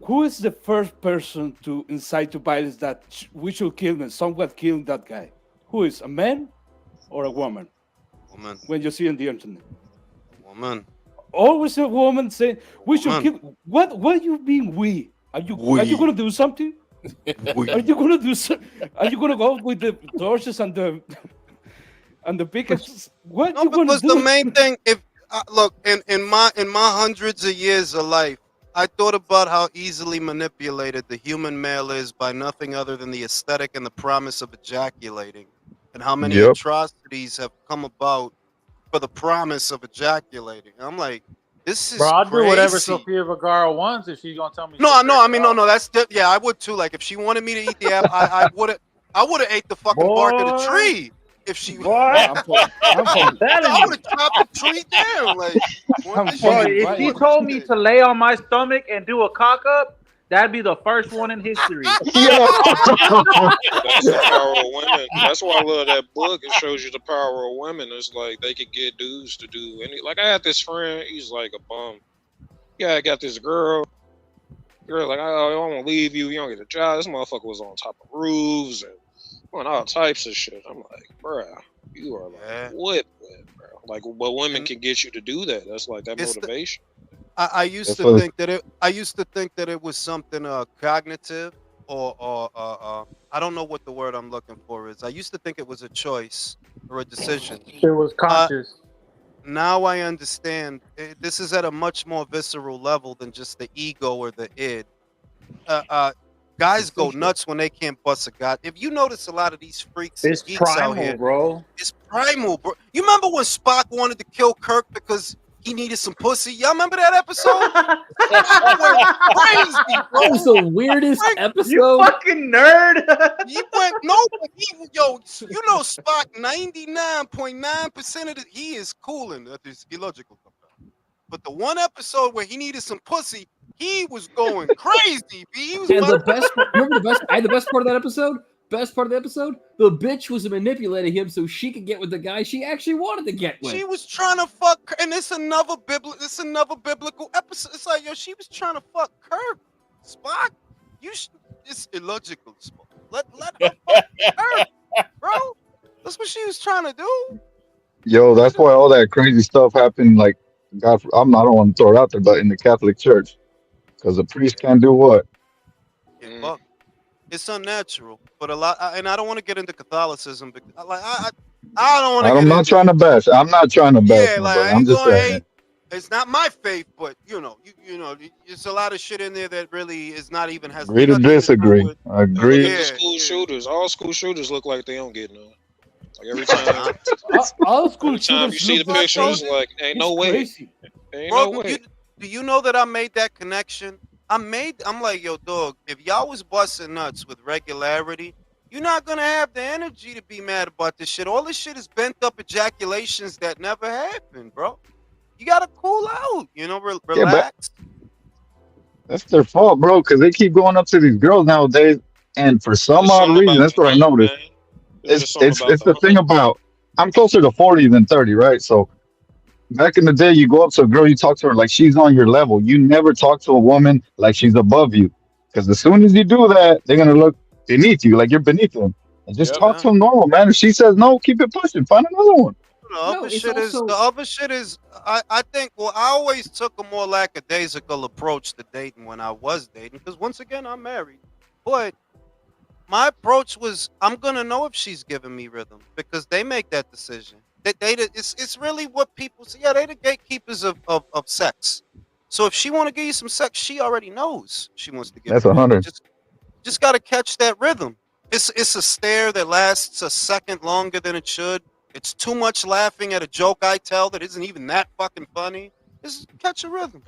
who is the first person to incite to violence that we should kill him? Someone kill that guy. Who is a man or a woman? Woman. When you see on the internet, Woman. always a woman say we should Woman. kill. What do you mean we? Are you We. gonna do something? We. Are you gonna do? Are you gonna go with the torches and the pickaxes? What No, you gonna because the do? main thing, if look in my hundreds of years of life, I thought about how easily manipulated the human male is by nothing other than the aesthetic and the promise of ejaculating, and how many Yep. atrocities have come about for the promise of ejaculating. I'm like, this Bro, is I'll do whatever crazy. Sofia Vergara wants if she's gonna tell me she'll No, jerk no, I it mean, no, off. no. Yeah, I would too. Like, if she wanted me to eat the apple, I would have ate the fucking bark of the Boy, tree. If she, boy, I'm fucking telling I would you. have chopped the tree down. Like, want I'm this Bro, shit? fucking if Do she right. what told she me did. to lay on my stomach and do a cock up, that'd be the first one in history. Yo. That's the power of women. That's why I love that book. It shows you the power of women. It's like they could get dudes to do any. Like I had this friend. He's like a bum. Yeah, I got this girl. Girl, like I don't want to leave you. You don't get a job. This motherfucker was on top of roofs and doing all types of shit. I'm like, bruh, you are like Yeah, what, bro? Like, but women and can get you to do that. That's like that it's the. motivation. I used That's to what think that it. I used to think that it was something cognitive, or I don't know what the word I'm looking for is. I used to think it was a choice or a decision. Shit was Uh, conscious. Now I understand. This is at a much more visceral level than just the ego or the id. Uh, uh, Guys go Essential. nuts when they can't bust a god. If you notice a lot of these freaks and It's geeks out primal, here, bro. it's primal, bro. You remember when Spock wanted to kill Kirk because he needed some pussy? Y'all remember that episode? He went crazy, bro. That was the weirdest Frank, You episode. fucking nerd. he went no, but yo, you know Spock 99.9% of he is cooling. That is illogical. But the one episode where he needed some pussy, he was going crazy. B. He was And the about best part, remember the best part of that episode? Best part of the episode? The bitch was manipulating him so she could get with the guy she actually wanted to get with. she was trying to fuck, and it's another biblical episode. It's like, yo, she was trying to fuck Kirk. Spock, it's illogical. Spock. Let her fuck Kirk, bro. That's what she was trying to do. Yo, that's why all that crazy stuff happened. Like, God, I don't want to throw it out there, but in the Catholic Church, because the priest can't do what? Get Mm. fucked. It's unnatural, but a lot, and I don't want to get into Catholicism, because I don't want to I'm get not into trying to bash. I'm not trying to bash yeah, like nobody. I I'm ain't just gonna saying hate. it. It's not my faith, but you know, it's a lot of shit in there that really is not even has Agree to nothing to do disagree. with. And look Agree. at the Yeah, school yeah. shooters. All school shooters look like they don't get none. Like every time, All school every time you shooters see look the the picture, same. it's like ain't It's no way, crazy. ain't Bro, no way. do you know that I made that connection? I'm like, yo, dog, if y'all was busting nuts with regularity, you're not gonna have the energy to be mad about this shit. All this shit is bent up ejaculations that never happened, bro. You gotta cool out, Yeah, but relax. that's their fault, bro, because they keep going up to these girls nowadays, and for It's some just odd something reason, about that's the what I hunt, noticed. man. It's It's just something it's about it's the the thing hunt. about I'm closer to 40 than 30, right? So back in the day, you go up to a girl, you talk to her like she's on your level. You never talk to a woman like she's above you, because as soon as you do that, they're gonna look beneath you, like you're beneath them. And just Yep. talk Yeah. to them normal, man. If she says no, keep it pushing. Find another one. No, it's The also other shit is I think, well, I always took a more lackadaisical approach to dating when I was dating, because once again I'm married. But my approach was, I'm gonna know if she's giving me rhythm, because they make that decision. It's really what people say. Yeah, they the gatekeepers of sex. So if she want to give you some sex, she already knows she wants to give That's you a that. You hundred. just gotta catch that rhythm. It's a stare that lasts a second longer than it should. It's too much laughing at a joke I tell that isn't even that fucking funny. Just catch a rhythm.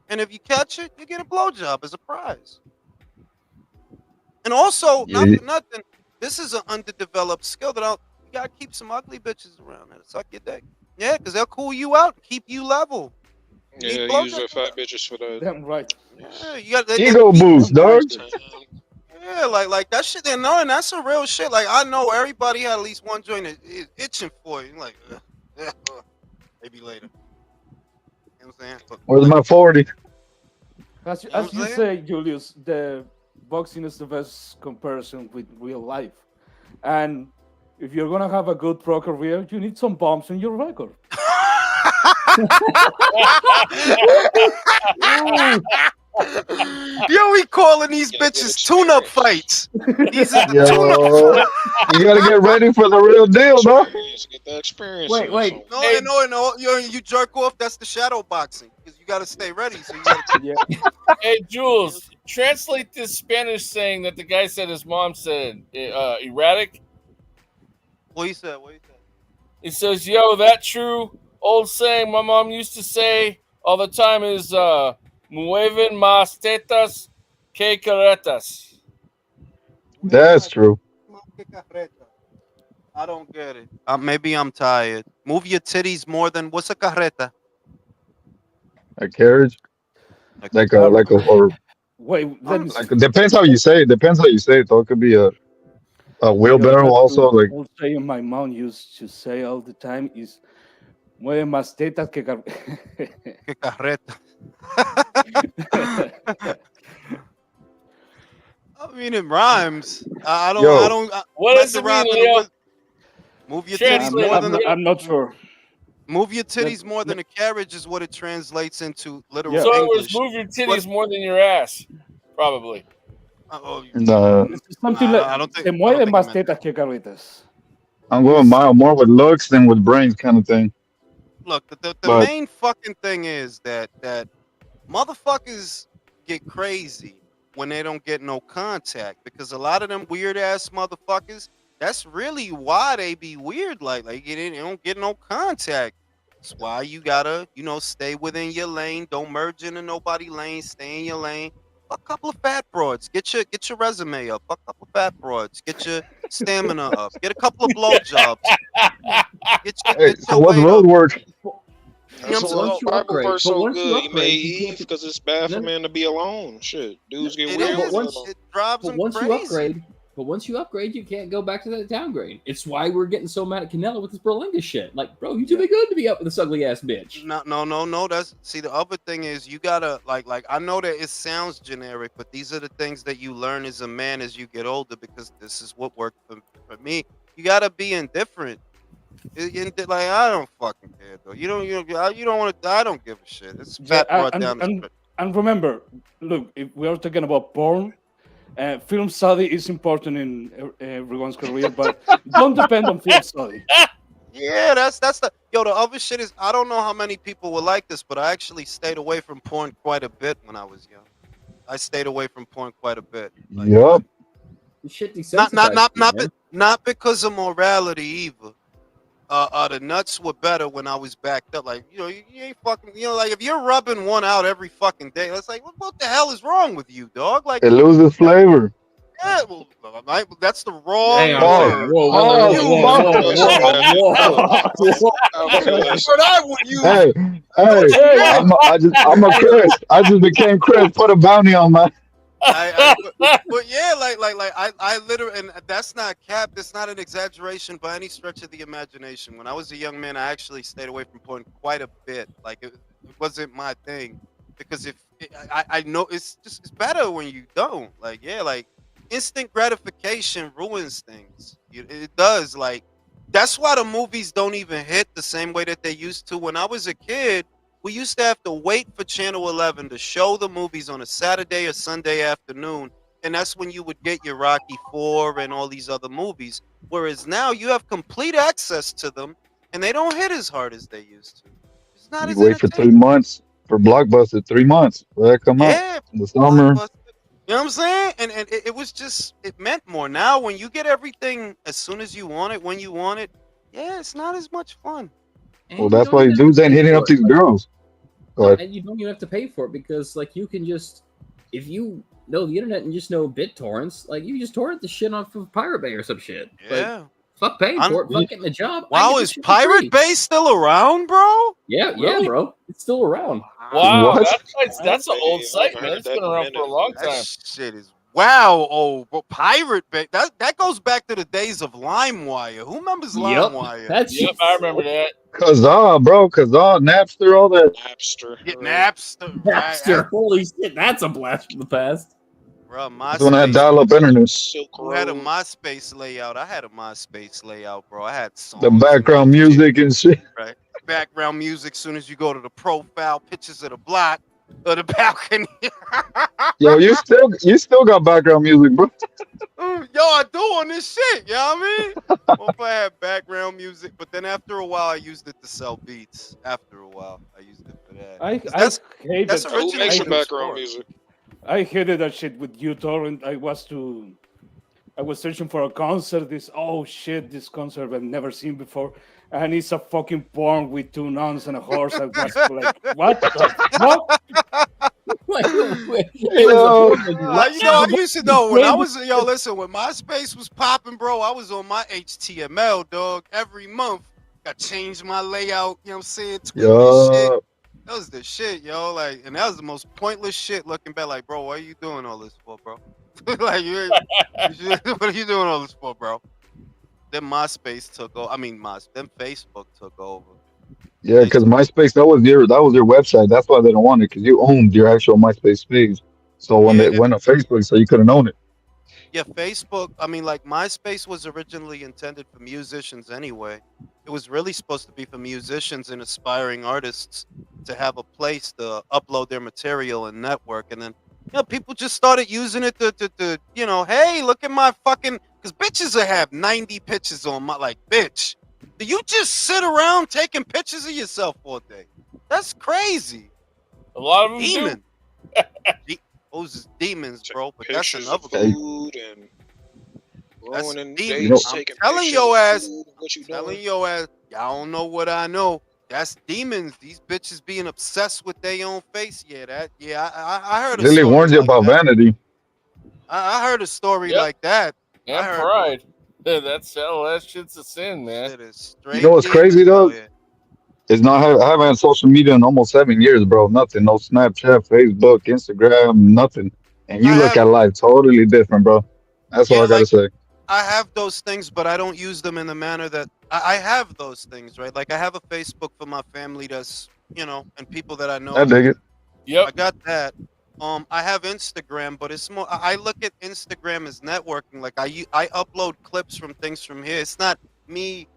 And if you catch it, you get a blowjob as a prize. And also, not Yeah. for nothing, this is an underdeveloped skill that you gotta keep some ugly bitches around that suck your dick. Yeah, because they'll cool you out and keep you level. You Yeah, need use blowjobs. the fat bitches for that. Damn right. Yeah, you got Ego boost, dog. Yeah, like that shit. And knowing that's a real shit. Like I know everybody had at least one joint that is itching for you. Like, maybe later. You know what I'm saying? But, Where's like, my 40? As know what you I'm say, Julius, the boxing is the best comparison with real life. And if you're gonna have a good pro career, you need some bumps in your record. Yo, we calling these Yeah, bitches good tune-up experience. fights. These are the Yo, tune-up. you gotta get ready for the real deal, dog. Get that experience. Wait, in wait. something. No, Hey. no, you jerk off. That's the shadow boxing because you got to stay ready. So you gotta, Yeah. Hey, Jules, translate this Spanish saying that the guy said his mom said erratic. what he said? What he said? He says, yo, that true old saying my mom used to say all the time is mueven más tetas que carretas. That's true. I don't get it. Maybe I'm tired. Move your titties more than what's a carreta? A carriage, like a or Wait, let me like see. depends how you say it. Depends how you say it. Though it could be a Yo, wheelbarrow that's also. the Like old saying my mom used to say all the time is mueve más tetas que Que carreta. I mean, it rhymes. I yo, don't. What Let does the it mean, rhyme and Leo? the move your titties Translate more it. than the I'm not sure. move your titties Let- more than a carriage is what it translates into literal Yeah. So it was English. move your titties more than your ass, probably. Oh, nah, It's something like I don't think. se I don't mueven think he más meant that. tetas que carretas. I'm going Is more with looks than with brains, kind of thing. Look, the But main fucking thing is that motherfuckers get crazy when they don't get no contact because a lot of them weird ass motherfuckers. That's really why they be weird. Like they don't get no contact. That's why you gotta stay within your lane. Don't merge into nobody lane. Stay in your lane. Fuck a couple of fat broads. Get your resume up. Fuck a couple of fat broads. Get your stamina up. Get a couple of blowjobs. Get hey, so your what's weight road up. work? That's But why once the you Bible upgrade, verse but so once you good. He made upgrade, you can't Eve be. because it's bad for No, man to be alone. Shit, dudes get It weird. but is. once, It drives but them once you crazy. upgrade, you can't go back to that downgrade. It's why we're getting so mad at Canelo with this Berlinga shit. Like, bro, you too be good to be up with this ugly ass bitch. No. That's the other thing is you gotta like I know that it sounds generic, but these are the things that you learn as a man as you get older because this is what worked for me. You gotta be indifferent. Like I don't fucking care though. You don't want to. I don't give a shit. It's Yeah, fat brought down the street. and remember, look, if we are talking about porn, film study is important in everyone's career, but don't depend on film study. Yeah, that's the yo. The other shit is I don't know how many people will like this, but I actually stayed away from porn quite a bit when I was young. I stayed away from porn quite a bit. Like, Yup. This shit not desensitizes you, man. not because of morality either. The nuts were better when I was backed up. Like, you ain't fucking, like if you're rubbing one out every fucking day, it's like, what the hell is wrong with you, dog? Like, It loses flavor. yeah, well, that's the wrong Hang on a Pause. second. word. Pause. What I would use. Hey, What you hey, meant. I'm a Chris. I just became Chris. Put a bounty on my. But yeah, I literally, and that's not cap. That's not an exaggeration by any stretch of the imagination. When I was a young man, I actually stayed away from porn quite a bit. Like it wasn't my thing because I know it's better when you don't. Like yeah, like instant gratification ruins things. It does. Like that's why the movies don't even hit the same way that they used to. When I was a kid, we used to have to wait for Channel 11 to show the movies on a Saturday or Sunday afternoon, and that's when you would get your Rocky 4 and all these other movies. Whereas now you have complete access to them, and they don't hit as hard as they used to. It's not You as wait for 3 entertaining. months for Blockbuster. 3 months. Will that come out Yeah, in the summer? Blockbuster. You know what I'm saying? And it was just, it meant more. Now, when you get everything as soon as you want it, when you want it, yeah, it's not as much fun. Well, And you that's don't why even have to dudes ain't pay hitting for up it. these girls. Go No, ahead. and you don't even have to pay for it because, like, you can just, if you know the internet and just know BitTorrents, like, you can just torrent the shit off of Pirate Bay or some shit. Yeah. Like, fuck paying for it, fuck getting a job. I Wow, get the is shit for Pirate free. Bay still around, bro? Yeah, Really? bro. It's still around. Wow, What? that's an old Hey, I site, haven't man. heard It's that been in a around for a minute. long That time. shit is old, bro. Pirate Bay. That goes back to the days of LimeWire. Who remembers Yep. LimeWire? That's Yep, I remember that. Kazaa, bro. Kazaa, Napster, all that. Napster. Get Right. Napster, right? Napster. Holy shit, that's a blast from the past. Bro, That's when I had MySpace. dial-up internet. Silk Who had a Road. MySpace layout? I had a MySpace layout, bro. I had The songs and background shit, music and shit. right? Background music. Soon as you go to the profile, pictures of the block or the balcony. Yo, you still got background music, bro. Yo, I do on this shit. You know what I mean? Well, if I had background music, but then after a while, I used it to sell beats. After a while, I used it for that. I 'Cause I that's hated that's So who originally makes what your it was background for. music? I hated that shit with uTorrent. I was searching for a concert. This concert I've never seen before, and it's a fucking porn with two nuns and a horse. I was like, what the fuck? It was a Yo, porn with what You know, I now? used to know when I Name was listen, when MySpace was popping, bro, I was on my HTML, dog. Every month, I changed my layout. You know what I'm saying? Tweak this shit. yo. That was the shit, yo. Like, and that was the most pointless shit. Looking back, like, bro, what are you doing all this for, bro? Like, what are you doing all this for, bro? Then MySpace took over. I mean, then Facebook took over. Yeah, because MySpace, that was your website. That's why they don't want it, because you owned your actual MySpace page. So when they Yeah, went on Facebook, so you couldn't own it. yeah, Facebook. I mean, like MySpace was originally intended for musicians anyway. It was really supposed to be for musicians and aspiring artists to have a place to upload their material and network. And then, people just started using it to hey, look at my fucking. Because bitches will have 90 pictures on my, like, bitch. Do you just sit around taking pictures of yourself all day? That's crazy. A lot of them do. Demon. Those is demons, bro. But that's Pictures another of Hey, food and That's ruining demon. you know, dates, I'm taking telling pictures your of ass. food, what you Telling doing. your ass. Y'all don't know what I know. That's demons. These bitches being obsessed with their own face. Yeah, I heard a Lily story warned you like about that. vanity. I heard a story Yep. like that. I And heard pride. That shit's a sin, man. shit is You straight know what's crazy, demons out though? here. It's not. I haven't had social media in almost 7 years, bro. Nothing. No Snapchat, Facebook, Instagram, nothing. And you I look have, at life totally different, bro. That's all yeah, I gotta like say. I have those things, but I don't use them in the manner that I have those things, right? Like I have a Facebook for my family that's, and people that I I know. dig it. I Yep. got that. I have Instagram, but it's more. I look at Instagram as networking. Like I upload clips from things from here. It's not me.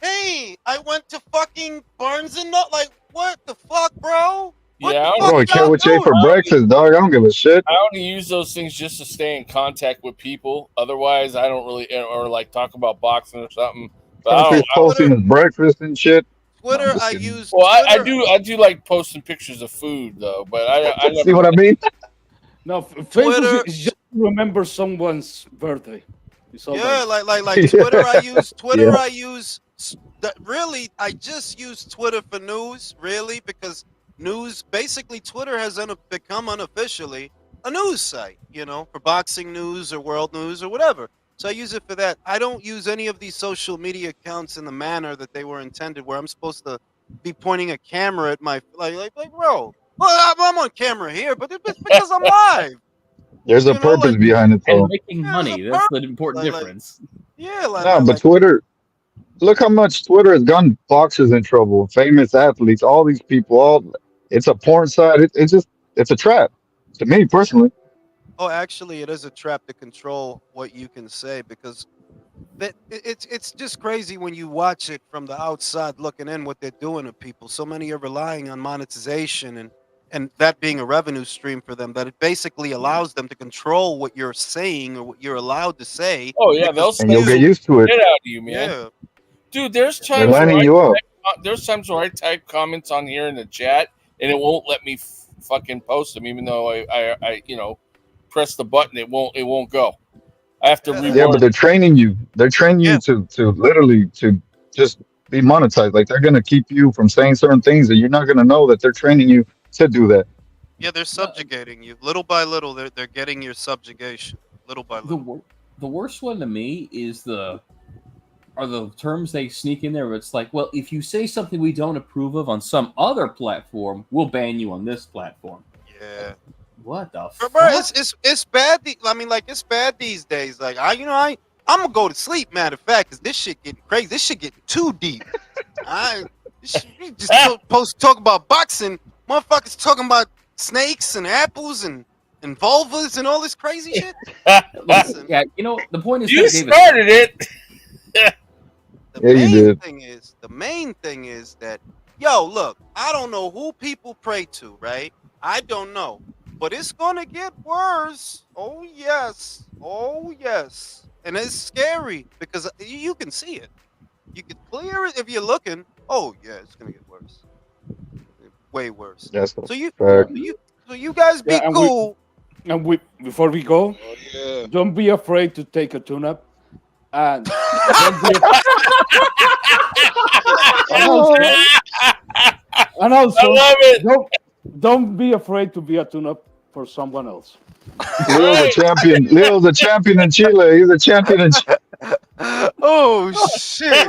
Hey, I went to fucking Barnes and Noble. Like, what the fuck, bro? What Yeah, the I don't fuck really care y'all what you ate doing? for breakfast, dog. I don't give a shit. I only use those things just to stay in contact with people. Otherwise, I don't really, or like talk about boxing or something. But I Country's don't. posting his breakfast and shit. No, I'm Twitter, just I kidding. use Well, I Twitter. do like posting pictures of food though, but I See never. what I mean? No, Facebook Twitter, is just to remember someone's birthday. It's all yeah, that. like Twitter. I use Twitter. Yeah. I use really. I just use Twitter for news, really, because news. Basically, Twitter has become unofficially a news site. For boxing news or world news or whatever. So I use it for that. I don't use any of these social media accounts in the manner that they were intended, where I'm supposed to be pointing a camera at my like, bro. Well, I'm on camera here, but it's because I'm live. There's a purpose Like, behind it, And though. making there's a money. That's the purpose. important difference. Yeah, Nah, but like Twitter. Look how much Twitter has gotten boxers in trouble, famous athletes, all these people. It's a porn site. It's a trap. To me personally, oh, actually, it is a trap to control what you can say because it's just crazy when you watch it from the outside looking in what they're doing to people. So many are relying on monetization and that being a revenue stream for them that it basically allows them to control what you're saying or what you're allowed to say. Oh yeah, they'll and you'll get censor used to it. shit out of you, man. Yeah. Dude, there's They're times where lining you up. there's times where I type comments on here in the chat and it won't let me fucking post them, even though I press the button, it won't go. I have to Yeah, reword. but they're training you. They're training you to literally to just be monetized. Like they're gonna keep you from saying certain things, and you're not gonna know that they're training you to do that. Yeah, they're subjugating you little by little. They're getting your subjugation little by little. The worst one to me is the terms they sneak in there where it's like, well, if you say something we don't approve of on some other platform, we'll ban you on this platform. Yeah. What the Bro, fuck? it's bad. I mean, like, it's bad these days. Like, I'm gonna go to sleep. Matter of fact, cause this shit getting crazy. This shit getting too deep. You just supposed to talk about boxing. Motherfuckers talking about snakes and apples and vulvas and all this crazy shit. Listen, Yeah, you know the point is You Tank Davis. started it. The main thing is that, yo, look, I don't know who people pray to, right? I don't know. But it's gonna get worse. Oh yes. And it's scary because you can see it. You can clear it if you're looking. Oh yeah, it's gonna get worse. Way worse. That's So you fact. guys be and cool. Before we go, Yeah. don't be afraid to take a tune-up. And don't be and also, I love it. don't be afraid to be a tune-up for someone else. Leo's a champion. Leo's a champion in Chile. He's a champion in Chile. Oh shit.